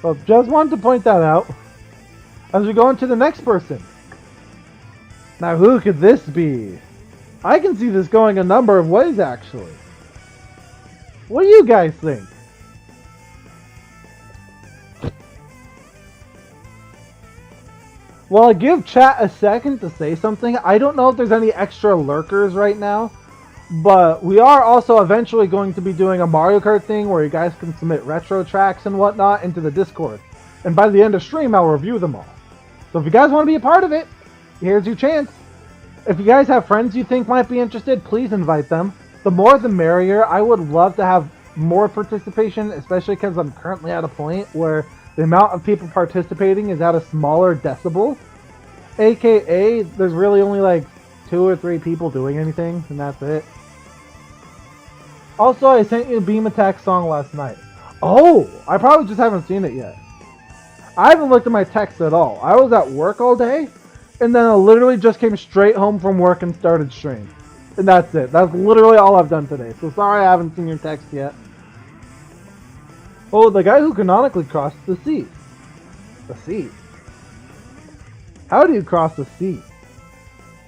Well, just wanted to point that out. As we go into the next person. Now, who could this be? I can see this going a number of ways, actually. What do you guys think? Well, I give chat a second to say something. I don't know if there's any extra lurkers right now, but we are also eventually going to be doing a Mario Kart thing where you guys can submit retro tracks and whatnot into the Discord. And by the end of stream, I'll review them all. So if you guys want to be a part of it, here's your chance. If you guys have friends you think might be interested, please invite them. The more the merrier. I would love to have more participation, especially because I'm currently at a point where the amount of people participating is at a smaller decibel. AKA, there's really only like 2 or 3 people doing anything, and that's it. Also, I sent you a Beam Attack song last night. Oh, I probably just haven't seen it yet. I haven't looked at my text at all. I was at work all day, and then I literally just came straight home from work and started stream. And that's it. That's literally all I've done today. So sorry I haven't seen your text yet. Oh, the guy who canonically crossed the sea. The sea? How do you cross the sea?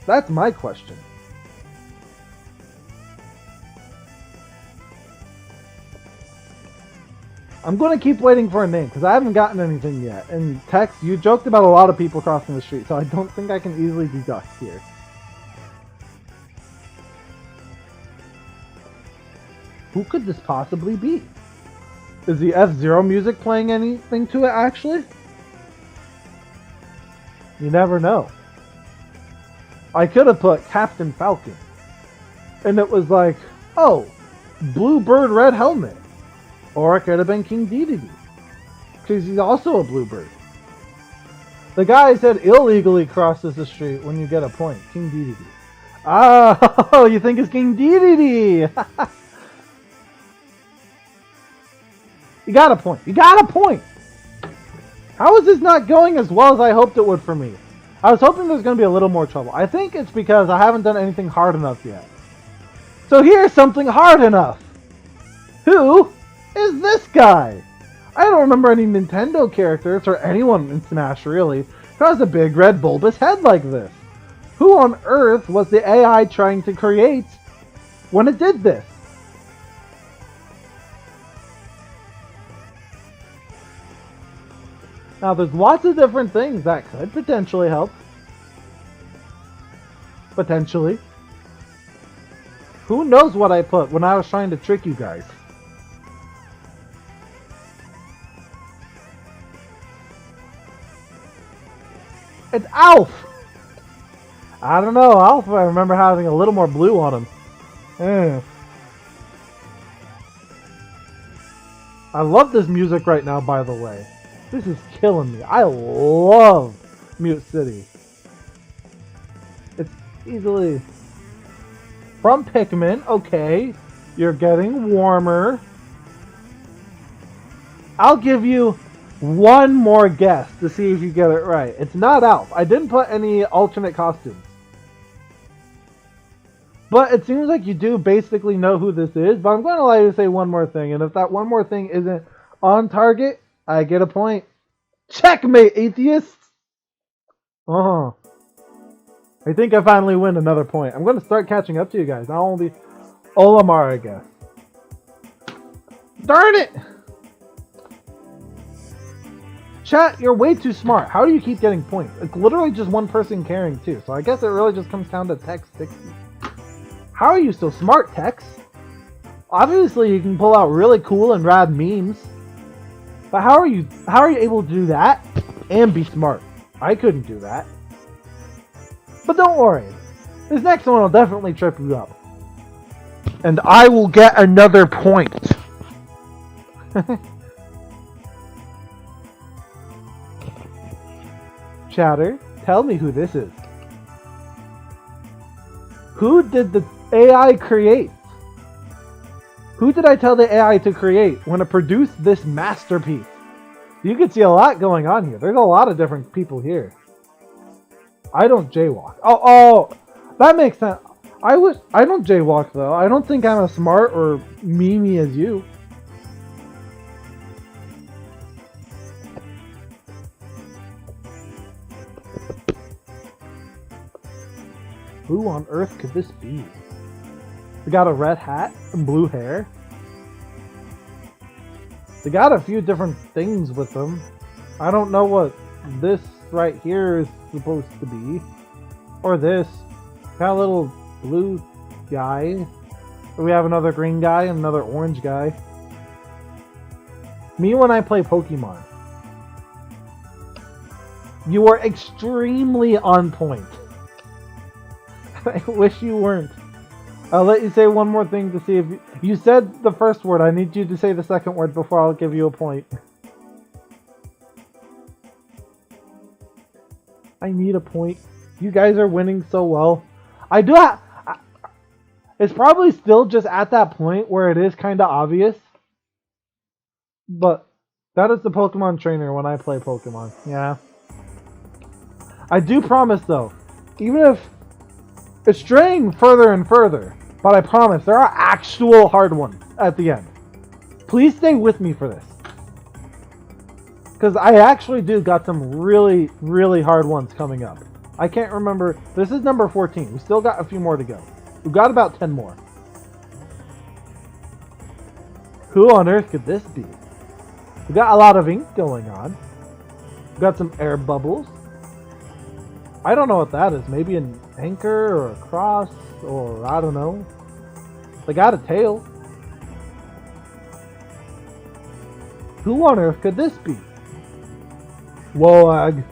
That's my question. I'm going to keep waiting for a name because I haven't gotten anything yet. And Tex, you joked about a lot of people crossing the street, so I don't think I can easily deduct here. Who could this possibly be? Is the F-Zero music playing anything to it, actually? You never know. I could have put Captain Falcon. And it was like, oh, Bluebird Red Helmet. Or it could have been King Dedede. Because he's also a Bluebird. The guy said illegally crosses the street when you get a point. King Dedede. Oh, you think it's King Dedede? You got a point. You got a point. How is this not going as well as I hoped it would for me? I was hoping there's going to be a little more trouble. I think it's because I haven't done anything hard enough yet. So here's something hard enough. Who is this guy? I don't remember any Nintendo characters or anyone in Smash really who has a big red bulbous head like this. Who on earth was the AI trying to create when it did this? Now there's lots of different things that could potentially help. Potentially. Who knows what I put when I was trying to trick you guys? It's Alf! I don't know, Alf, I remember having a little more blue on him. I love this music right now, by the way. This is killing me. I love Mute City. It's easily from Pikmin. Okay, you're getting warmer. I'll give you one more guess to see if you get it right. It's not Alf. I didn't put any alternate costumes. But it seems like you do basically know who this is. But I'm going to allow you to say one more thing. And if that one more thing isn't on target, I get a point. Checkmate, atheists! I think I finally win another point. I'm going to start catching up to you guys. I'll only be Olimar, I guess. Darn it! Chat, you're way too smart. How do you keep getting points? It's literally just one person carrying too. So I guess it really just comes down to Tex 60. How are you so smart, Tex? Obviously you can pull out really cool and rad memes. But how are you able to do that and be smart? I couldn't do that. But don't worry. This next one will definitely trip you up. And I will get another point. Chatter, tell me who this is. Who did the AI create? Who did I tell the AI to create when it produced this masterpiece? You can see a lot going on here. There's a lot of different people here. I don't jaywalk. Oh, that makes sense. I don't jaywalk though. I don't think I'm as smart or memey as you. Who on earth could this be? They got a red hat and blue hair. They got a few different things with them. I don't know what this right here is supposed to be. Or this. Got a little blue guy. We have another green guy and another orange guy. Me when I play Pokemon. You are extremely on point. I wish you weren't. I'll let you say one more thing to see if you said the first word. I need you to say the second word before I'll give you a point. I need a point. You guys are winning so well. I do have... It's probably still just at that point where it is kind of obvious. But that is the Pokemon trainer when I play Pokemon. Yeah. I do promise though, even if it's straying further and further, but I promise there are actual hard ones at the end. Please stay with me for this. Because I actually do got some really, really hard ones coming up. I can't remember. This is number 14. We still got a few more to go. We've got about 10 more. Who on earth could this be? We got a lot of ink going on. We got some air bubbles. I don't know what that is. Maybe an anchor or a cross or I don't know. They got a tail. Who on earth could this be? Woag.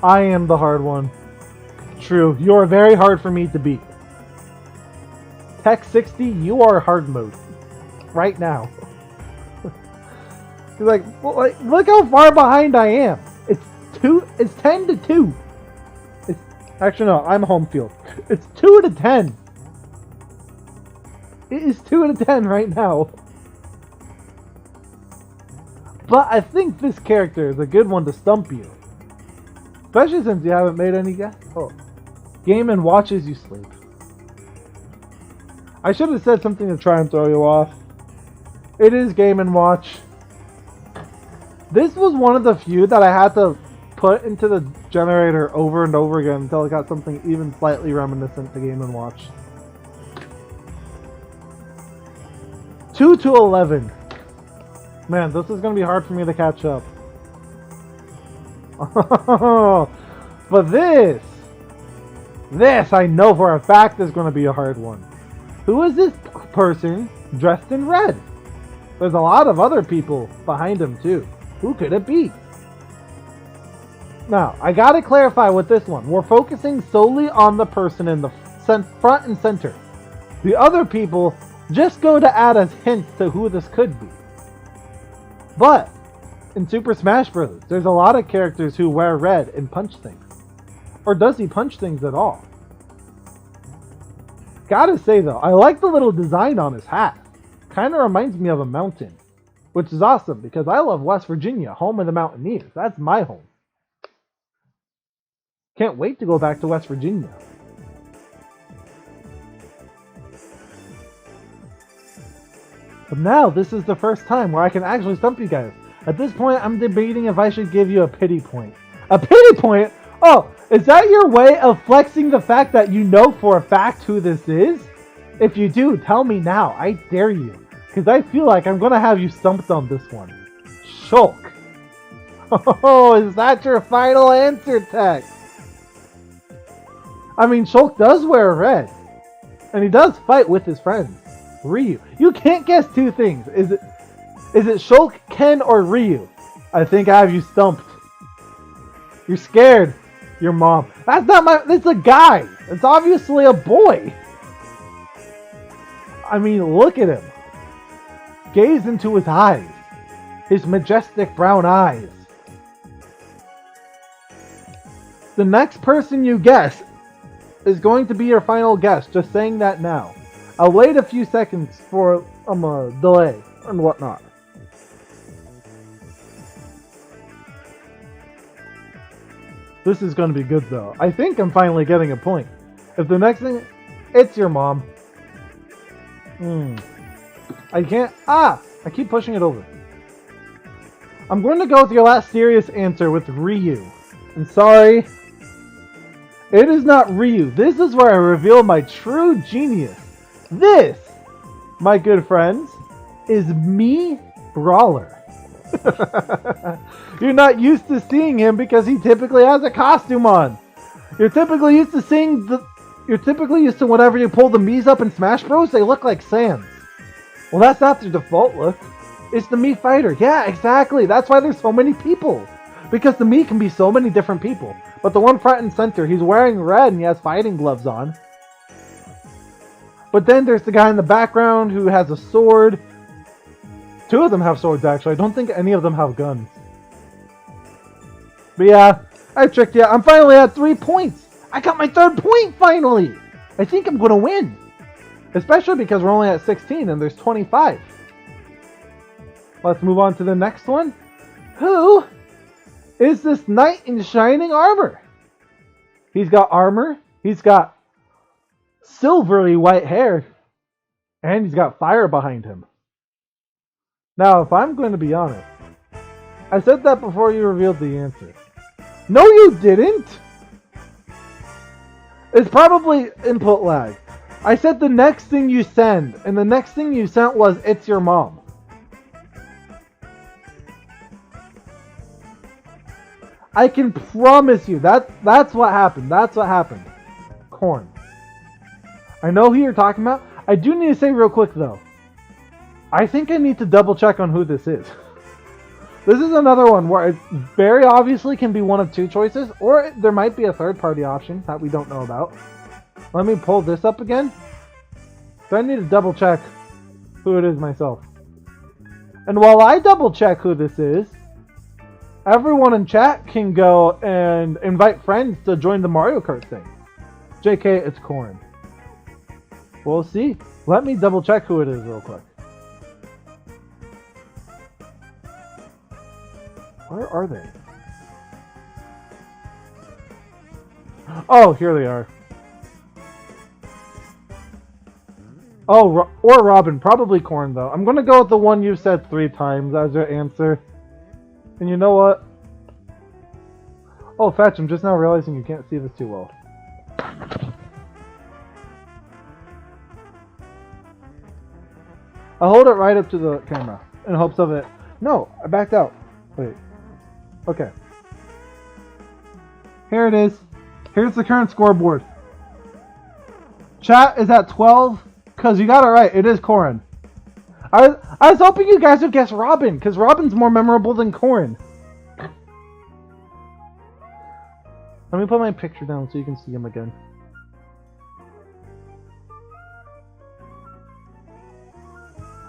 I am the hard one. True. You are very hard for me to beat. Tech 60, you are hard mode. Right now. Like, look how far behind I am. It's 10 to 2. Actually, no, I'm home field. It's 2 to 10. It is 2 to 10 right now. But I think this character is a good one to stump you. Especially since you haven't made any guess. Oh. Game and watch as you sleep. I should have said something to try and throw you off. It is Game and Watch. This was one of the few that I had to put into the generator over and over again until I got something even slightly reminiscent to Game and Watch. 2 to 11. Man, this is going to be hard for me to catch up. But this I know for a fact is going to be a hard one. Who is this person dressed in red? There's a lot of other people behind him too. Who could it be? Now, I gotta clarify with this one. We're focusing solely on the person in the front and center. The other people just go to add as hints to who this could be. But in Super Smash Bros., there's a lot of characters who wear red and punch things. Or does he punch things at all? Gotta say though, I like the little design on his hat. Kinda reminds me of a mountain. Which is awesome because I love West Virginia, home of the Mountaineers. That's my home. Can't wait to go back to West Virginia. But now, this is the first time where I can actually stump you guys. At this point, I'm debating if I should give you a pity point. A pity point? Oh, is that your way of flexing the fact that you know for a fact who this is? If you do, tell me now. I dare you. Because I feel like I'm going to have you stumped on this one. Shulk. Oh, is that your final answer, Tech? I mean, Shulk does wear red. And he does fight with his friends. Ryu. You can't guess two things. Is it Shulk, Ken, or Ryu? I think I have you stumped. You're scared. Your mom. That's not my... It's a guy. It's obviously a boy. I mean, look at him. Gaze into his eyes. His majestic brown eyes. The next person you guess is going to be your final guess. Just saying that now. I'll wait a few seconds for a delay and whatnot. This is going to be good though. I think I'm finally getting a point. If the next thing... It's your mom. I can't... I keep pushing it over. I'm going to go with your last serious answer with Ryu. I'm sorry. It is not Ryu. This is where I reveal my true genius. This, my good friends, is me, Brawler. You're not used to seeing him because he typically has a costume on. You're typically used to seeing whenever you pull the Mii's up in Smash Bros, they look like Sans. Well, that's not their default look. It's the Mii fighter. Yeah, exactly. That's why there's so many people. Because the Mii can be so many different people. But the one front and center, he's wearing red and he has fighting gloves on. But then there's the guy in the background who has a sword. Two of them have swords, actually. I don't think any of them have guns. But yeah, I tricked you. I'm finally at 3 points. I got my 3rd point, finally. I think I'm going to win. Especially because we're only at 16 and there's 25. Let's move on to the next one. Who is this knight in shining armor? He's got armor. He's got silvery white hair. And he's got fire behind him. Now, if I'm going to be honest, I said that before you revealed the answer. No, you didn't! It's probably input lag. I said the next thing you send, and the next thing you sent was, it's your mom. I can promise you, that's what happened. That's what happened. Corn. I know who you're talking about. I do need to say real quick, though. I think I need to double check on who this is. This is another one where it very obviously can be one of two choices, or there might be a third-party option that we don't know about. Let me pull this up again. So I need to double check who it is myself. And while I double check who this is, everyone in chat can go and invite friends to join the Mario Kart thing. JK, it's Corn. We'll see. Let me double check who it is real quick. Where are they? Oh, here they are. Oh, or Robin. Probably Corn, though. I'm going to go with the one you said 3 times as your answer. And you know what? Oh, Fetch, I'm just now realizing you can't see this too well. I'll hold it right up to the camera in hopes of it. No, I backed out. Wait. Okay. Here it is. Here's the current scoreboard. Chat is at 12, because you got it right. It is Corrin. I was hoping you guys would guess Robin, because Robin's more memorable than Corrin. Let me put my picture down so you can see him again.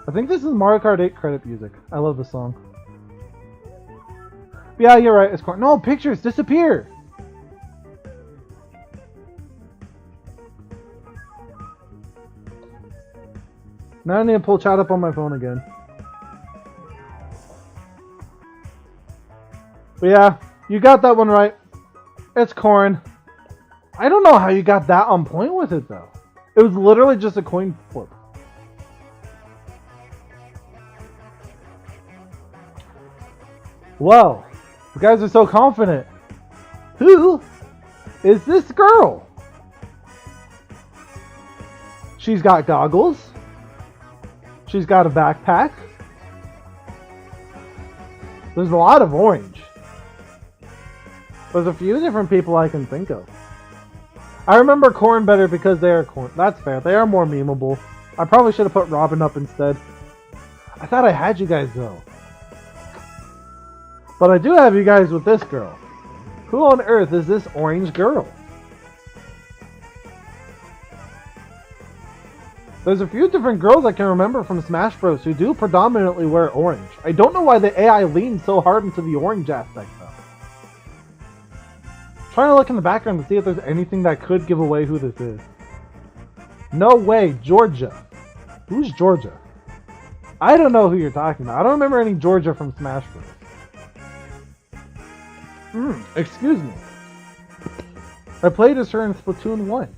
I think this is Mario Kart 8 credit music. I love the song. Yeah, you're right. It's Corrin. No, pictures disappear. Now I need to pull chat up on my phone again. But yeah, you got that one right. It's Corrin. I don't know how you got that on point with it though. It was literally just a coin flip. Well, you guys are so confident. Who is this girl? She's got goggles. She's got a backpack. There's a lot of orange. There's a few different people I can think of. I remember Corn better because they are Corn. That's fair. They are more memeable. I probably should have put Robin up instead. I thought I had you guys though. But I do have you guys with this girl. Who on earth is this orange girl? There's a few different girls I can remember from Smash Bros. Who do predominantly wear orange. I don't know why the AI leans so hard into the orange aspect though. Trying to look in the background to see if there's anything that could give away who this is. No way, Georgia. Who's Georgia? I don't know who you're talking about. I don't remember any Georgia from Smash Bros. Excuse me. I played as her in Splatoon 1.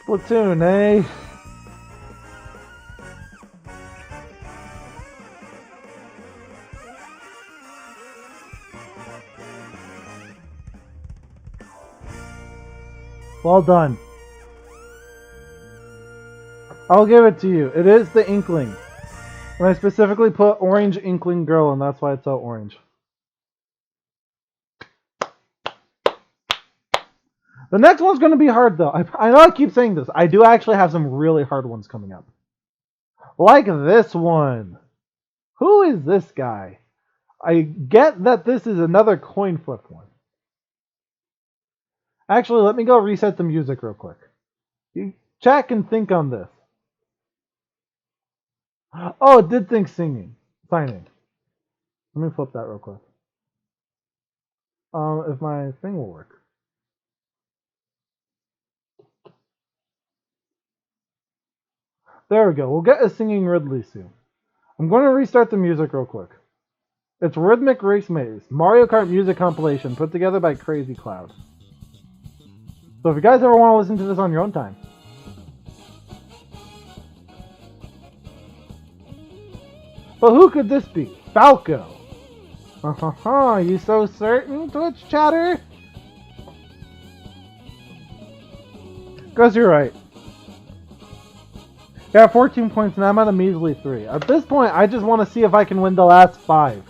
Splatoon, eh? Well done. I'll give it to you. It is the Inkling. And I specifically put orange Inkling girl, and that's why it's so orange. The next one's going to be hard, though. I know I keep saying this. I do actually have some really hard ones coming up. Like this one. Who is this guy? I get that this is another coin flip one. Actually, let me go reset the music real quick. Chat can think on this. Oh, it did think singing. Signing. Let me flip that real quick. If my thing will work. There we go. We'll get a singing Ridley soon. I'm going to restart the music real quick. It's Rhythmic Race Maze, Mario Kart music compilation put together by Crazy Cloud. So if you guys ever want to listen to this on your own time. But who could this be? Falco. You so certain, Twitch chatter? Guess you're right. Got 14 points and I'm at a measly 3. At this point, I just want to see if I can win the last 5.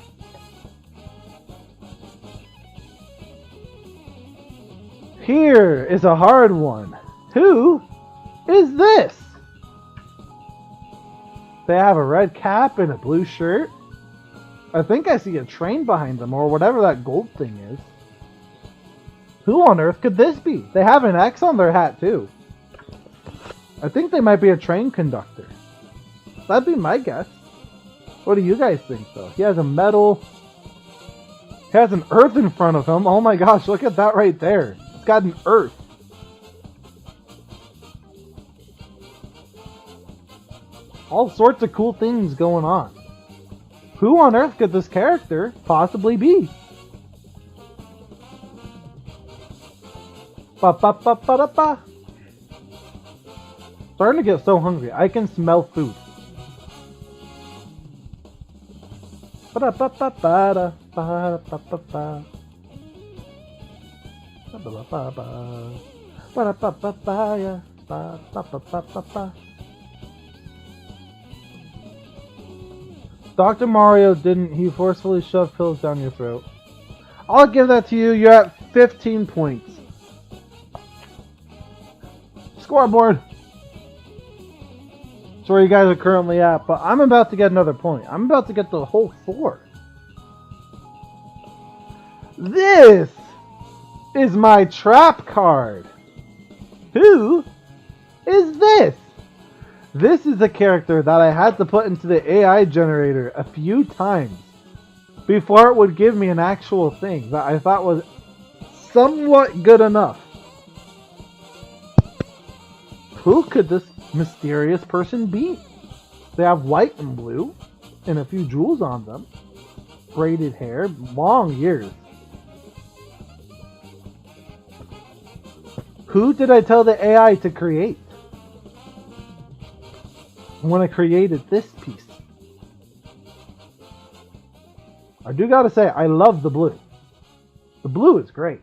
Here is a hard one. Who is this? They have a red cap and a blue shirt. I think I see a train behind them or whatever that gold thing is. Who on earth could this be? They have an X on their hat too. I think they might be a train conductor. That'd be my guess. What do you guys think though? He has a medal. He has an Earth in front of him. Oh my gosh, look at that right there. It's got an Earth. All sorts of cool things going on. Who on earth could this character possibly be? Ba ba ba ba da ba. Starting to get so hungry. I can smell food. Ba da ba ba ba da ba ba ba ba. Ba ba ba ba. Ba da ba ba ba ya. Ba ba ba ba ba ba. Dr. Mario didn't. He forcefully shoved pills down your throat. I'll give that to you. You're at 15 points. Scoreboard. That's where you guys are currently at, but I'm about to get another point. I'm about to get the whole 4. This is my trap card. Who is this? This is a character that I had to put into the AI generator a few times before it would give me an actual thing that I thought was somewhat good enough. Who could this mysterious person be? They have white and blue and a few jewels on them. Braided hair, long ears. Who did I tell the AI to create when I created this piece? I do gotta say, I love the blue. The blue is great.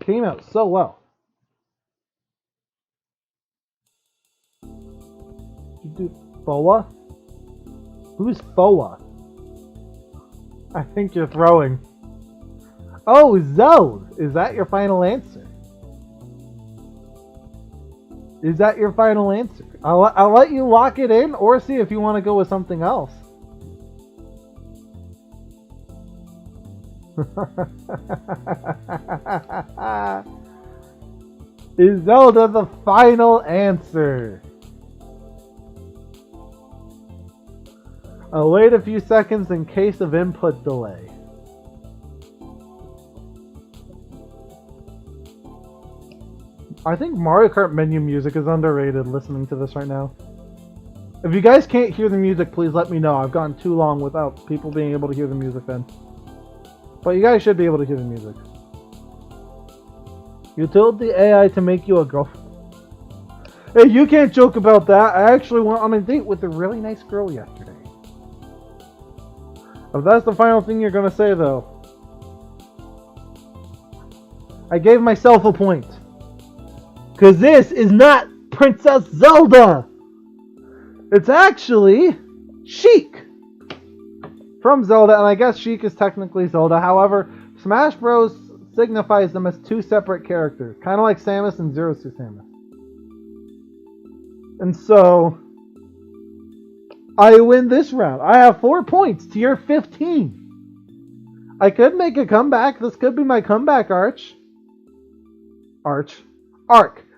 Came out so well. You do Foa? Who's Foa? I think you're throwing. Oh, Zeld! Is that your final answer? Is that your final answer? I'll let you lock it in or see if you want to go with something else. Is Zelda the final answer? I'll wait a few seconds in case of input delay. I think Mario Kart menu music is underrated listening to this right now. If you guys can't hear the music, please let me know. I've gone too long without people being able to hear the music then. But you guys should be able to hear the music. You told the AI to make you a girlfriend. Hey, you can't joke about that. I actually went on a date with a really nice girl yesterday. If that's the final thing you're gonna say though, I gave myself a point. Because this is not Princess Zelda. It's actually Sheik from Zelda, and I guess Sheik is technically Zelda. However, Smash Bros. Signifies them as two separate characters, kind of like Samus and Zero Suit Samus. And so, I win this round. I have 4 points to your 15. I could make a comeback. This could be my comeback arc.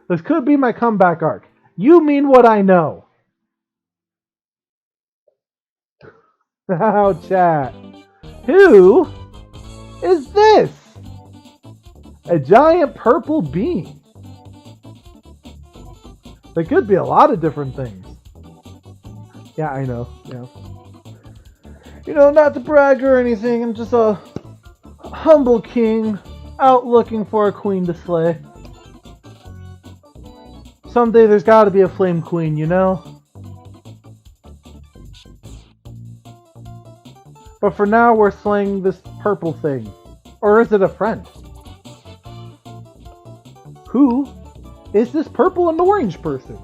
This could be my comeback arc. You mean what I know. Now, chat. Who is this? A giant purple bean. There could be a lot of different things. Yeah, I know. Yeah. You know, not to brag or anything, I'm just a humble king out looking for a queen to slay. Someday there's gotta be a flame queen, you know? But for now, we're slaying this purple thing. Or is it a friend? Who is this purple and orange person?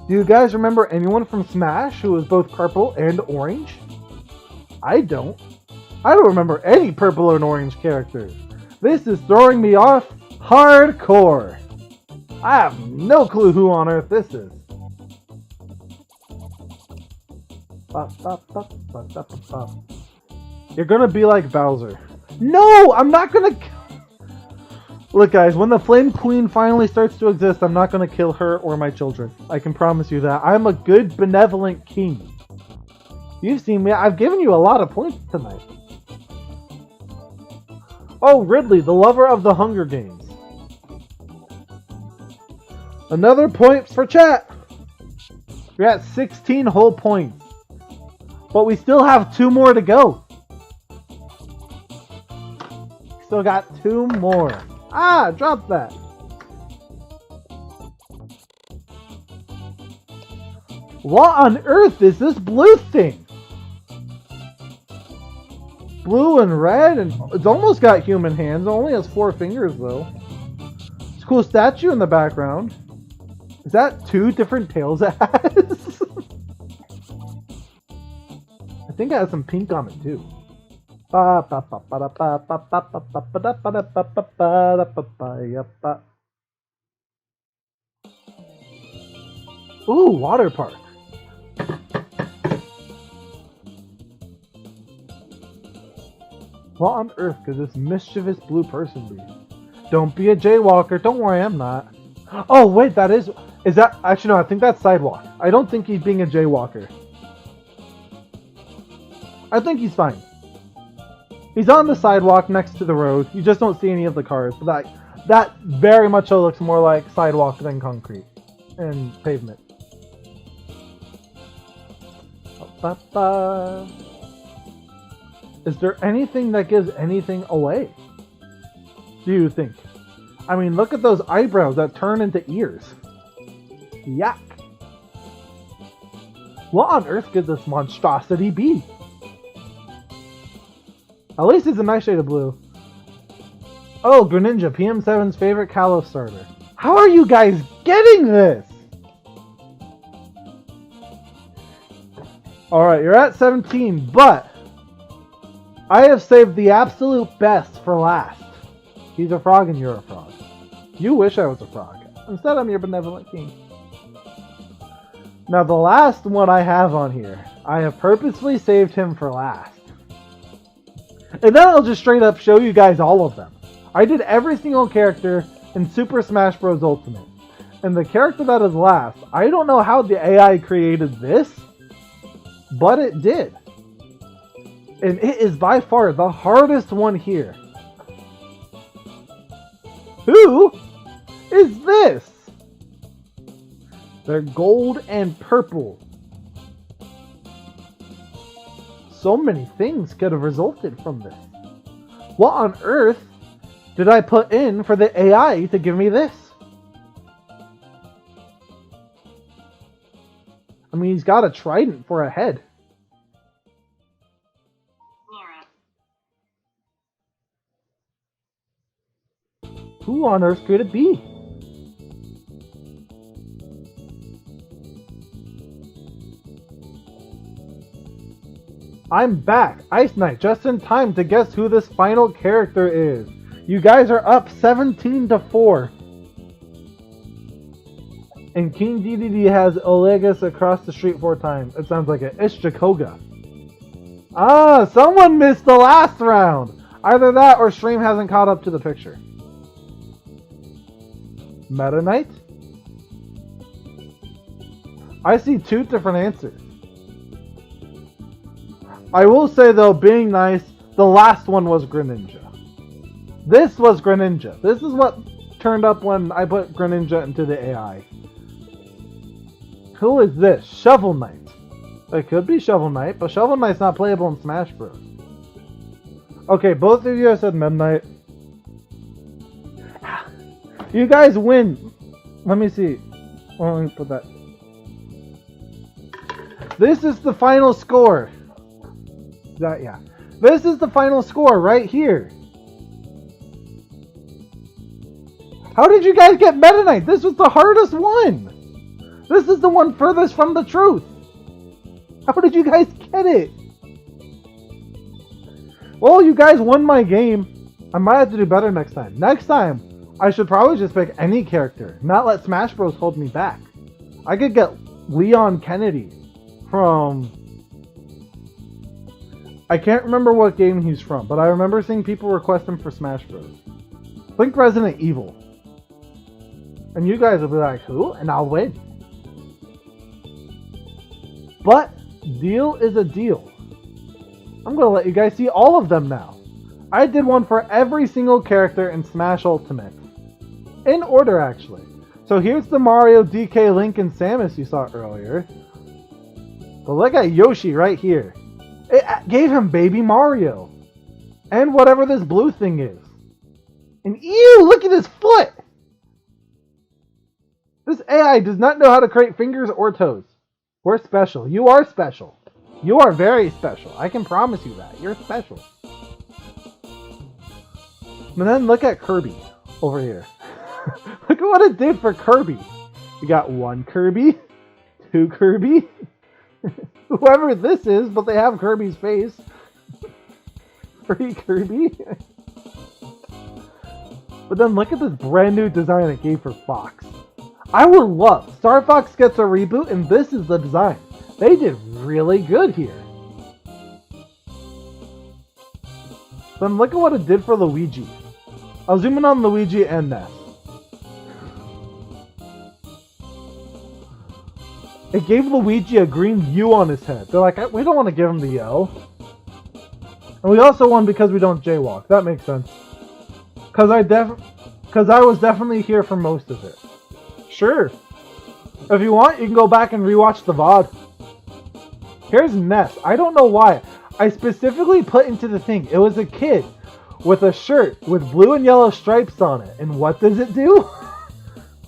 Do you guys remember anyone from Smash who was both purple and orange? I don't. I don't remember any purple and orange characters. This is throwing me off hardcore. I have no clue who on earth this is. You're gonna be like Bowser. No, I'm not gonna... Look guys, when the Flame Queen finally starts to exist, I'm not gonna kill her or my children. I can promise you that. I'm a good, benevolent king. You've seen me. I've given you a lot of points tonight. Oh, Ridley, the lover of the Hunger Games. Another point for chat. We're at 16 whole points. But we still have 2 more to go. Still got 2 more. Ah, drop that. What on earth is this blue thing? Blue and red, and it's almost got human hands. It only has 4 fingers though. It's a cool statue in the background. Is that 2 different tails it has? I think it has some pink on it too. Ooh, water park. What on earth could this mischievous blue person be? Don't be a jaywalker. Don't worry, I'm not. Oh, wait, that is that... Actually, no, I think that's Sidewalk. I don't think he's being a jaywalker. I think he's fine. He's on the sidewalk next to the road. You just don't see any of the cars. But that very much so looks more like sidewalk than concrete and pavement. Is there anything that gives anything away? Do you think? I mean, look at those eyebrows that turn into ears. Yuck. What on earth could this monstrosity be? At least it's a nice shade of blue. Oh, Greninja, PM7's favorite Kalos starter. How are you guys getting this? Alright, you're at 17, but I have saved the absolute best for last. He's a frog and you're a frog. You wish I was a frog. Instead, I'm your benevolent king. Now, the last one I have on here, I have purposely saved him for last. And then I'll just straight up show you guys all of them. I did every single character in Super Smash Bros. Ultimate. And the character that is last, I don't know how the AI created this, but it did. And it is by far the hardest one here. Who is this? They're gold and purple. So many things could have resulted from this. What on earth did I put in for the AI to give me this? I mean, he's got a trident for a head. Who on earth could it be? I'm back, Ice Knight, just in time to guess who this final character is. You guys are up 17-4. And King DDD has Olegas across the street 4 times. It sounds like it. It's Jakoga. Ah, someone missed the last round. Either that or stream hasn't caught up to the picture. Meta Knight? I see 2 different answers. I will say though, being nice, the last one was Greninja. This was Greninja. This is what turned up when I put Greninja into the AI. Who is this? Shovel Knight. It could be Shovel Knight, but Shovel Knight's not playable in Smash Bros. Okay, both of you have said Meta Knight. You guys win. Let me see. Let me put that. This is the final score. Yeah. This is the final score right here. How did you guys get Meta Knight? This was the hardest one. This is the one furthest from the truth. How did you guys get it? Well, you guys won my game. I might have to do better next time. Next time, I should probably just pick any character, not let Smash Bros. Hold me back. I could get Leon Kennedy from... I can't remember what game he's from, but I remember seeing people request him for Smash Bros. Think Resident Evil. And you guys will be like, who? And I'll win. But, deal is a deal. I'm going to let you guys see all of them now. I did one for every single character in Smash Ultimate. In order, actually. So here's the Mario, DK, Link, and Samus you saw earlier. But look at Yoshi right here. It gave him Baby Mario. And whatever this blue thing is. And ew, look at his foot! This AI does not know how to create fingers or toes. We're special. You are special. You are very special. I can promise you that. You're special. And then look at Kirby over here. Look at what it did for Kirby. You got 1 Kirby, 2 Kirby, whoever this is, but they have Kirby's face. 3 Kirby. But then look at this brand new design it gave for Fox. I would love, Star Fox gets a reboot and this is the design. They did really good here. Then look at what it did for Luigi. I'll zoom in on Luigi and Ness. It gave Luigi a green U on his head. They're like, we don't want to give him the L. And we also won because we don't jaywalk. That makes sense. Because I was definitely here for most of it. Sure. If you want, you can go back and rewatch the VOD. Here's Ness. I don't know why. I specifically put into the thing. It was a kid with a shirt with blue and yellow stripes on it. And what does it do?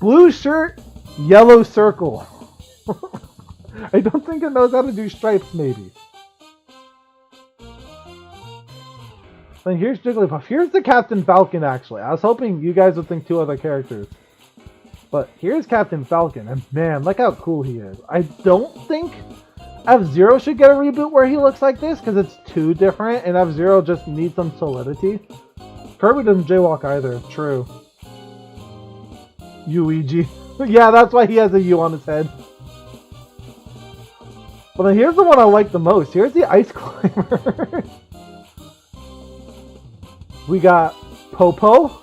Blue shirt, yellow circle. I don't think it knows how to do stripes, maybe. And here's Jigglypuff. Here's the Captain Falcon, actually. I was hoping you guys would think 2 other characters. But here's Captain Falcon. And man, look how cool he is. I don't think F-Zero should get a reboot where he looks like this, because it's too different, and F-Zero just needs some solidity. Kirby doesn't jaywalk either. True. Luigi. Yeah, that's why he has a U on his head. Well, then here's the one I like the most. Here's the Ice Climber. We got Popo,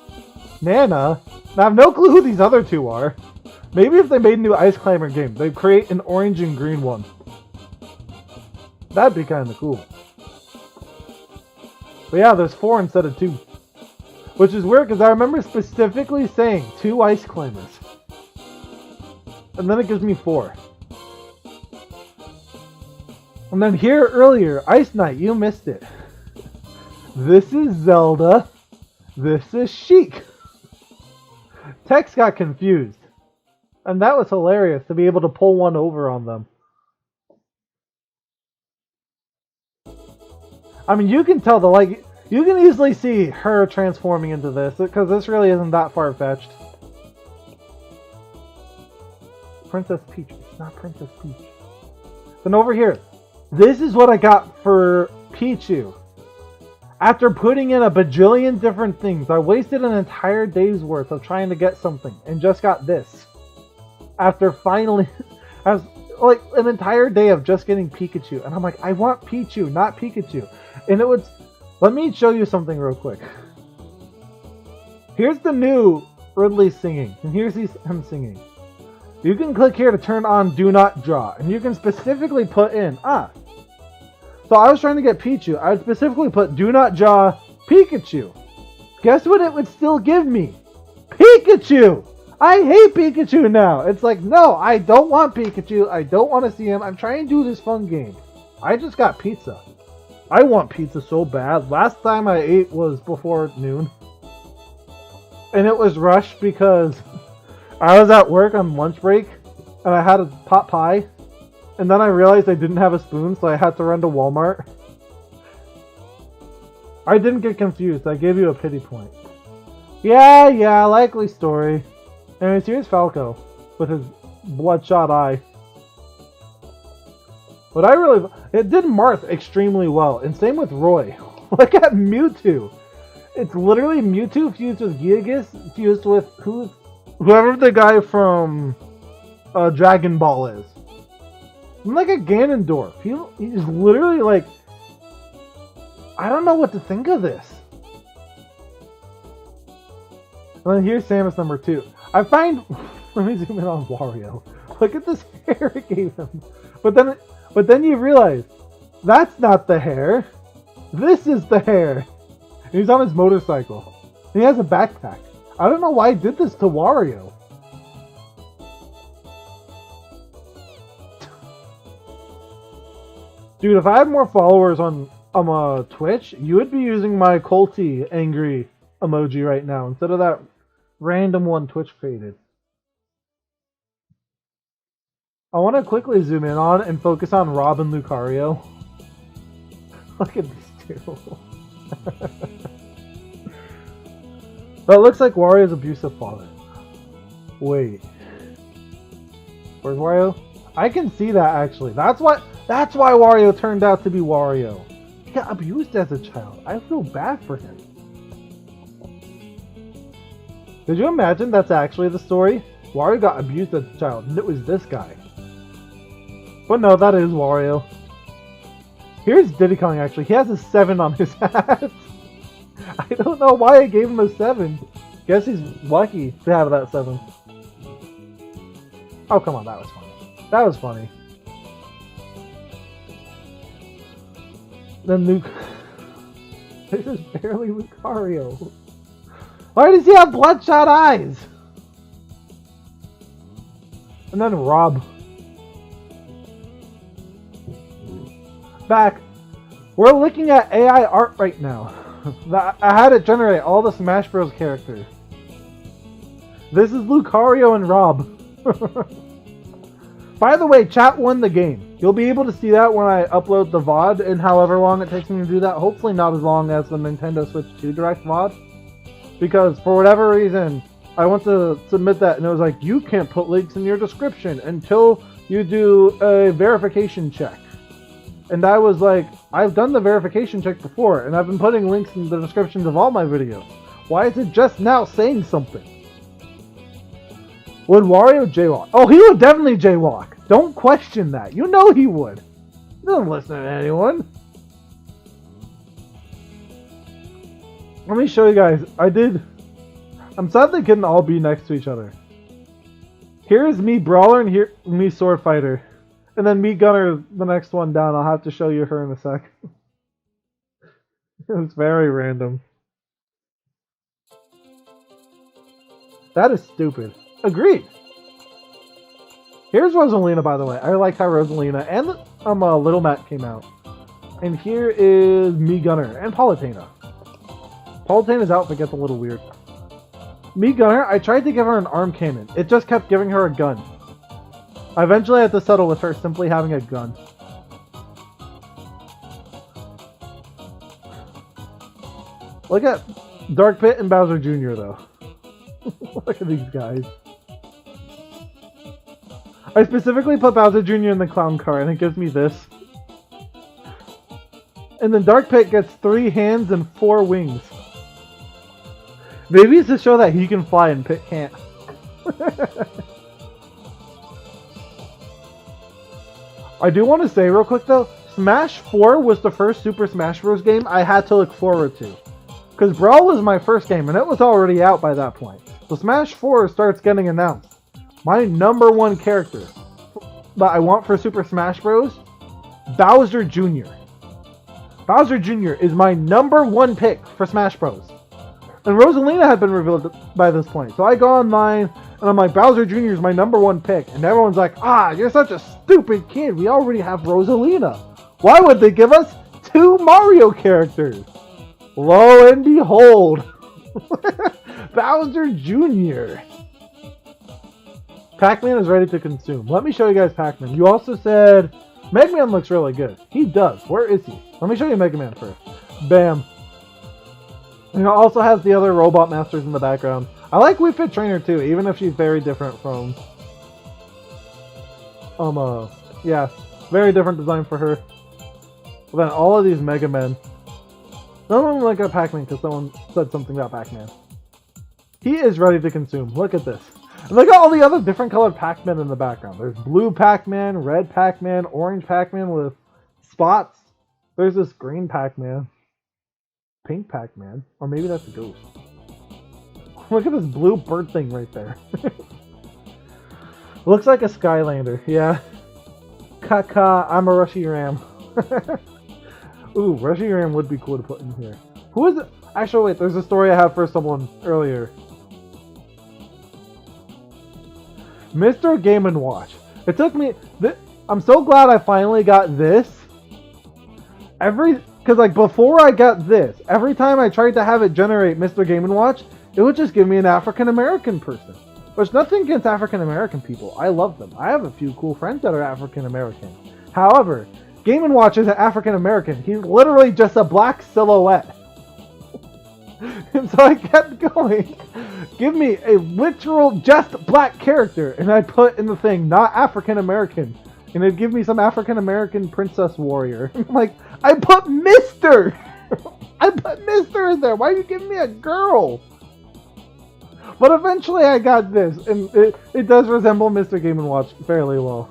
Nana. Now, I have no clue who these other 2 are. Maybe if they made a new Ice Climber game, they'd create an orange and green one. That'd be kind of cool. But yeah, there's 4 instead of 2. Which is weird, because I remember specifically saying 2 Ice Climbers. And then it gives me 4. And then here earlier, Ice Knight, you missed it. This is Zelda. This is Sheik. Tex got confused. And that was hilarious to be able to pull one over on them. I mean, you can tell you can easily see her transforming into this, because this really isn't that far-fetched. Princess Peach. It's not Princess Peach. Then over here, this is what I got for Pichu. After putting in a bajillion different things, I wasted an entire day's worth of trying to get something, and just got this. After finally, I was like an entire day of just getting Pikachu, and I'm like, I want Pichu, not Pikachu. And it was, let me show you something real quick. Here's the new Ridley singing, and here's him singing. You can click here to turn on Do Not Draw, and you can specifically put in, So I was trying to get Pichu. I would specifically put Do Not Draw Pikachu. Guess what it would still give me? Pikachu! I hate Pikachu now. It's like, no, I don't want Pikachu. I don't want to see him. I'm trying to do this fun game. I just got pizza. I want pizza so bad. Last time I ate was before noon. And it was rushed because I was at work on lunch break and I had a pot pie. And then I realized I didn't have a spoon, so I had to run to Walmart. I didn't get confused. I gave you a pity point. Yeah, likely story. Anyways, here's Falco with his bloodshot eye. But it did Marth extremely well, and same with Roy. Look at Mewtwo. It's literally Mewtwo fused with Gigas, fused with whoever the guy from Dragon Ball is. I'm like a Ganondorf. He's literally like, I don't know what to think of this. And then here's Samus number 2. I find, let me zoom in on Wario. Look at this hair it gave him. But then you realize, that's not the hair. This is the hair. And he's on his motorcycle. And he has a backpack. I don't know why I did this to Wario. Dude, if I had more followers on Twitch, you would be using my Colty angry emoji right now instead of that random one Twitch created. I want to quickly zoom in on and focus on Rob and Lucario. Look at these two. That looks like Wario's abusive father. Wait. Where's Wario? I can see that actually. That's why Wario turned out to be Wario. He got abused as a child. I feel bad for him. Did you imagine that's actually the story? Wario got abused as a child, and it was this guy. But no, that is Wario. Here's Diddy Kong actually. He has a 7 on his hat. I don't know why I gave him a 7. Guess he's lucky to have that 7. Oh, come on, that was funny. That was funny. Then Luke... This is barely Lucario. Why does he have bloodshot eyes? And then Rob. Back. We're looking at AI art right now. I had it generate all the Smash Bros. Characters. This is Lucario and Rob. By the way, chat won the game. You'll be able to see that when I upload the VOD and however long it takes me to do that. Hopefully not as long as the Nintendo Switch 2 Direct VOD. Because for whatever reason, I went to submit that and it was like, you can't put links in your description until you do a verification check. And I was like, I've done the verification check before and I've been putting links in the descriptions of all my videos. Why is it just now saying something? Would Wario jaywalk? Oh, he would definitely jaywalk. Don't question that. You know he would. He doesn't listen to anyone. Let me show you guys. I'm sad they couldn't all be next to each other. Here's me Brawler and here me Sword Fighter. And then me Gunner, the next one down. I'll have to show you her in a sec. It was very random. That is stupid. Agreed. Here's Rosalina, by the way. I like how Rosalina and Little Matt came out. And here is me Gunner and Palutena. Palutena's outfit gets a little weird. Me Gunner, I tried to give her an arm cannon. It just kept giving her a gun. I eventually had to settle with her simply having a gun. Look at Dark Pit and Bowser Jr. though. Look at these guys. I specifically put Bowser Jr. in the clown car and it gives me this. And then Dark Pit gets 3 hands and 4 wings. Maybe it's to show that he can fly and Pit can't. I do want to say real quick though, Smash 4 was the first Super Smash Bros. Game I had to look forward to. Because Brawl was my first game and it was already out by that point. So Smash 4 starts getting announced. My number 1 character that I want for Super Smash Bros. Bowser Jr. Bowser Jr. is my number 1 pick for Smash Bros. And Rosalina had been revealed by this point. So I go online and I'm like, Bowser Jr. is my number 1 pick. And everyone's like, you're such a stupid kid. We already have Rosalina. Why would they give us 2 Mario characters? Lo and behold, Bowser Jr. Pac-Man is ready to consume. Let me show you guys Pac-Man. You also said Mega Man looks really good. He does. Where is he? Let me show you Mega Man first. Bam. And it also has the other Robot Masters in the background. I like Wii Fit Trainer too, even if she's very different from... yeah. Very different design for her. But then all of these Mega Men. No one like a Pac-Man because someone said something about Pac-Man. He is ready to consume. Look at this. And look at all the other different colored Pac-Man in the background. There's blue Pac-Man, red Pac-Man, orange Pac-Man with spots. There's this green Pac-Man. Pink Pac-Man. Or maybe that's a ghost. Look at this blue bird thing right there. Looks like a Skylander. Yeah. Kaka, I'm a Reshiram. Ooh, Reshiram would be cool to put in here. Who is it? Actually, wait, there's a story I have for someone earlier. Mr. Game & Watch. It took me... I'm so glad I finally got this Because like before I got this, every time I tried to have it generate Mr. Game & Watch, it would just give me an African American person. There's nothing against African American people. I love them. I have a few cool friends that are African American. However, Game & Watch isn't African American. He's literally just a black silhouette. And so I kept going. Give me a literal just black character. And I put in the thing, not African American. And it'd give me some African American princess warrior. I'm like, I put Mr. I put Mr. in there. Why are you giving me a girl? But eventually I got this. And it does resemble Mr. Game & Watch fairly well.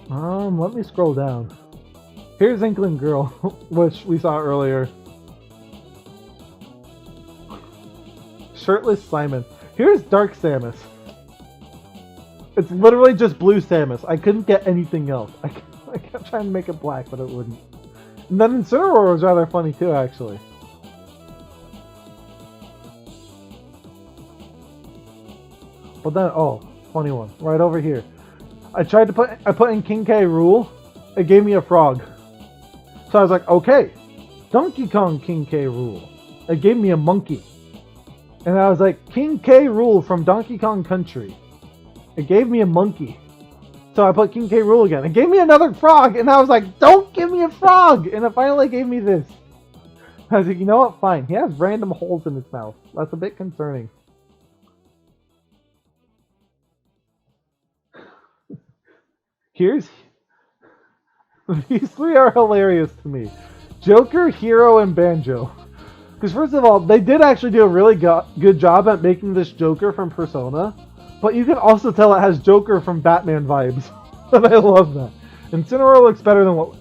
Let me scroll down. Here's Inkling Girl, which we saw earlier. Shirtless Simon. Here's Dark Samus. It's literally just blue Samus. I couldn't get anything else. I kept trying to make it black, but it wouldn't. And then Incineroar was rather funny too, actually. But then, oh, funny one. Right over here. I put in King K. Rool. It gave me a frog. So I was like, okay. Donkey Kong King K. Rool. It gave me a monkey. And I was like, King K. Rool from Donkey Kong Country. It gave me a monkey. So I put King K. Rool again. It gave me another frog. And I was like, don't give me a frog. And it finally gave me this. I was like, you know what? Fine. He has random holes in his mouth. That's a bit concerning. These three are hilarious to me. Joker, Hero, and Banjo. Because first of all, they did actually do a really good job at making this Joker from Persona. But you can also tell it has Joker from Batman vibes. And I love that. Incineroar looks better than what...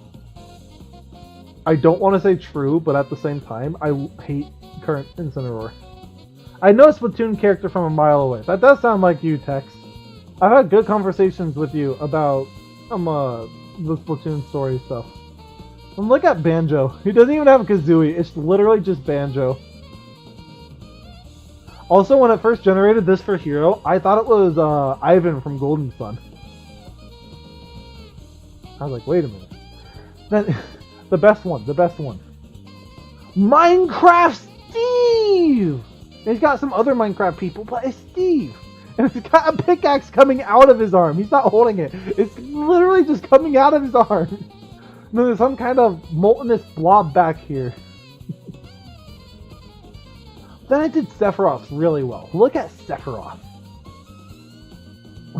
I don't want to say true, but at the same time, I hate current Incineroar. I know a Splatoon character from a mile away. That does sound like you, Tex. I've had good conversations with you about the Splatoon story stuff. And look at Banjo. He doesn't even have a Kazooie. It's literally just Banjo. Also, when it first generated this for Hero, I thought it was Ivan from Golden Sun. I was like, wait a minute. Then, the best one. Minecraft Steve! He's got some other Minecraft people, but it's Steve. And it's got a pickaxe coming out of his arm. He's not holding it. It's literally just coming out of his arm. And then there's some kind of moltenous blob back here. Then I did Sephiroth really well. Look at Sephiroth.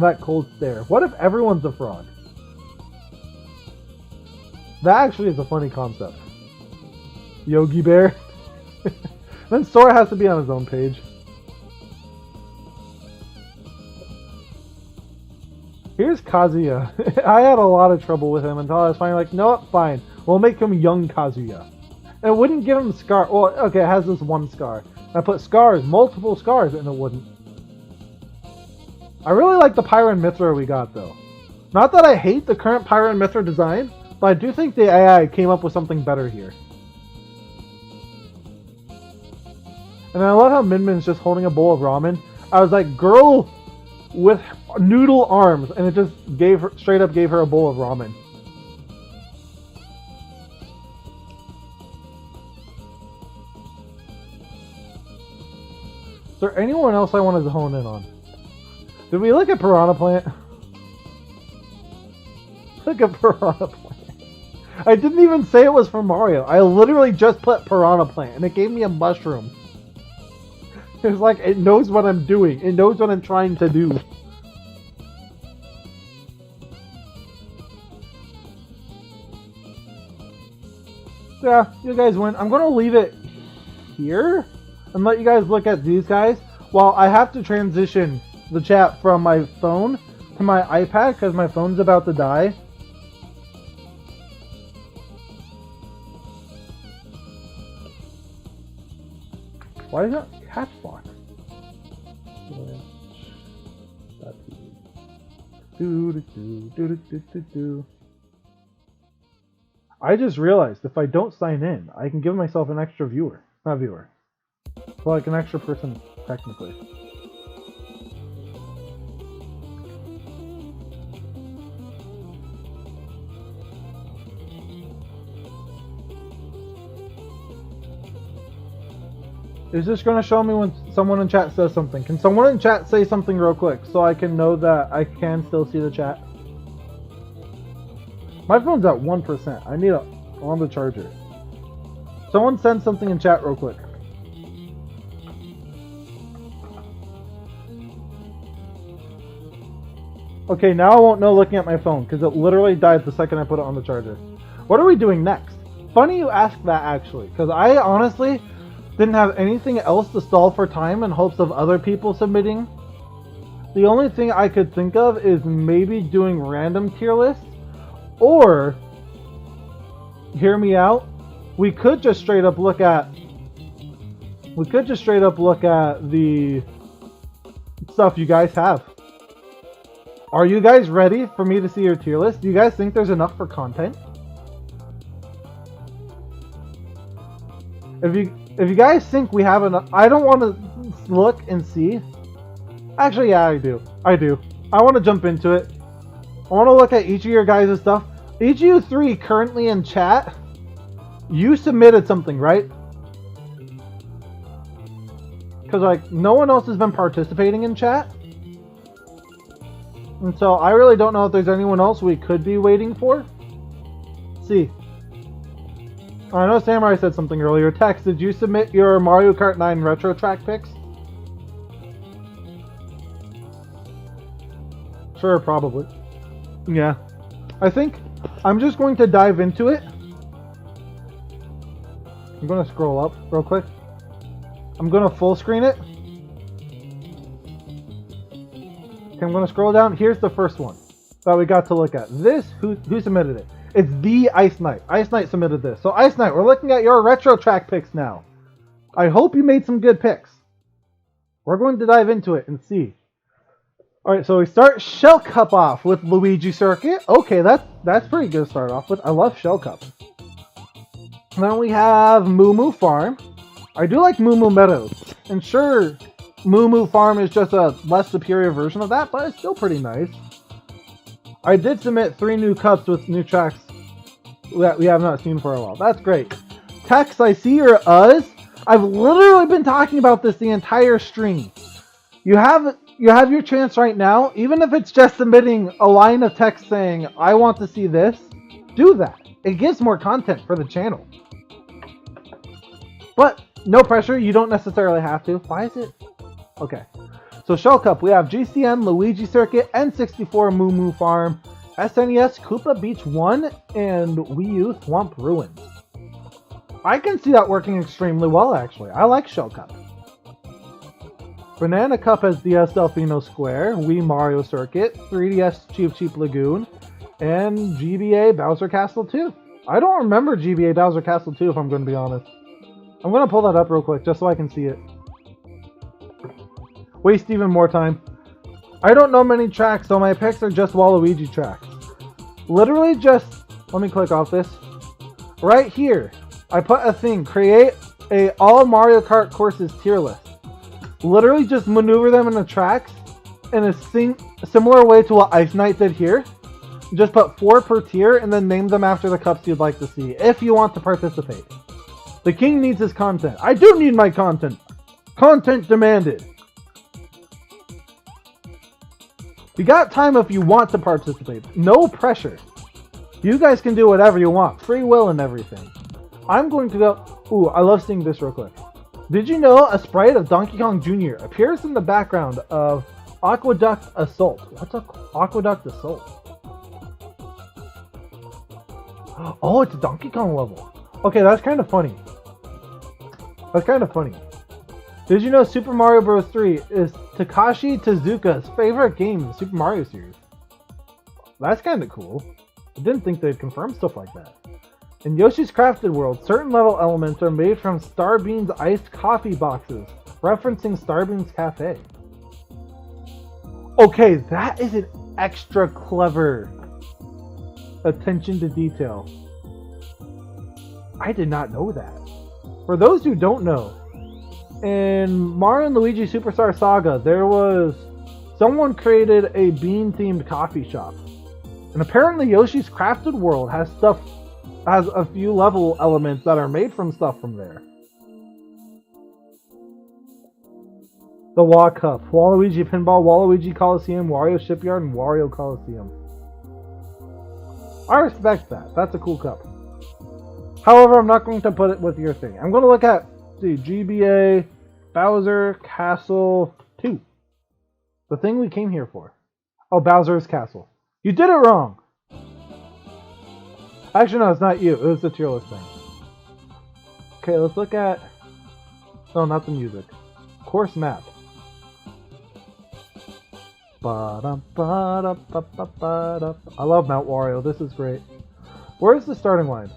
That cold stare. What if everyone's a frog? That actually is a funny concept. Yogi Bear. Then Sora has to be on his own page. Here's Kazuya. I had a lot of trouble with him until I was finally like, no, fine. We'll make him young Kazuya. And it wouldn't give him scar. Well, okay, it has this one scar. I put scars, multiple scars, and it wouldn't. I really like the Pyra and Mithra we got, though. Not that I hate the current Pyra and Mithra design, but I do think the AI came up with something better here. And I love how Min Min's just holding a bowl of ramen. I was like, girl with noodle arms, and it just straight up gave her a bowl of ramen. Is there anyone else I wanted to hone in on? Did we look at Piranha Plant? Look at Piranha Plant. I didn't even say it was from Mario. I literally just put Piranha Plant, and it gave me a mushroom. It's like, it knows what I'm doing. It knows what I'm trying to do. Yeah, you guys win. I'm going to leave it here and let you guys look at these guys while I have to transition the chat from my phone to my iPad because my phone's about to die. Why is that catch box? I just realized if I don't sign in, I can give myself an extra viewer. Not viewer. Well, like an extra person, technically. Is this going to show me when someone in chat says something? Can someone in chat say something real quick so I can know that I can still see the chat? My phone's at 1%. I need a on the charger. Someone send something in chat real quick. Okay, now I won't know looking at my phone because it literally died the second I put it on the charger. What are we doing next? Funny you ask that actually, because I honestly didn't have anything else to stall for time in hopes of other people submitting. The only thing I could think of is maybe doing random tier lists, or, hear me out, we could just straight up look at the stuff you guys have. Are you guys ready for me to see your tier list? Do you guys think there's enough for content? If you guys think we have enough, I don't want to look and see. Actually, yeah, I do. I want to jump into it. I want to look at each of your guys' stuff. Each of you three currently in chat, you submitted something, right? Because, like, no one else has been participating in chat. And so I really don't know if there's anyone else we could be waiting for. Let's see. I know Samurai said something earlier. Tex, did you submit your Mario Kart 9 retro track picks? Sure, probably. Yeah. I think I'm just going to dive into it. I'm going to scroll up real quick. I'm going to full screen it. Okay, I'm going to scroll down. Here's the first one that we got to look at. This, who submitted it? It's the Ice Knight. Ice Knight submitted this. So Ice Knight, we're looking at your retro track picks now. I hope you made some good picks. We're going to dive into it and see. Alright, so we start Shell Cup off with Luigi Circuit. Okay, that's pretty good to start off with. I love Shell Cup. Then we have Moo Moo Farm. I do like Moo Moo Meadows. And sure, Moo Moo Farm is just a less superior version of that, but it's still pretty nice. I did submit 3 new cups with new tracks that we have not seen for a while. That's great. Tex, I see your Uz. I've literally been talking about this the entire stream. You have your chance right now, even if it's just submitting a line of text saying, I want to see this, do that. It gives more content for the channel. But, no pressure, you don't necessarily have to. Why is it? Okay. So Shell Cup, we have GCN, Luigi Circuit, N64 Moo Moo Farm, SNES Koopa Beach 1, and Wii U Swamp Ruins. I can see that working extremely well, actually. I like Shell Cup. Banana Cup has DS Delfino Square, Wii Mario Circuit, 3DS Cheep Lagoon, and GBA Bowser Castle 2. I don't remember GBA Bowser Castle 2 if I'm going to be honest. I'm going to pull that up real quick just so I can see it. Waste even more time. I don't know many tracks, so my picks are just Waluigi tracks. Literally just, let me click off this. Right here, I put a thing, create a all Mario Kart courses tier list. Literally just maneuver them into tracks in a similar way to what Ice Knight did here. Just put 4 per tier and then name them after the cups you'd like to see, if you want to participate. The king needs his content. I do need my content. Content demanded. You got time if you want to participate. No pressure. You guys can do whatever you want. Free will and everything. I'm going to go... Ooh, I love seeing this real quick. Did you know a sprite of Donkey Kong Jr. appears in the background of Aqueduct Assault? What's Aqueduct Assault? Oh, it's a Donkey Kong level. Okay, that's kind of funny. Did you know Super Mario Bros. 3 is Takashi Tezuka's favorite game in the Super Mario series? That's kind of cool. I didn't think they'd confirm stuff like that. In Yoshi's Crafted World, certain level elements are made from Starbeam's iced coffee boxes, referencing Starbeam's Cafe. Okay, that is an extra clever attention to detail. I did not know that. For those who don't know, in Mario and Luigi Superstar Saga, someone created a bean-themed coffee shop. And apparently Yoshi's Crafted World has a few level elements that are made from stuff from there. The Wa Cup. Waluigi Pinball, Waluigi Coliseum, Wario Shipyard, and Wario Coliseum. I respect that. That's a cool cup. However, I'm not going to put it with your thing. I'm going to look at the GBA Bowser Castle 2. The thing we came here for. Oh, Bowser's Castle. You did it wrong! Actually, no, it's not you. It was the tier list thing. Okay, let's look at... No, not the music. Course map. I love Mount Wario. This is great. Where's the starting line?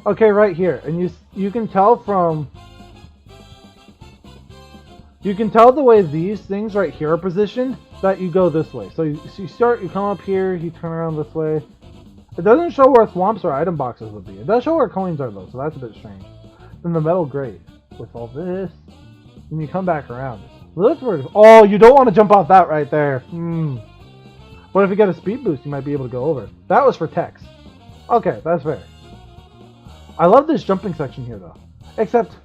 Okay, right here. And you can tell from... You can tell the way these things right here are positioned that you go this way. So you start, you come up here, you turn around this way. It doesn't show where swamps or item boxes would be. It does show where coins are though, so that's a bit strange. Then the metal grate with all this. Then you come back around. Oh, you don't want to jump off that right there. What if you get a speed boost? You might be able to go over. That was for text. Okay, that's fair. I love this jumping section here though. Except...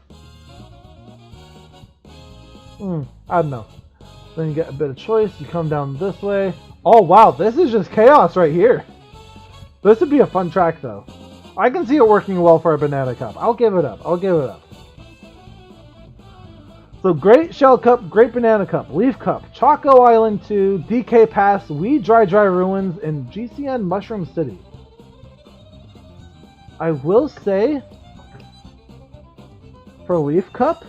I don't know. Then you get a bit of choice. You come down this way. Oh wow, this is just chaos right here. This would be a fun track though. I can see it working well for a banana cup. I'll give it up. I'll give it up. So Great Shell Cup, Great Banana Cup, Leaf Cup, Choco Island 2, DK Pass, Wee Dry Ruins, and GCN Mushroom City. I will say, for Leaf Cup,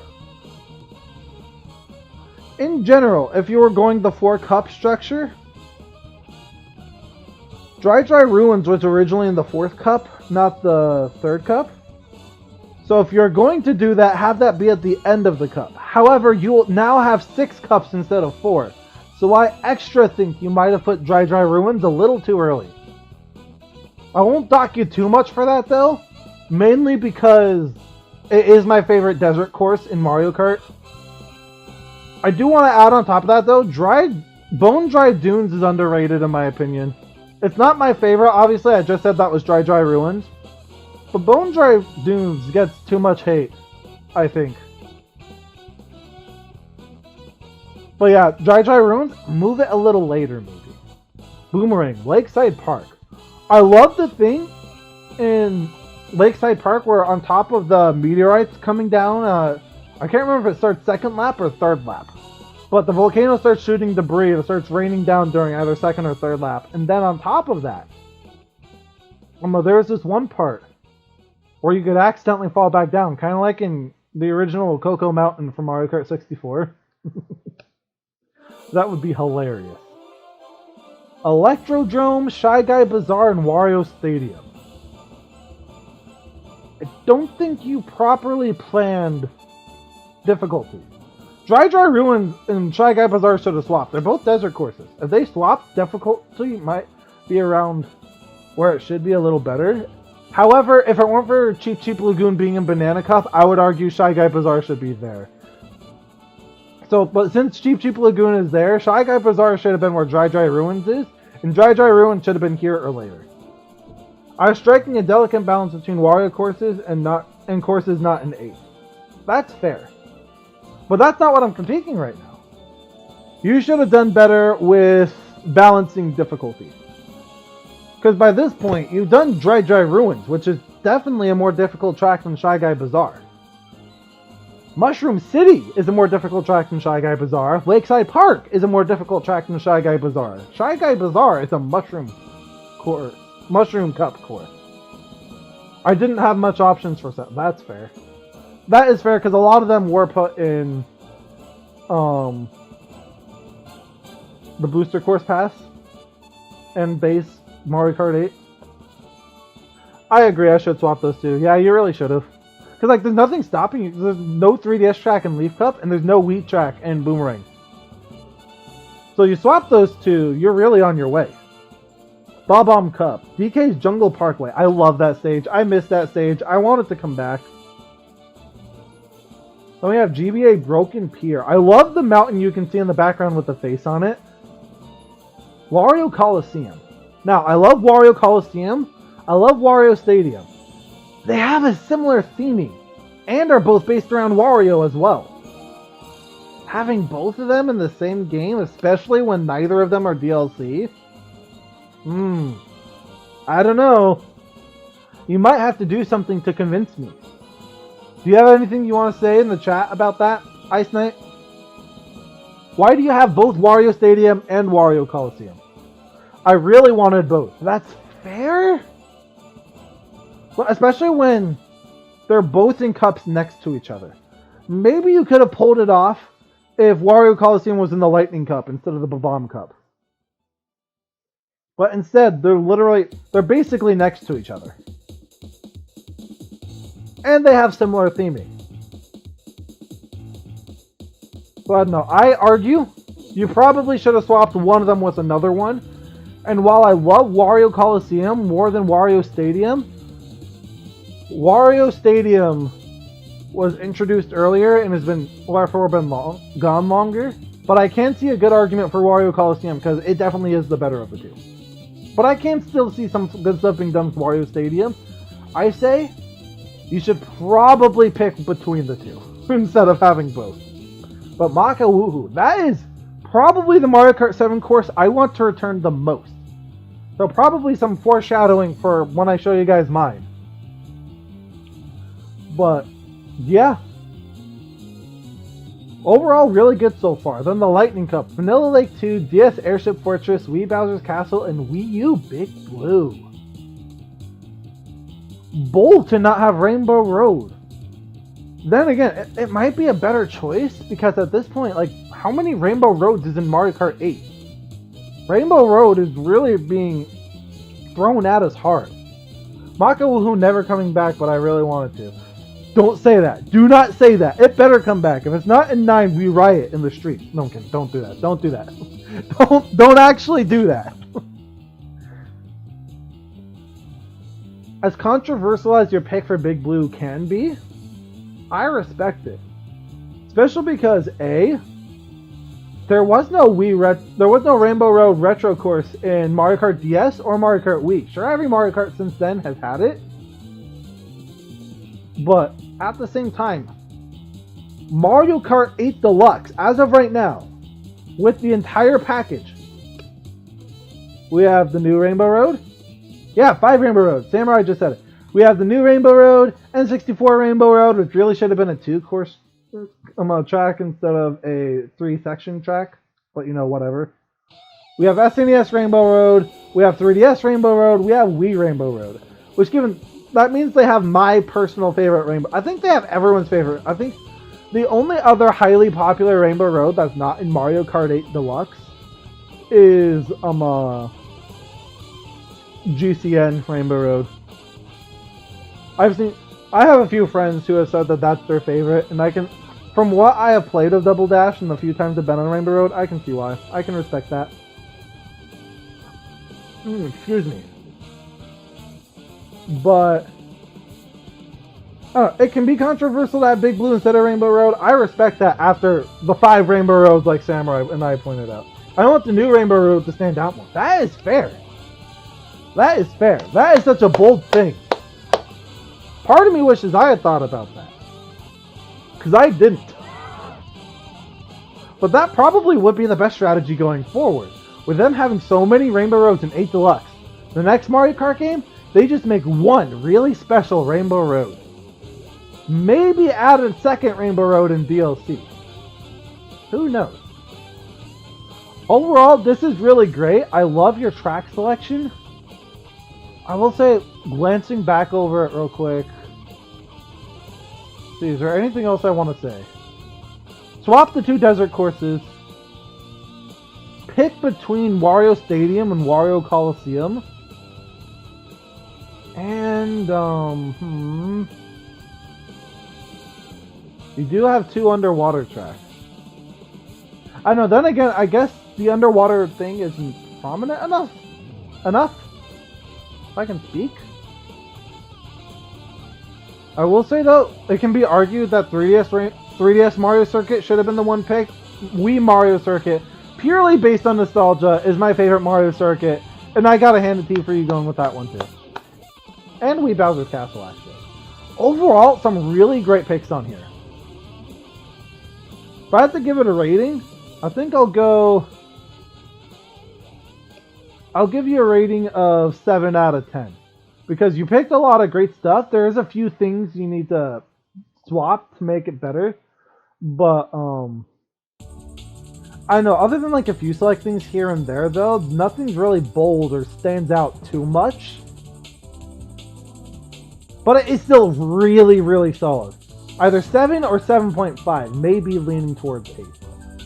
in general, if you were going the 4-cup structure, Dry Ruins was originally in the 4th cup, not the 3rd cup. So if you're going to do that, have that be at the end of the cup. However, you will now have 6 cups instead of 4. So I extra think you might have put Dry Ruins a little too early. I won't dock you too much for that though, mainly because it is my favorite desert course in Mario Kart. I do want to add on top of that though, Bone Dry Dunes is underrated in my opinion. It's not my favorite, obviously I just said that was Dry Ruins. But Bone Dry Dunes gets too much hate, I think. But yeah, Dry Ruins, move it a little later maybe. Boomerang, Lakeside Park. I love the thing in Lakeside Park where on top of the meteorites coming down, I can't remember if it starts 2nd lap or 3rd lap. But the volcano starts shooting debris, it starts raining down during either 2nd or 3rd lap. And then on top of that, there's this one part where you could accidentally fall back down, kind of like in the original Cocoa Mountain from Mario Kart 64. That would be hilarious. Electrodrome, Shy Guy Bazaar, and Wario Stadium. I don't think you properly planned difficulty. Dry Ruins and Shy Guy Bazaar should have swapped. They're both desert courses. If they swapped, difficulty might be around where it should be a little better. However, if it weren't for Cheep Lagoon being in Banana Cup, I would argue Shy Guy Bazaar should be there. So, but since Cheep Lagoon is there, Shy Guy Bazaar should have been where Dry Ruins is, and Dry Ruins should have been here or later. I was striking a delicate balance between Wario courses and courses not in 8th. That's fair. But that's not what I'm critiquing right now. You should have done better with balancing difficulty. Because by this point, you've done Dry Ruins, which is definitely a more difficult track than Shy Guy Bazaar. Mushroom City is a more difficult track than Shy Guy Bazaar. Lakeside Park is a more difficult track than Shy Guy Bazaar. Shy Guy Bazaar is a Mushroom Cup course. I didn't have much options for that. That's fair. That is fair because a lot of them were put in the Booster Course Pass and base Mario Kart 8. I agree, I should swap those two. Yeah, you really should have. Because, like, there's nothing stopping you. There's no 3DS track in Leaf Cup, and there's no Wheat track in Boomerang. So you swap those two, you're really on your way. Bob-omb Cup. DK's Jungle Parkway. I love that stage. I miss that stage. I want it to come back. Then we have GBA Broken Pier. I love the mountain you can see in the background with the face on it. Wario Coliseum. Now, I love Wario Coliseum. I love Wario Stadium. They have a similar theming, and are both based around Wario as well. Having both of them in the same game, especially when neither of them are DLC? I don't know. You might have to do something to convince me. Do you have anything you want to say in the chat about that, Ice Knight? Why do you have both Wario Stadium and Wario Coliseum? I really wanted both. That's fair? Well, especially when they're both in cups next to each other. Maybe you could have pulled it off if Wario Coliseum was in the Lightning Cup instead of the Bomb Cup. But instead, they're basically next to each other. And they have similar theming. But no, I argue you probably should have swapped one of them with another one. And while I love Wario Coliseum more than Wario Stadium was introduced earlier and has been gone longer. But I can see a good argument for Wario Coliseum because it definitely is the better of the two. But I can still see some good stuff being done with Wario Stadium. I say you should probably pick between the two instead of having both. But Maka Woohoo, that is probably the Mario Kart 7 course I want to return the most. So probably some foreshadowing for when I show you guys mine. But yeah. Overall, really good so far. Then the Lightning Cup, Vanilla Lake 2, DS Airship Fortress, Wii Bowser's Castle, and Wii U Big Blue. Bold to not have Rainbow Road. Then again, it might be a better choice because at this point, like, how many Rainbow Roads is in Mario Kart 8? Rainbow Road is really being thrown at us hard. Maka Woohoo never coming back, but I really wanted to. Don't say that. Do not say that. It better come back. If it's not in 9, we riot in the streets. No, don't do that. Don't do that. Don't actually do that. As controversial as your pick for Big Blue can be, I respect it. Especially because A, there was no Rainbow Road Retro course in Mario Kart DS or Mario Kart Wii. Sure, every Mario Kart since then has had it. But at the same time, Mario Kart 8 Deluxe, as of right now, with the entire package, we have the new Rainbow Road. Yeah, 5 Rainbow Roads. Samurai just said it. We have the new Rainbow Road, N64 Rainbow Road, which really should have been a 2-course track instead of a 3-section track. But you know, whatever. We have SNES Rainbow Road. We have 3DS Rainbow Road. We have Wii Rainbow Road. Which that means they have my personal favorite rainbow. I think they have everyone's favorite. I think the only other highly popular Rainbow Road that's not in Mario Kart 8 Deluxe is GCN Rainbow Road. I have a few friends who have said that that's their favorite, and from what I have played of Double Dash and the few times I've been on Rainbow Road, I can see why. I can respect that. Excuse me. But it can be controversial to have Big Blue instead of Rainbow Road. I respect that after the 5 Rainbow Roads like Samurai and I pointed out. I want the new Rainbow Road to stand out more. That is fair. That is fair. That is such a bold thing. Part of me wishes I had thought about that. Because I didn't. But that probably would be the best strategy going forward. With them having so many Rainbow Roads in 8 Deluxe. The next Mario Kart game, they just make one really special Rainbow Road. Maybe add a second Rainbow Road in DLC. Who knows? Overall, this is really great. I love your track selection. I will say, glancing back over it real quick. See, is there anything else I want to say? Swap the 2 desert courses. Pick between Wario Stadium and Wario Coliseum. And, you do have 2 underwater tracks. I know, then again, I guess the underwater thing isn't prominent enough. If I can speak. I will say though, it can be argued that 3DS Mario Circuit should have been the one picked. Wii Mario Circuit, purely based on nostalgia, is my favorite Mario Circuit. And I gotta hand it to you for you going with that one too. And Wii Bowser's Castle, actually. Overall, some really great picks on here. If I have to give it a rating, I think I'll give you a rating of 7 out of 10. Because you picked a lot of great stuff. There is a few things you need to swap to make it better. But, I know, other than like a few select things here and there though, nothing's really bold or stands out too much. But it's still really, really solid. Either 7 or 7.5, maybe leaning towards 8.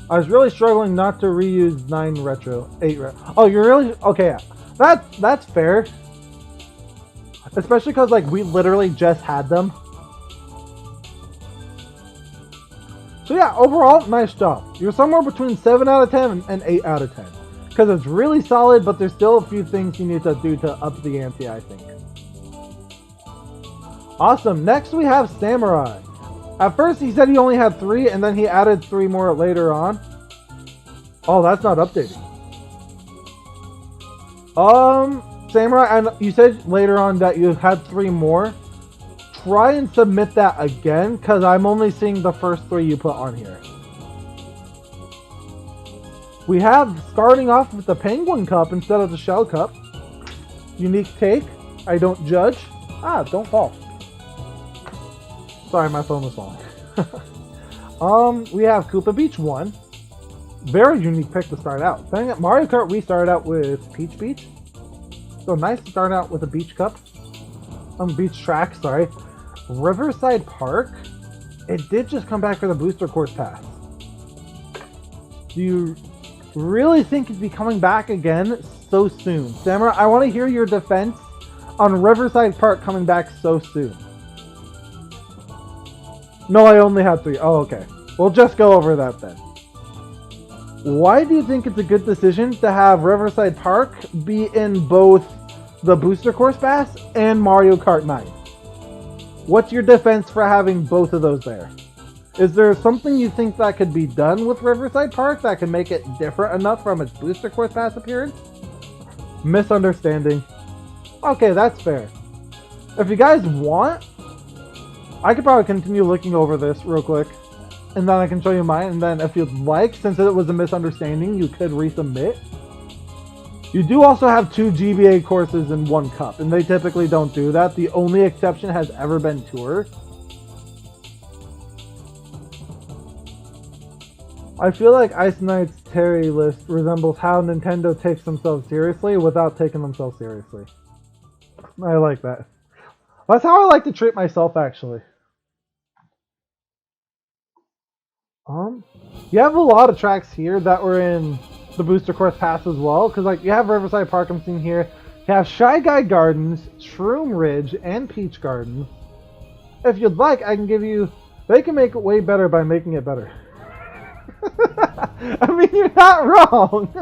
I was really struggling not to reuse 9 retro, 8 retro. Oh, you're really, okay, yeah. That's fair. Especially because like we literally just had them. So yeah, overall, nice job. You're somewhere between 7 out of 10 and 8 out of 10. Because it's really solid, but there's still a few things you need to do to up the ante, I think. Awesome, next we have Samurai. At first he said he only had 3, and then he added 3 more later on. Oh, that's not updating. Samurai, and you said later on that you had 3 more. Try and submit that again, because I'm only seeing the first 3 you put on here. We have, starting off with the Penguin Cup instead of the Shell Cup. Unique take. I don't judge. Ah, don't fall. Sorry, my phone was falling. We have Koopa Beach 1. Very unique pick to start out. Then at Mario Kart, we started out with Peach Beach. So nice to start out with a Beach Cup. Beach Track, sorry. Riverside Park. It did just come back for the Booster Course Pass. Do you really think it'd be coming back again so soon? Samurai, I want to hear your defense on Riverside Park coming back so soon. No, I only had 3. Oh, okay. We'll just go over that then. Why do you think it's a good decision to have Riverside Park be in both the Booster Course Pass and Mario Kart 9? What's your defense for having both of those there? Is there something you think that could be done with Riverside Park that could make it different enough from its Booster Course Pass appearance? Misunderstanding. Okay, that's fair. If you guys want, I could probably continue looking over this real quick, and then I can show you mine, and then if you'd like, since it was a misunderstanding, you could resubmit. You do also have 2 GBA courses in 1 cup, and they typically don't do that. The only exception has ever been Tour. I feel like Ice Knight's Terry list resembles how Nintendo takes themselves seriously without taking themselves seriously. I like that. That's how I like to treat myself, actually. You have a lot of tracks here that were in the Booster Course Pass as well, because like you have Riverside Park I'm seeing here, you have Shy Guy Gardens, Shroom Ridge, and Peach Gardens. If you'd like, I can give you, they can make it way better by making it better. I mean, you're not wrong.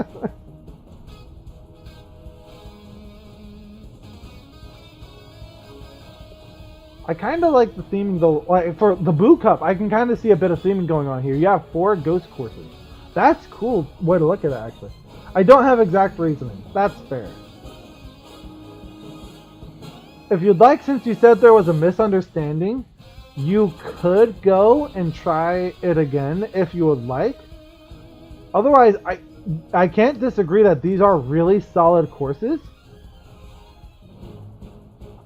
I kind of like the theming though. Like for the Boo Cup, I can kind of see a bit of theming going on here. You have 4 ghost courses. That's cool way to look at it, actually. I don't have exact reasoning. That's fair. If you'd like, since you said there was a misunderstanding, you could go and try it again if you would like. Otherwise, I can't disagree that these are really solid courses.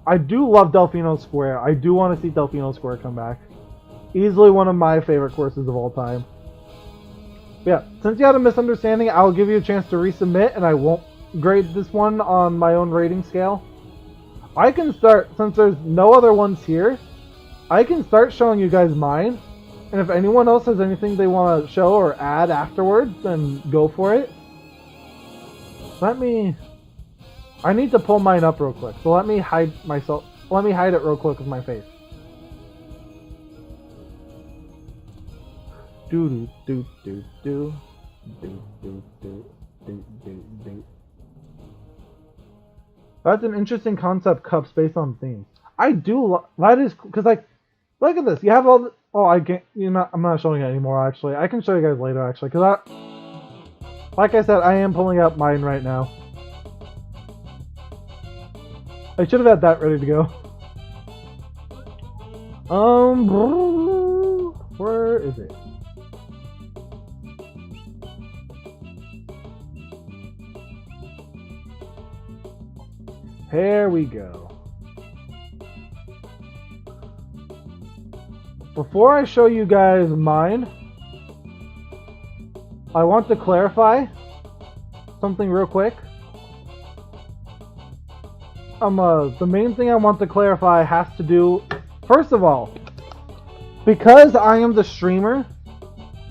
I do love Delfino Square. I do want to see Delfino Square come back. Easily one of my favorite courses of all time. Yeah, since you had a misunderstanding, I'll give you a chance to resubmit, and I won't grade this one on my own rating scale. I can start, since there's no other ones here, I can start showing you guys mine. And if anyone else has anything they want to show or add afterwards, then go for it. I need to pull mine up real quick, so let me hide myself. Let me hide it real quick with my face. Do do do do do do do do do do. That's an interesting concept, cups based on themes. I do. That is because like, look at this. You have all. Oh, I can't. I'm not showing it anymore. Actually, I can show you guys later. Actually, because like I said, I am pulling up mine right now. I should have had that ready to go. Where is it? Here we go. Before I show you guys mine, I want to clarify something real quick. The main thing I want to clarify has to do, first of all, because I am the streamer,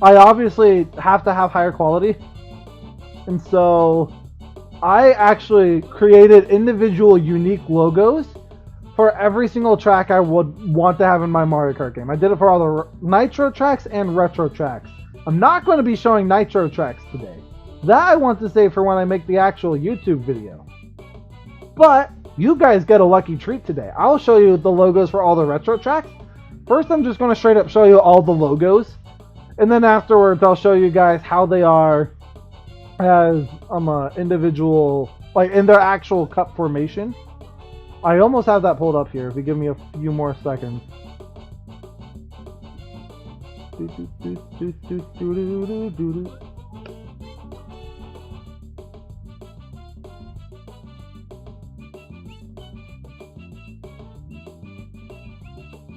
I obviously have to have higher quality. And so I actually created individual unique logos for every single track I would want to have in my Mario Kart game. I did it for all the Nitro tracks and Retro tracks. I'm not going to be showing Nitro tracks today. That I want to save for when I make the actual YouTube video. But you guys get a lucky treat today. I'll show you the logos for all the Retro tracks. First, I'm just going to straight up show you all the logos. And then afterwards, I'll show you guys how they are as individual, like in their actual cup formation. I almost have that pulled up here. If you give me a few more seconds.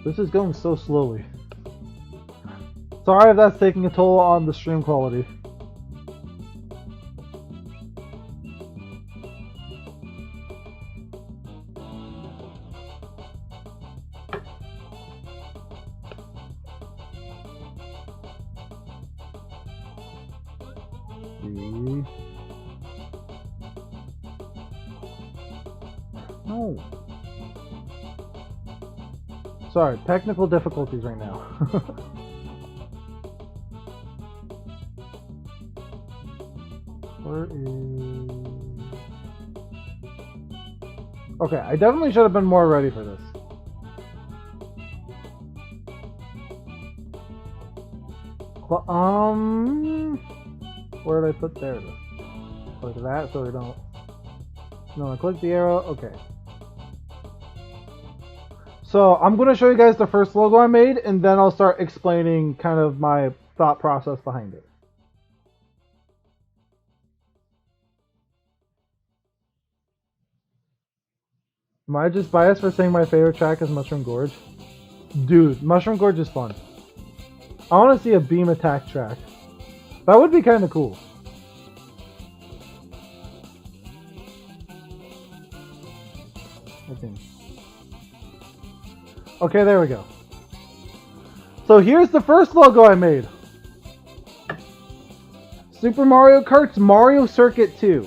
This is going so slowly. Sorry if that's taking a toll on the stream quality. No. Sorry, technical difficulties right now. Where is... Okay, I definitely should have been more ready for this. Where did I put there? Click that so we don't... No, I click the arrow. Okay. So I'm going to show you guys the first logo I made, and then I'll start explaining kind of my thought process behind it. Am I just biased for saying my favorite track is Mushroom Gorge? Dude, Mushroom Gorge is fun. I want to see a beam attack track. That would be kind of cool. I think. Okay, there we go. So here's the first logo I made. Super Mario Kart's Mario Circuit 2.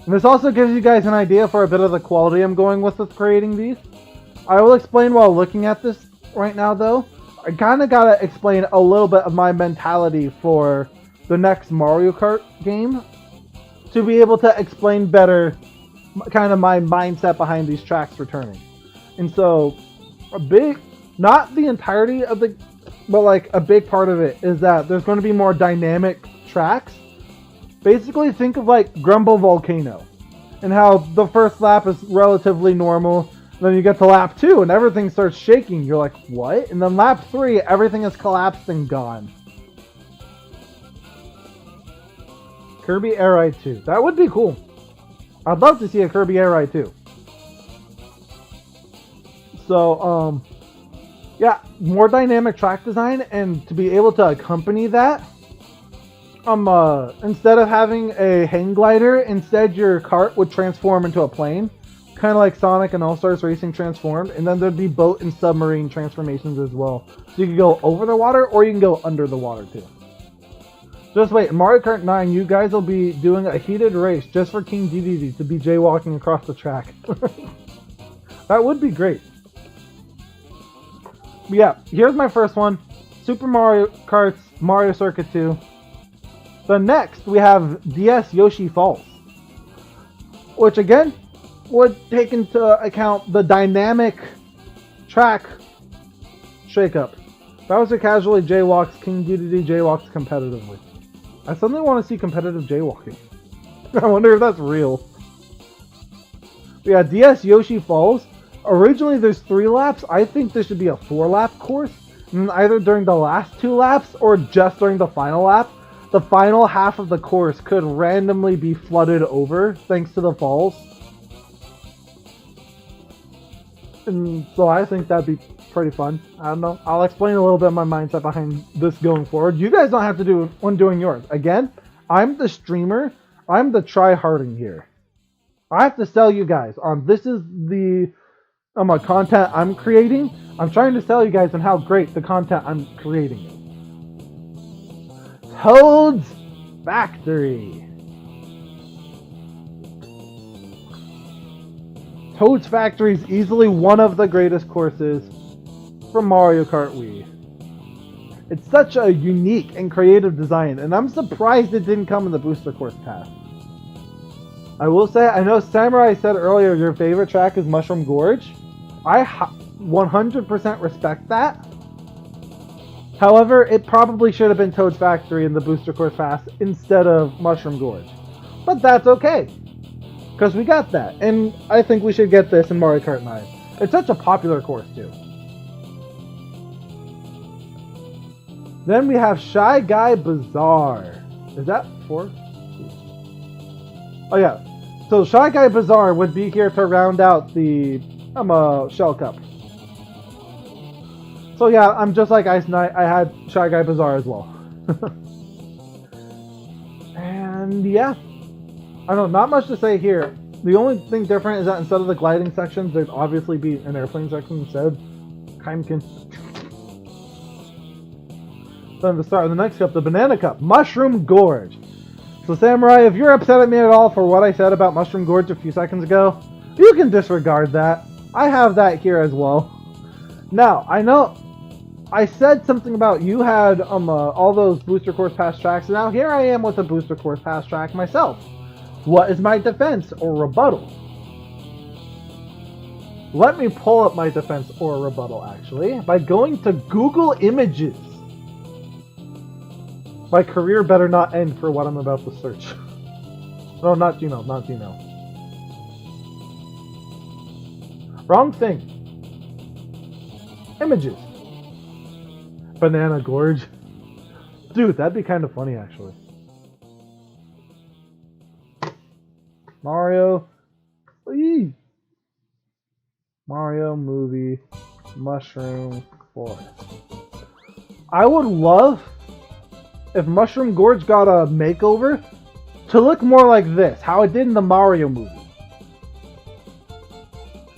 And this also gives you guys an idea for a bit of the quality I'm going with creating these. I will explain while looking at this right now though. I kind of got to explain a little bit of my mentality for the next Mario Kart game to be able to explain better kind of my mindset behind these tracks returning. And so a big, not the entirety of the, but like a big part of it is that there's going to be more dynamic tracks. Basically think of like Grumble Volcano and how the first lap is relatively normal. Then you get to lap 2 and everything starts shaking. You're like, what? And then lap 3, everything is collapsed and gone. Kirby Air Ride 2. That would be cool. I'd love to see a Kirby Air Ride 2. So, yeah, more dynamic track design, and to be able to accompany that, instead of having a hang glider, instead your cart would transform into a plane, kind of like Sonic and All-Stars Racing transformed, and then there'd be boat and submarine transformations as well. So you can go over the water, or you can go under the water too. Just wait, in Mario Kart 9, you guys will be doing a heated race just for King Dedede to be jaywalking across the track. That would be great. But yeah, here's my first one. Super Mario Kart's Mario Circuit 2. The next, we have DS Yoshi Falls. Which again, would take into account the dynamic track shakeup. Bowser casually jaywalks, King Dedede jaywalks competitively. I suddenly want to see competitive jaywalking. I wonder if that's real. We got DS Yoshi Falls. Originally there's 3 laps. I think this should be a 4-lap course. And either during the last 2 laps or just during the final lap. The final half of the course could randomly be flooded over thanks to the falls. And so I think that'd be pretty fun. I don't know. I'll explain a little bit of my mindset behind this going forward. You guys don't have to do when doing yours. Again, I'm the streamer. I'm the try-harding here. I have to sell you guys on this is the content I'm creating. I'm trying to sell you guys on how great the content I'm creating is. Toad's Factory. Toad's Factory is easily one of the greatest courses from Mario Kart Wii. It's such a unique and creative design, and I'm surprised it didn't come in the Booster Course path. I will say, I know Samurai said earlier your favorite track is Mushroom Gorge. I 100% respect that. However, it probably should have been Toad's Factory in the Booster Course pass instead of Mushroom Gorge. But that's okay, because we got that, and I think we should get this in Mario Kart 9. It's such a popular course too. Then we have Shy Guy Bazaar. Is that 4? Oh yeah. So Shy Guy Bazaar would be here to round out the Shell Cup. So yeah, I'm just like Ice Knight. I had Shy Guy Bazaar as well. And yeah. I don't know, not much to say here. The only thing different is that instead of the gliding sections, there'd obviously be an airplane section instead. Kaimkin. Then to start with the next cup, the Banana Cup, Mushroom Gorge. So Samurai, if you're upset at me at all for what I said about Mushroom Gorge a few seconds ago, you can disregard that. I have that here as well. Now, I know I said something about you had all those Booster Course Pass tracks, and now here I am with a Booster Course Pass track myself. What is my defense or rebuttal? Let me pull up my defense or rebuttal, actually, by going to Google Images. My career better not end for what I'm about to search. No, not Gmail, not Gmail. Wrong thing. Images. Banana Gorge. Dude, that'd be kind of funny, actually. Mario. Eee. Mario movie. Mushroom Forest. I would love if Mushroom Gorge got a makeover to look more like this, how it did in the Mario movie.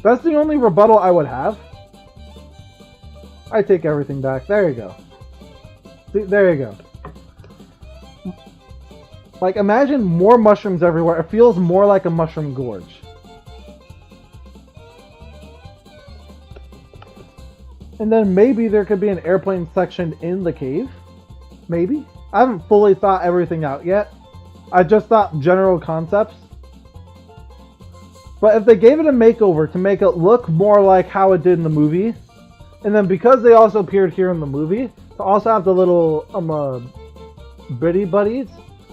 That's the only rebuttal I would have. I take everything back. There you go. See, there you go. Like, imagine more mushrooms everywhere. It feels more like a Mushroom Gorge. And then maybe there could be an airplane section in the cave. Maybe. I haven't fully thought everything out yet. I just thought general concepts. But if they gave it a makeover to make it look more like how it did in the movie, and then because they also appeared here in the movie, to also have the little bitty buddies,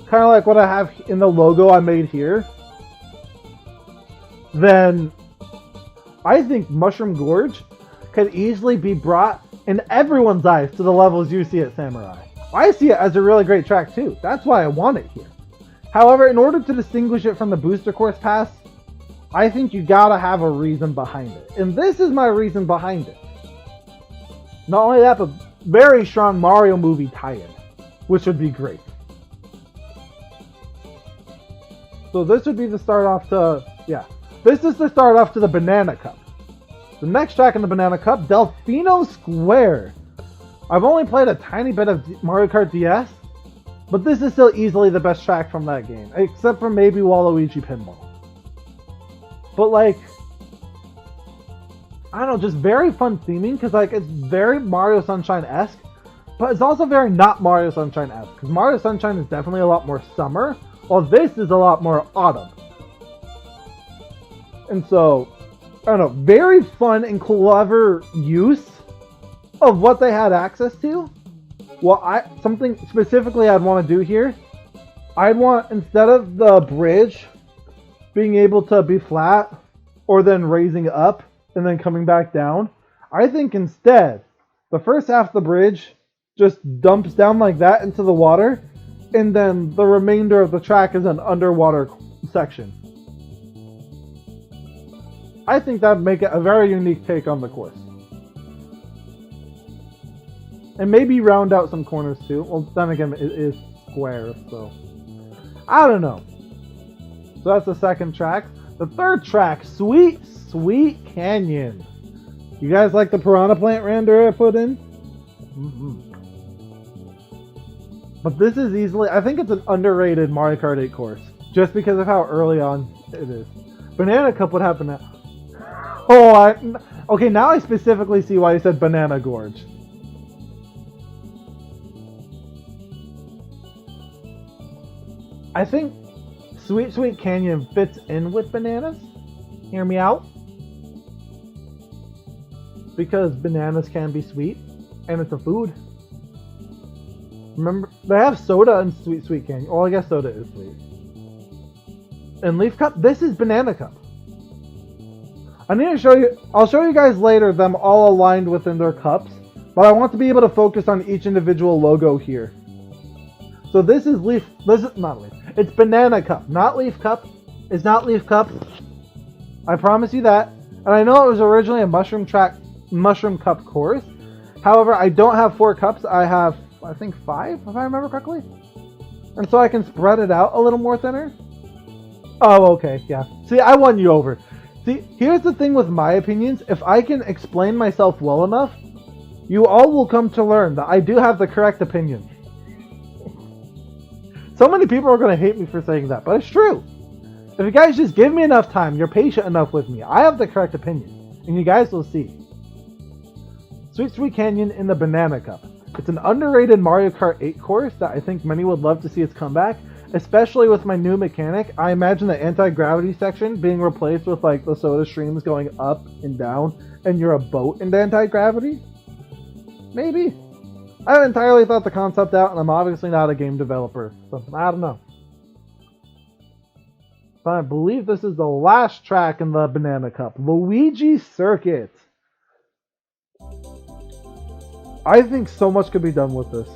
kind of like what I have in the logo I made here, then I think Mushroom Gorge could easily be brought in everyone's eyes to the levels you see at Samurai. I see it as a really great track too. That's why I want it here. However, in order to distinguish it from the Booster Course Pass, I think you gotta have a reason behind it. And this is my reason behind it. Not only that, but very strong Mario movie tie-in, which would be great. So this would be the start off to, yeah. This is the start off to the Banana Cup. The next track in the Banana Cup, Delfino Square. I've only played a tiny bit of Mario Kart DS, but this is still easily the best track from that game, except for maybe Waluigi Pinball. But like, I don't know, just very fun theming, because like, it's very Mario Sunshine-esque, but it's also very not Mario Sunshine-esque, because Mario Sunshine is definitely a lot more summer, while this is a lot more autumn. And so, I don't know, very fun and clever use of what they had access to. Well, something specifically I'd want to do here, I'd want, instead of the bridge being able to be flat, or then raising up, and then coming back down, I think instead, the first half of the bridge just dumps down like that into the water, and then the remainder of the track is an underwater section. I think that'd make it a very unique take on the course. And maybe round out some corners too. Well, then again, it is square, so I don't know. So that's the second track. The third track, Sweet Sweet Canyon. You guys like the piranha plant render I put in? But this is easily, I think it's an underrated Mario Kart 8 course, just because of how early on it is. Banana Cup would happen now. Okay, now I specifically see why you said Banana Gorge. I think Sweet Sweet Canyon fits in with bananas. Hear me out. Because bananas can be sweet, and it's a food. Remember, they have soda in Sweet Sweet Canyon. Well, I guess soda is sweet. And Leaf Cup, this is Banana Cup. I need to show you, I'll show you guys later them all aligned within their cups, but I want to be able to focus on each individual logo here. So this is not Leaf, it's Banana Cup, not Leaf Cup. It's not Leaf Cup. I promise you that. And I know it was originally a Mushroom Cup course. However, I don't have 4 cups, I have, I think 5, if I remember correctly. And so I can spread it out a little more thinner. Oh, okay, yeah. See, I won you over. See, here's the thing with my opinions. If I can explain myself well enough, you all will come to learn that I do have the correct opinion. So many people are going to hate me for saying that, but it's true. If you guys just give me enough time, you're patient enough with me, I have the correct opinion. And you guys will see. Sweet Sweet Canyon in the Banana Cup. It's an underrated Mario Kart 8 course that I think many would love to see its comeback. Especially with my new mechanic, I imagine the anti-gravity section being replaced with like the soda streams going up and down, and you're a boat in the anti-gravity? Maybe. I haven't entirely thought the concept out, and I'm obviously not a game developer, so I don't know. But I believe this is the last track in the Banana Cup, Luigi Circuit. I think so much could be done with this.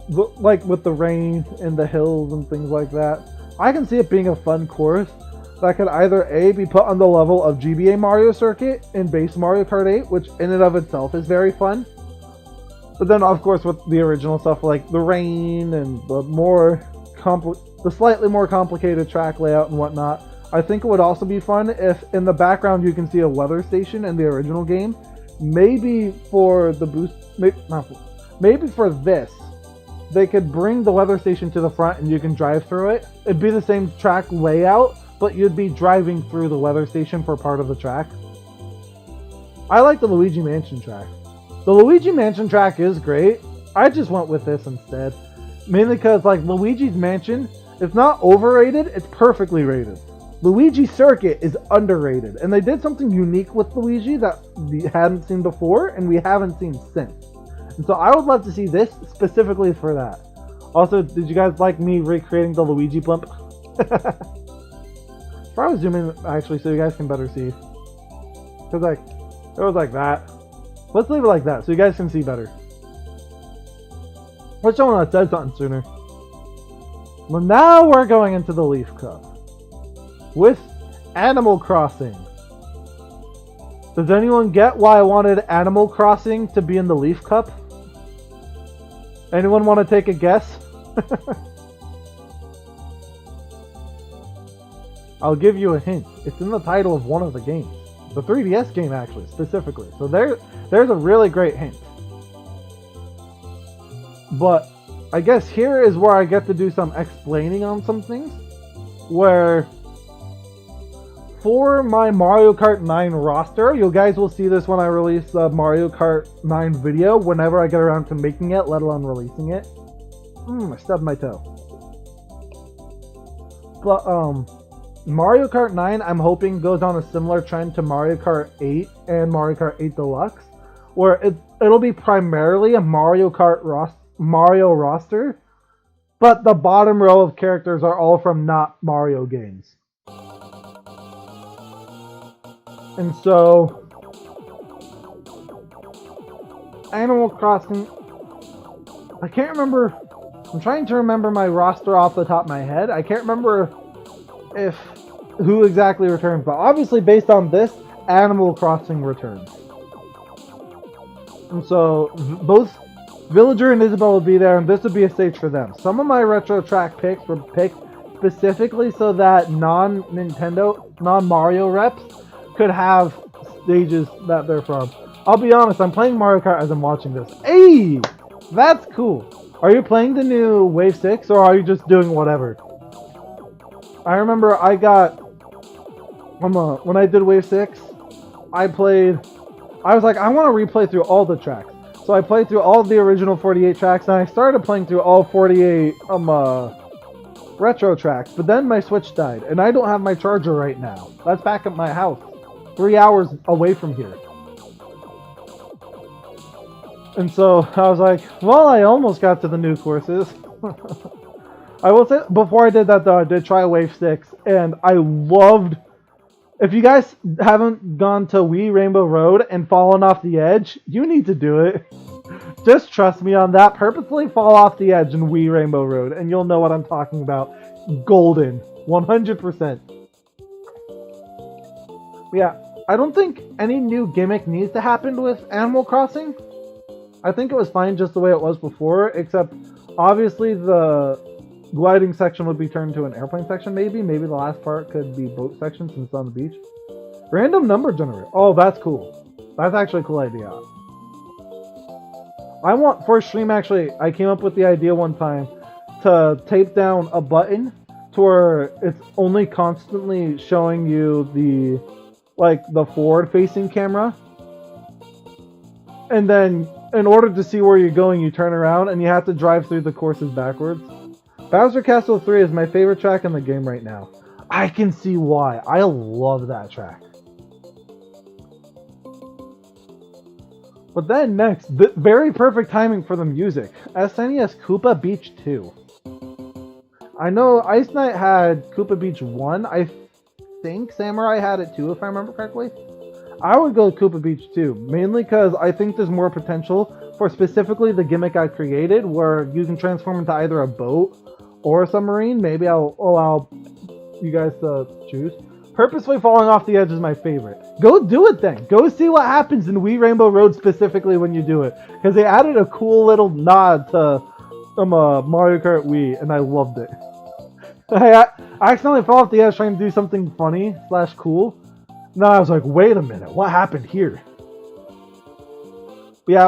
Like with the rain and the hills and things like that. I can see it being a fun course that could either A, be put on the level of GBA Mario Circuit in base Mario Kart 8, which in and of itself is very fun. But then of course with the original stuff like the rain and the slightly more complicated track layout and whatnot, I think it would also be fun if in the background you can see a weather station in the original game. Maybe for the boost, maybe for this, they could bring the weather station to the front and you can drive through it. It'd be the same track layout, but you'd be driving through the weather station for part of the track. I like the Luigi Mansion track. The Luigi Mansion track is great. I just went with this instead. Mainly because like Luigi's Mansion, it's not overrated, it's perfectly rated. Luigi Circuit is underrated, and they did something unique with Luigi that we hadn't seen before and we haven't seen since. And so I would love to see this specifically for that. Also, did you guys like me recreating the Luigi blimp? Probably zoom in actually so you guys can better see. Cause like, it was like that. Let's leave it like that so you guys can see better. Let's show one that said something sooner. Well, now we're going into the Leaf Cup. With Animal Crossing. Does anyone get why I wanted Animal Crossing to be in the Leaf Cup? Anyone want to take a guess? I'll give you a hint. It's in the title of one of the games. The 3DS game, actually, specifically. So there's a really great hint. But I guess here is where I get to do some explaining on some things. Where for my Mario Kart 9 roster, you guys will see this when I release the Mario Kart 9 video, whenever I get around to making it, let alone releasing it. I stubbed my toe. But, Mario Kart 9, I'm hoping goes on a similar trend to Mario Kart 8 and Mario Kart 8 Deluxe, where it'll be primarily a Mario roster, but the bottom row of characters are all from not Mario games. And so, Animal Crossing, I can't remember, I'm trying to remember my roster off the top of my head. I can't remember if who exactly returns, but obviously based on this, Animal Crossing returns. And so both Villager and Isabelle will be there, and this would be a stage for them. Some of my retro track picks were picked specifically so that non-Nintendo, non-Mario reps could have stages that they're from. I'll be honest, I'm playing Mario Kart as I'm watching this. Hey! That's cool. Are you playing the new Wave 6, or are you just doing whatever? I remember I got... when I did Wave 6, I was like, I want to replay through all the tracks. So I played through all the original 48 tracks, and I started playing through all 48 retro tracks. But then my Switch died, and I don't have my charger right now. That's back at my house, 3 hours away from here. And so I was like, well, I almost got to the new courses. I will say, before I did that though, I did try Wave 6, and I loved... If you guys haven't gone to Wii Rainbow Road and fallen off the edge, you need to do it. Just trust me on that. Purposely fall off the edge in Wii Rainbow Road, and you'll know what I'm talking about. Golden. 100%. Yeah, I don't think any new gimmick needs to happen with Animal Crossing. I think it was fine just the way it was before, except obviously the gliding section would be turned to an airplane section, maybe. Maybe the last part could be boat section since it's on the beach. Random number generator. Oh, that's cool. That's actually a cool idea. For stream, actually, I came up with the idea one time to tape down a button to where it's only constantly showing you the forward-facing camera. And then, in order to see where you're going, you turn around and you have to drive through the courses backwards. Bowser Castle 3 is my favorite track in the game right now. I can see why. I love that track. But then next, very perfect timing for the music. SNES Koopa Beach 2. I know Ice Knight had Koopa Beach 1. I think Samurai had it too, if I remember correctly. I would go Koopa Beach 2, mainly because I think there's more potential for specifically the gimmick I created, where you can transform into either a boat or a submarine. Maybe I'll allow you guys to choose. Purposefully falling off the edge is my favorite. Go do it then. Go see what happens in Wii Rainbow Road specifically when you do it. Because they added a cool little nod to Mario Kart Wii, and I loved it. I accidentally fell off the edge trying to do something funny / cool. And then I was like, wait a minute, what happened here? But yeah,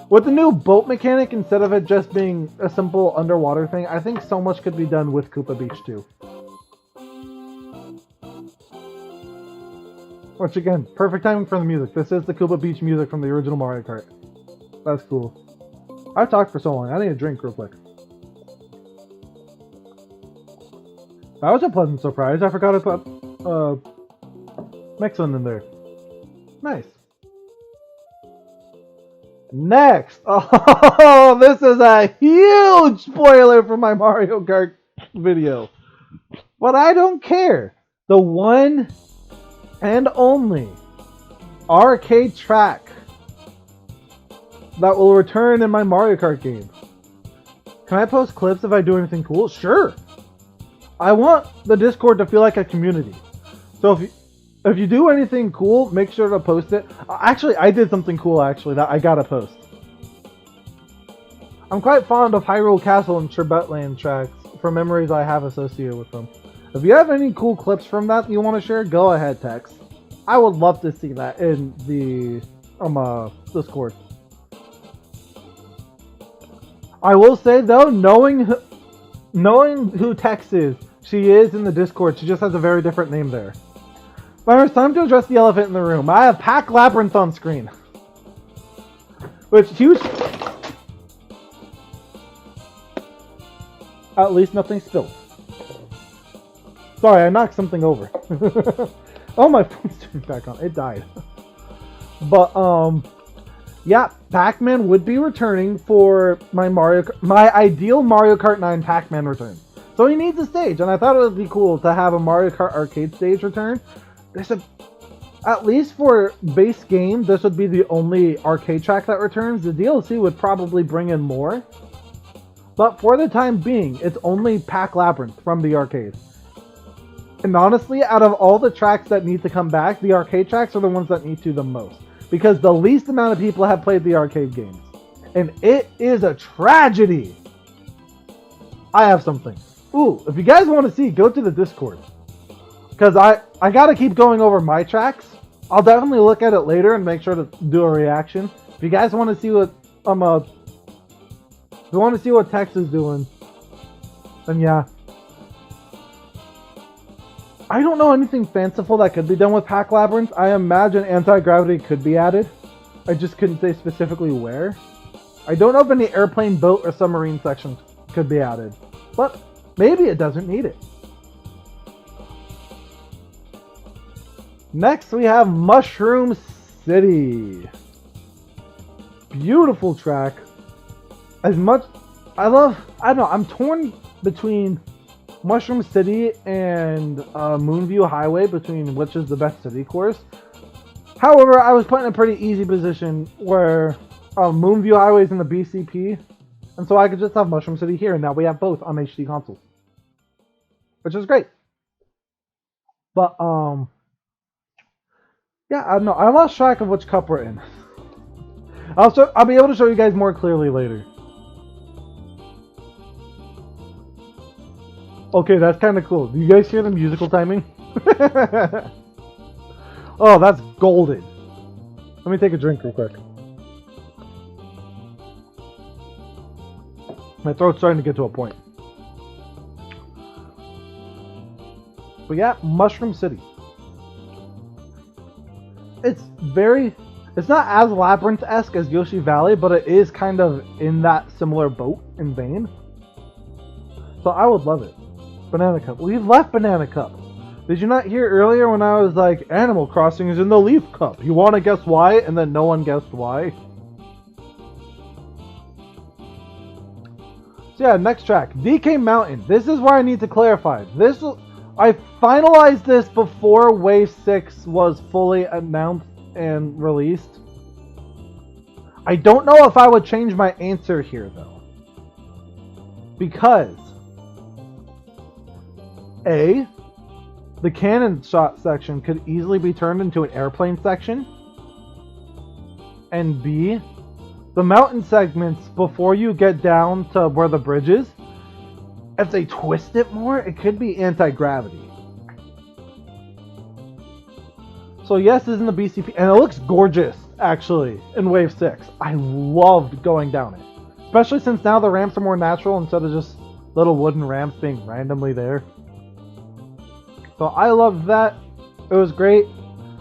with the new boat mechanic, instead of it just being a simple underwater thing, I think so much could be done with Koopa Beach 2. Which again, perfect timing for the music. This is the Koopa Beach music from the original Mario Kart. That's cool. I've talked for so long, I need a drink real quick. That was a pleasant surprise. I forgot to put Mixon in there. Nice. Next! Oh, this is a huge spoiler for my Mario Kart video. But I don't care. The one and only arcade track that will return in my Mario Kart game. Can I post clips if I do anything cool? Sure. I want the Discord to feel like a community. So if you do anything cool, make sure to post it. Actually, I did something cool actually that I gotta post. I'm quite fond of Hyrule Castle and Sherbetland tracks for memories I have associated with them. If you have any cool clips from that you want to share, go ahead, Tex. I would love to see that in the Discord. I will say though, knowing who Tex is, she is in the Discord. She just has a very different name there. But it's time to address the elephant in the room. I have Pack Labyrinth on screen. Which huge. At least nothing spilled. Sorry, I knocked something over. Oh, my phone's turned back on. It died. But yeah, Pac-Man would be returning for my ideal Mario Kart 9 Pac-Man return. So he needs a stage, and I thought it would be cool to have a Mario Kart arcade stage return. At least for base game, this would be the only arcade track that returns. The DLC would probably bring in more. But for the time being, it's only Pack Labyrinth from the arcade. And honestly, out of all the tracks that need to come back, the arcade tracks are the ones that need to the most. Because the least amount of people have played the arcade games. And it is a tragedy. I have something. Ooh, if you guys want to see, go to the Discord. Because I gotta keep going over my tracks. I'll definitely look at it later and make sure to do a reaction. If you guys want to see what if you want to see what Tex is doing, then yeah. I don't know anything fanciful that could be done with Pack Labyrinth. I imagine anti-gravity could be added. I just couldn't say specifically where. I don't know if any airplane, boat, or submarine sections could be added. But maybe it doesn't need it. Next we have Mushroom City. Beautiful track. As much I don't know, I'm torn between Mushroom City and Moonview Highway, between which is the best city course. However, I was put in a pretty easy position where Moonview Highway is in the BCP, and so I could just have Mushroom City here, and now we have both on HD consoles, which is great. But yeah, I don't know. I lost track of which cup we're in. I'll be able to show you guys more clearly later. Okay, that's kind of cool. Do you guys hear the musical timing? Oh, that's golden. Let me take a drink real quick. My throat's starting to get to a point. But yeah, Mushroom City. It's not as Labyrinth-esque as Yoshi Valley, but it is kind of in that similar boat and vein. So I would love it. Banana Cup. We've left Banana Cup. Did you not hear earlier when I was like, Animal Crossing is in the Leaf Cup? You want to guess why? And then no one guessed why. So yeah, next track. DK Mountain. This is where I need to clarify. I finalized this before Wave 6 was fully announced and released. I don't know if I would change my answer here though. Because A, the cannon shot section could easily be turned into an airplane section. And B, the mountain segments before you get down to where the bridge is, if they twist it more, it could be anti-gravity. So yes, it's in the BCP, and it looks gorgeous, actually, in Wave 6. I loved going down it. Especially since now the ramps are more natural instead of just little wooden ramps being randomly there. So I loved that. It was great.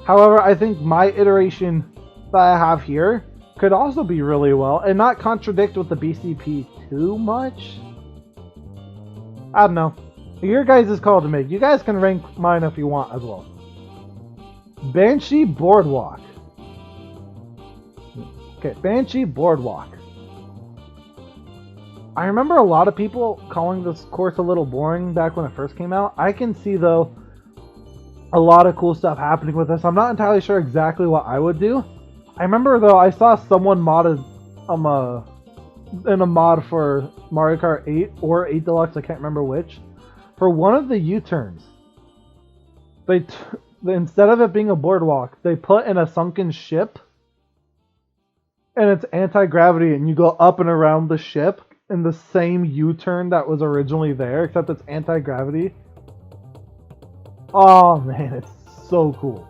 However, I think my iteration that I have here could also be really well and not contradict with the BCP too much. I don't know. Your guys' call to make. You guys can rank mine if you want as well. Banshee Boardwalk. Okay, Banshee Boardwalk. I remember a lot of people calling this course a little boring back when it first came out. I can see, though, a lot of cool stuff happening with this. I'm not entirely sure exactly what I would do. I remember, though, I saw someone modded in a mod for Mario Kart 8 or 8 Deluxe, I can't remember which. For one of the U-turns, instead of it being a boardwalk, they put in a sunken ship, and it's anti-gravity, and you go up and around the ship in the same U-turn that was originally there, except it's anti-gravity. Oh man, it's so cool.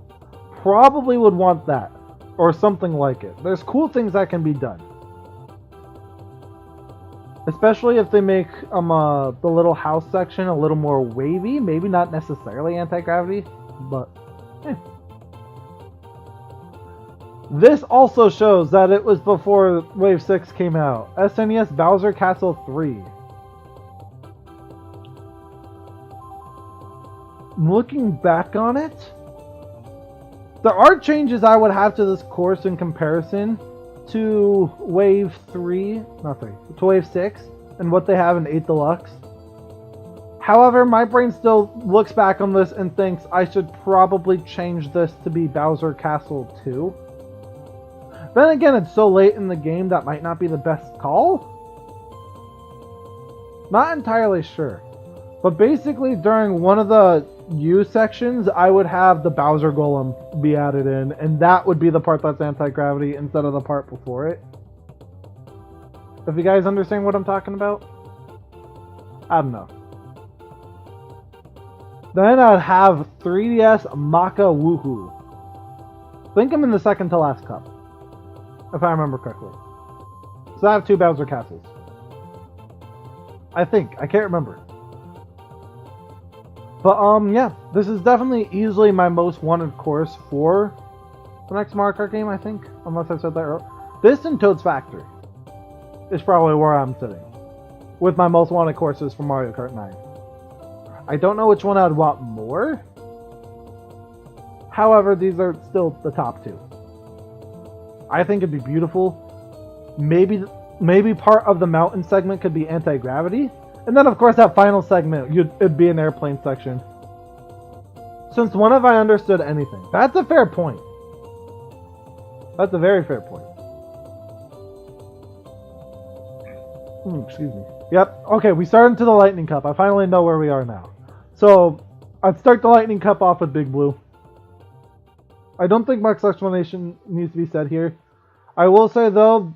Probably would want that, or something like it. There's cool things that can be done. Especially if they make the little house section a little more wavy. Maybe not necessarily anti-gravity, but This also shows that it was before Wave 6 came out. SNES Bowser Castle 3. Looking back on it, there are changes I would have to this course in comparison to Wave 3, not 3, to Wave 6, and what they have in 8 Deluxe. However, my brain still looks back on this and thinks I should probably change this to be Bowser Castle 2. Then again, it's so late in the game that might not be the best call? Not entirely sure. But basically, during one of the U sections, I would have the Bowser Golem be added in, and that would be the part that's anti-gravity instead of the part before it. If you guys understand what I'm talking about? I don't know. Then I'd have 3DS Maka Woohoo. I think I'm in the second to last cup, if I remember correctly. So I have 2 Bowser Castles. I think. I can't remember. But, yeah. This is definitely easily my most wanted course for the next Mario Kart game, I think. Unless I said that wrong. This and Toad's Factory is probably where I'm sitting with my most wanted courses for Mario Kart 9. I don't know which one I'd want more. However, these are still the top 2. I think it'd be beautiful. Maybe part of the mountain segment could be anti-gravity. And then, of course, that final segment, it'd be an airplane section. Since when have I understood anything? That's a fair point. That's a very fair point. Excuse me. Yep. Okay, we started into the Lightning Cup. I finally know where we are now. So, I'd start the Lightning Cup off with Big Blue. I don't think much explanation needs to be said here. I will say, though,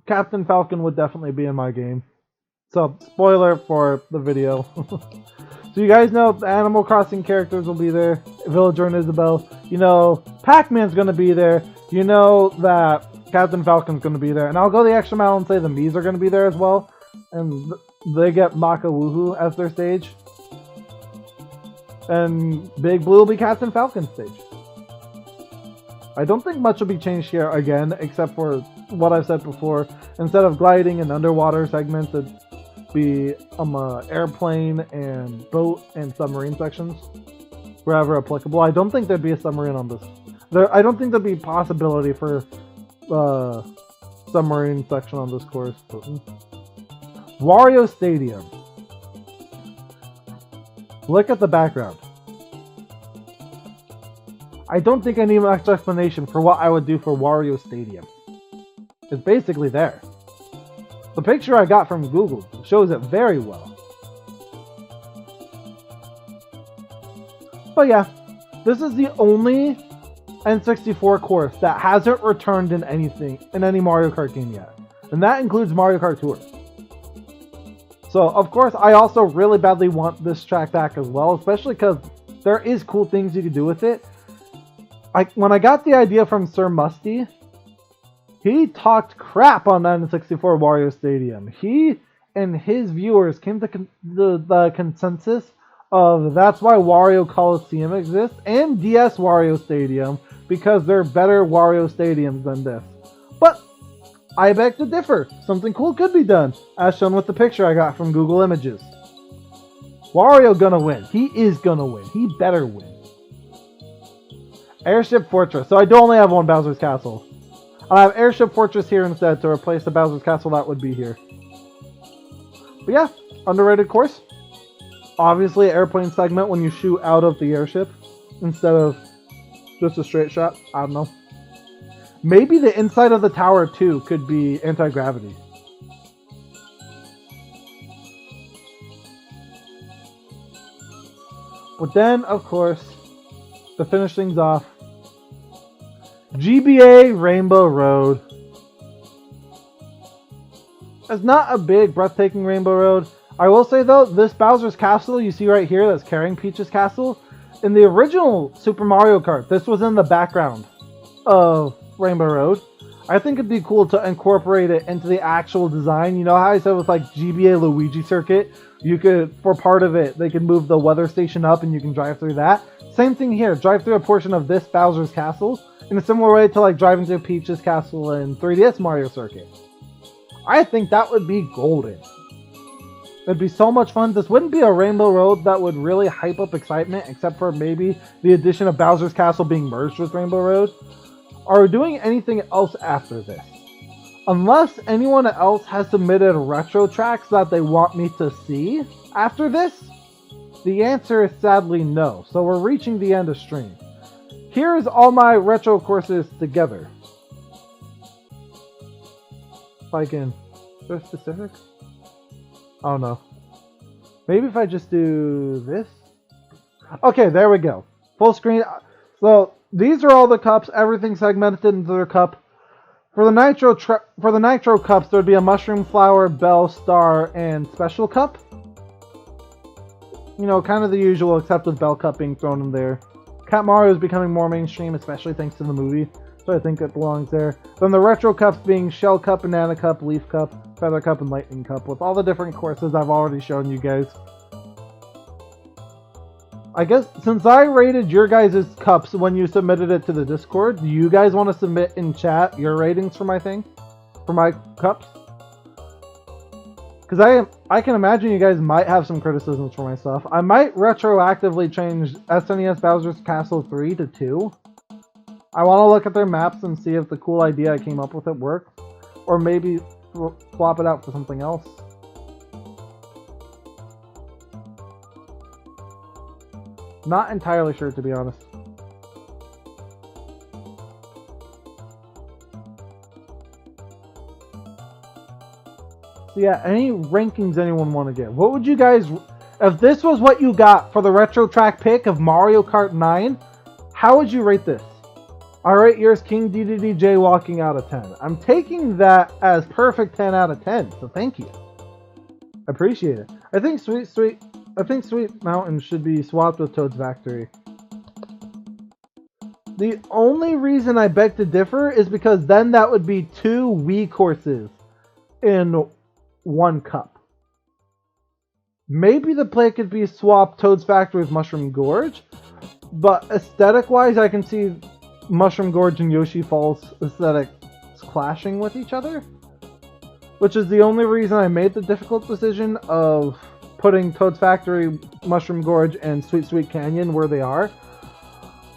Captain Falcon would definitely be in my game. So, spoiler for the video. So you guys know the Animal Crossing characters will be there. Villager and Isabelle. You know, Pac-Man's going to be there. You know that Captain Falcon's going to be there. And I'll go the extra mile and say the Mii's are going to be there as well. And they get Maka Woohoo as their stage. And Big Blue will be Captain Falcon's stage. I don't think much will be changed here again, except for what I've said before. Instead of gliding and underwater segments, it'd be airplane and boat and submarine sections, wherever applicable. I don't think there'd be a submarine on this. I don't think there'd be possibility for submarine section on this course. Wario Stadium. Look at the background. I don't think I need much explanation for what I would do for Wario Stadium. It's basically there. The picture I got from Google shows it very well. But yeah, this is the only N64 course that hasn't returned in any Mario Kart game yet. And that includes Mario Kart Tour. So, of course, I also really badly want this track back as well, especially because there is cool things you can do with it. When I got the idea from Sir Musty, he talked crap on N64 Wario Stadium. He and his viewers came to the consensus of that's why Wario Coliseum exists and DS Wario Stadium, because they're better Wario Stadiums than this. But I beg to differ. Something cool could be done, as shown with the picture I got from Google Images. Wario gonna win. He is gonna win. He better win. Airship Fortress. So I do only have one Bowser's Castle. I have Airship Fortress here instead to replace the Bowser's Castle that would be here. But yeah, underrated course. Obviously, airplane segment when you shoot out of the airship instead of just a straight shot. I don't know. Maybe the inside of the tower too could be anti-gravity. But then, of course, to finish things off, GBA Rainbow Road. It's not a big, breathtaking Rainbow Road. I will say though, this Bowser's Castle you see right here that's carrying Peach's Castle, in the original Super Mario Kart, this was in the background of Rainbow Road. I think it'd be cool to incorporate it into the actual design. You know how I said with like GBA Luigi Circuit, you could, for part of it, they could move the weather station up and you can drive through that. Same thing here, drive through a portion of this Bowser's Castle in a similar way to like driving through Peach's Castle in 3DS Mario Circuit. I think that would be golden. It'd be so much fun. This wouldn't be a Rainbow Road that would really hype up excitement, except for maybe the addition of Bowser's Castle being merged with Rainbow Road. Are we doing anything else after this? Unless anyone else has submitted retro tracks that they want me to see after this, the answer is sadly no. So we're reaching the end of stream. Here's all my retro courses together. If I can... Is there specifics? Oh no. Maybe if I just do this? Okay, there we go. Full screen. So these are all the cups. Everything segmented into their cup. For the nitro cups, there'd be a mushroom, flower, bell, star, and special cup. You know, kind of the usual, except with bell cup being thrown in there. Cat Mario is becoming more mainstream, especially thanks to the movie, so I think it belongs there. Then the retro cups being shell cup, banana cup, leaf cup, feather cup, and lightning cup, with all the different courses I've already shown you guys. I guess since I rated your guys' cups when you submitted it to the Discord, do you guys want to submit in chat your ratings for my thing? For my cups? Because I can imagine you guys might have some criticisms for my stuff. I might retroactively change SNES Bowser's Castle 3 to 2. I want to look at their maps and see if the cool idea I came up with it works. Or maybe swap it out for something else. Not entirely sure, to be honest. So yeah, any rankings anyone want to get? What would you guys... If this was what you got for the retro track pick of Mario Kart 9, how would you rate this? I rate yours King DDD Jaywalking out of 10. I'm taking that as perfect 10 out of 10, so thank you. Appreciate it. I think Sweet Mountain should be swapped with Toad's Factory. The only reason I beg to differ is because then that would be 2 Wii courses in 1 cup. Maybe the play could be swapped Toad's Factory with Mushroom Gorge, but aesthetic-wise, I can see Mushroom Gorge and Yoshi Falls aesthetics clashing with each other, which is the only reason I made the difficult decision of putting Toad's Factory, Mushroom Gorge, and Sweet Sweet Canyon where they are.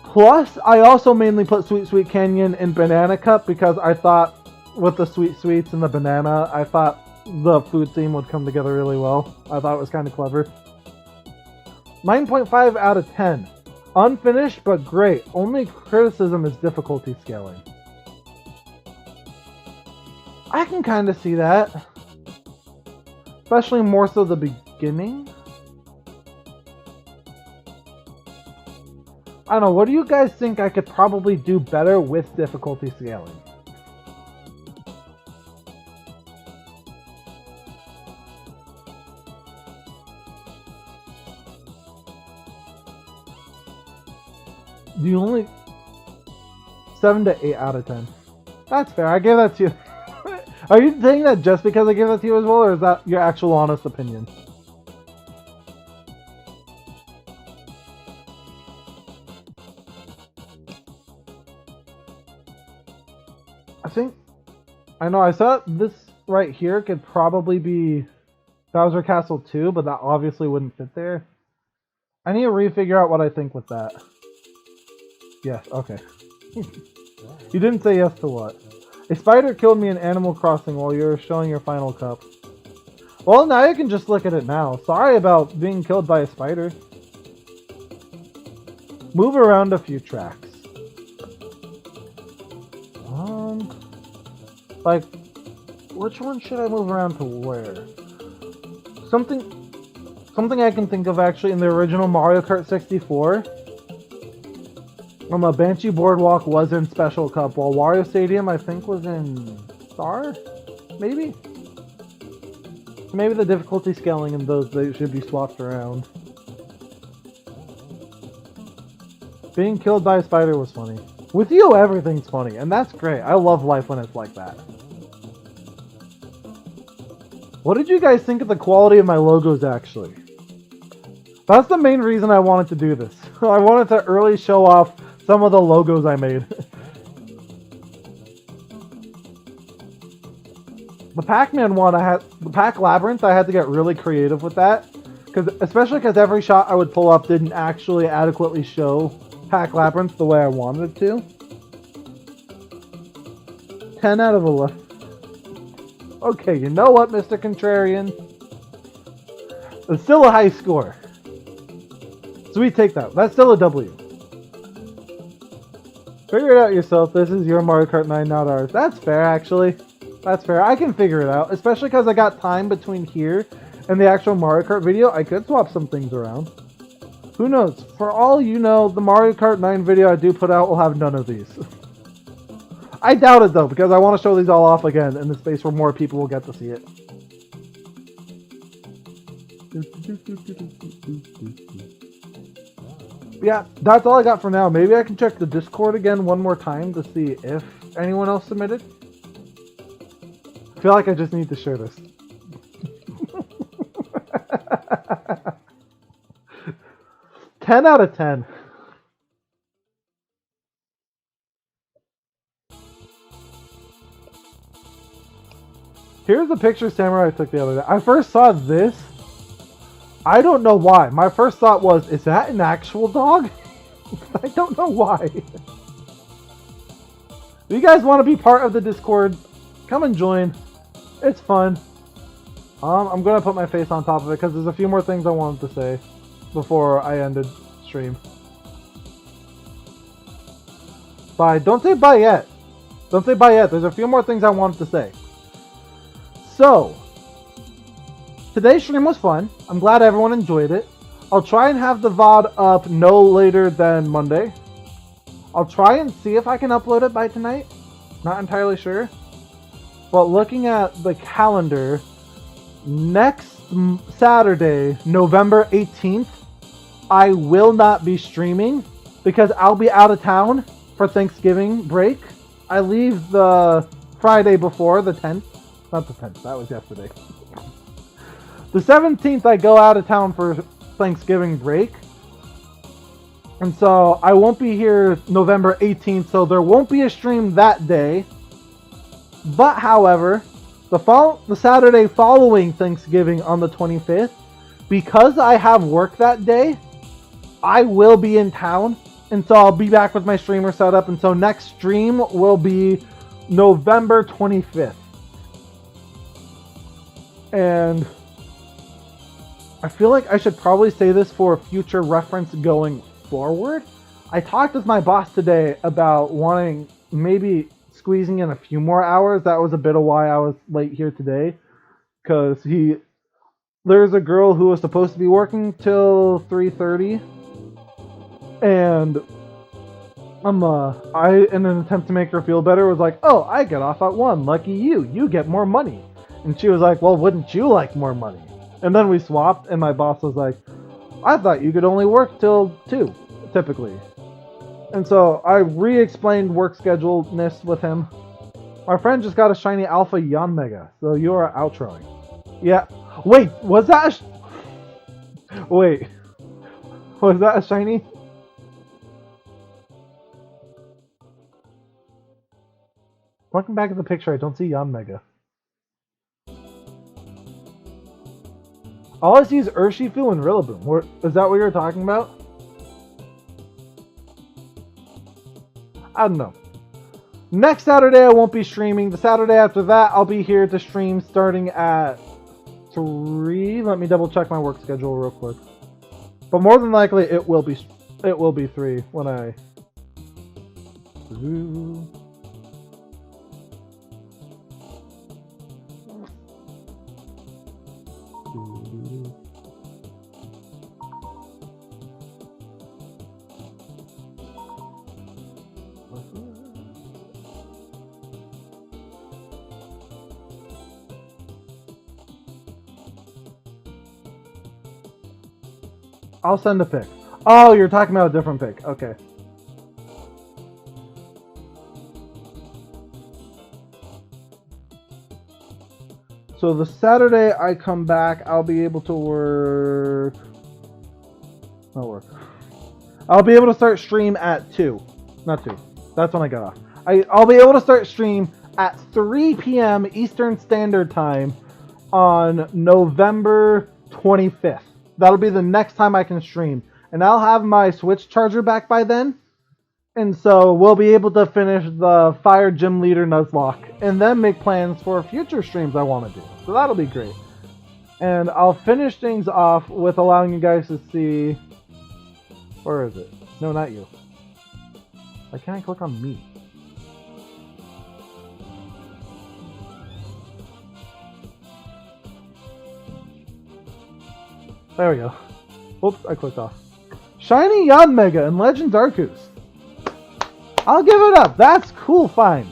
Plus, I also mainly put Sweet Sweet Canyon in Banana Cup because I thought with the Sweet Sweets and the banana, I thought the food theme would come together really well. I thought it was kind of clever. 9.5 out of 10. Unfinished, but great. Only criticism is difficulty scaling. I can kind of see that. Especially more so the beginning. I don't know, what do you guys think I could probably do better with difficulty scaling? The only 7 to 8 out of 10. That's fair. I gave that to you. Are you saying that just because I gave that to you as well, or is that your actual honest opinion? I know I thought this right here could probably be Bowser Castle 2, but that obviously wouldn't fit there. I need to refigure out what I think with that. Yes, okay. You didn't say yes to what? A spider killed me in Animal Crossing while you were showing your final cup. Well, now you can just look at it now. Sorry about being killed by a spider. Move around a few tracks. Like, which one should I move around to where? Something I can think of actually in the original Mario Kart 64. A Banshee Boardwalk was in Special Cup, while Wario Stadium I think was in Star? Maybe? Maybe the difficulty scaling in those they should be swapped around. Being killed by a spider was funny. With you, everything's funny, and that's great. I love life when it's like that. What did you guys think of the quality of my logos, actually? That's the main reason I wanted to do this. I wanted to early show off some of the logos I made. The Pac-Man one, the Pac Labyrinth, I had to get really creative with that. Especially because every shot I would pull up didn't actually adequately show Pac Labyrinth the way I wanted it to. 10 out of 11. Okay, you know what, Mr. Contrarian? It's still a high score. So we take that. That's still a W. Figure it out yourself. This is your Mario Kart 9, not ours. That's fair, actually. That's fair. I can figure it out. Especially because I got time between here and the actual Mario Kart video. I could swap some things around. Who knows? For all you know, the Mario Kart 9 video I do put out will have none of these. I doubt it though, because I want to show these all off again in the space where more people will get to see it. Yeah, that's all I got for now. Maybe I can check the Discord again one more time to see if anyone else submitted. I feel like I just need to share this. 10 out of 10. Here's the picture Samurai took the other day. I first saw this. I don't know why. My first thought was, is that an actual dog? I don't know why. If you guys want to be part of the Discord, come and join. It's fun. I'm going to put my face on top of it because there's a few more things I wanted to say before I ended stream. Bye. Don't say bye yet. Don't say bye yet. There's a few more things I wanted to say. So, today's stream was fun. I'm glad everyone enjoyed it. I'll try and have the VOD up no later than Monday. I'll try and see if I can upload it by tonight. Not entirely sure. But looking at the calendar, next Saturday, November 18th, I will not be streaming because I'll be out of town for Thanksgiving break. I leave the Friday before, the 10th. Not the 10th, that was yesterday. The 17th, I go out of town for Thanksgiving break. And so I won't be here November 18th, so there won't be a stream that day. But however, the Saturday following Thanksgiving on the 25th, because I have work that day, I will be in town. And so I'll be back with my streamer setup. And so next stream will be November 25th. And I feel like I should probably say this for future reference going forward. I talked with my boss today about wanting maybe squeezing in a few more hours. That was a bit of why I was late here today. Because there's a girl who was supposed to be working till 3:30. And I, in an attempt to make her feel better, was like, oh, I get off at 1. Lucky you. You get more money. And she was like, well, wouldn't you like more money? And then we swapped, and my boss was like, I thought you could only work till 2, typically. And so I re-explained work schedule-ness with him. Our friend just got a shiny Alpha Yon Mega, so you are outroing. Yeah. Wait, was that Wait. Was that a shiny? Looking back at the picture, I don't see Yon Mega. All I see is Urshifu and Rillaboom. Is that what you're talking about? I don't know. Next Saturday I won't be streaming. The Saturday after that I'll be here to stream starting at 3. Let me double check my work schedule real quick. But more than likely it will be 3 when I... I'll send a pic. Oh, you're talking about a different pic. Okay. So the Saturday I come back, I'll be able to work... Not work. I'll be able to start stream at 2. Not 2. That's when I got off. I'll be able to start stream at 3 p.m. Eastern Standard Time on November 25th. That'll be the next time I can stream. And I'll have my Switch charger back by then. And so we'll be able to finish the Fire Gym Leader Nuzlocke. And then make plans for future streams I want to do. So that'll be great. And I'll finish things off with allowing you guys to see... Where is it? No, not you. Why can't I click on me? There we go. Oops, I clicked off. Shiny Yanmega and Legends Arceus. I'll give it up. That's cool find.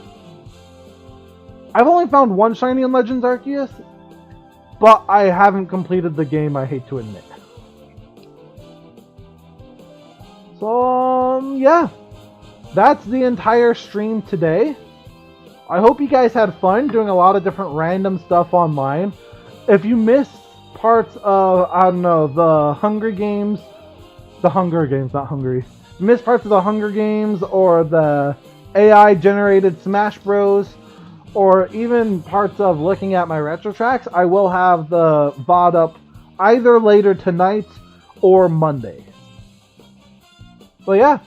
I've only found one shiny in Legends Arceus, but I haven't completed the game, I hate to admit. So, yeah. That's the entire stream today. I hope you guys had fun doing a lot of different random stuff online. If you missed parts of, I don't know, the Hunger Games, not Hungry. Missed parts of the Hunger Games or the AI generated Smash Bros, or even parts of looking at my retro tracks, I will have the VOD up either later tonight or Monday. But yeah,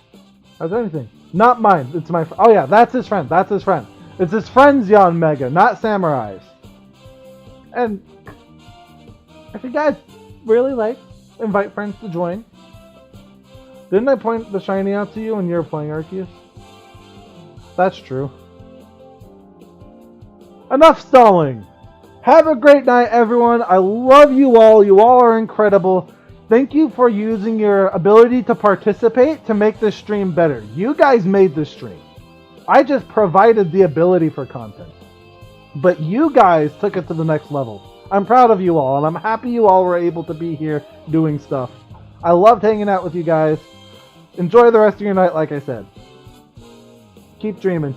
how's anything? Not mine. It's my. Oh yeah, that's his friend. That's his friend. It's his friend's Yanmega, not Samurai's. And if you guys really like, invite friends to join. Didn't I point the shiny out to you when you were playing Arceus? That's true. Enough stalling! Have a great night, everyone. I love you all. You all are incredible. Thank you for using your ability to participate to make this stream better. You guys made this stream. I just provided the ability for content. But you guys took it to the next level. I'm proud of you all, and I'm happy you all were able to be here doing stuff. I loved hanging out with you guys. Enjoy the rest of your night, like I said. Keep dreaming.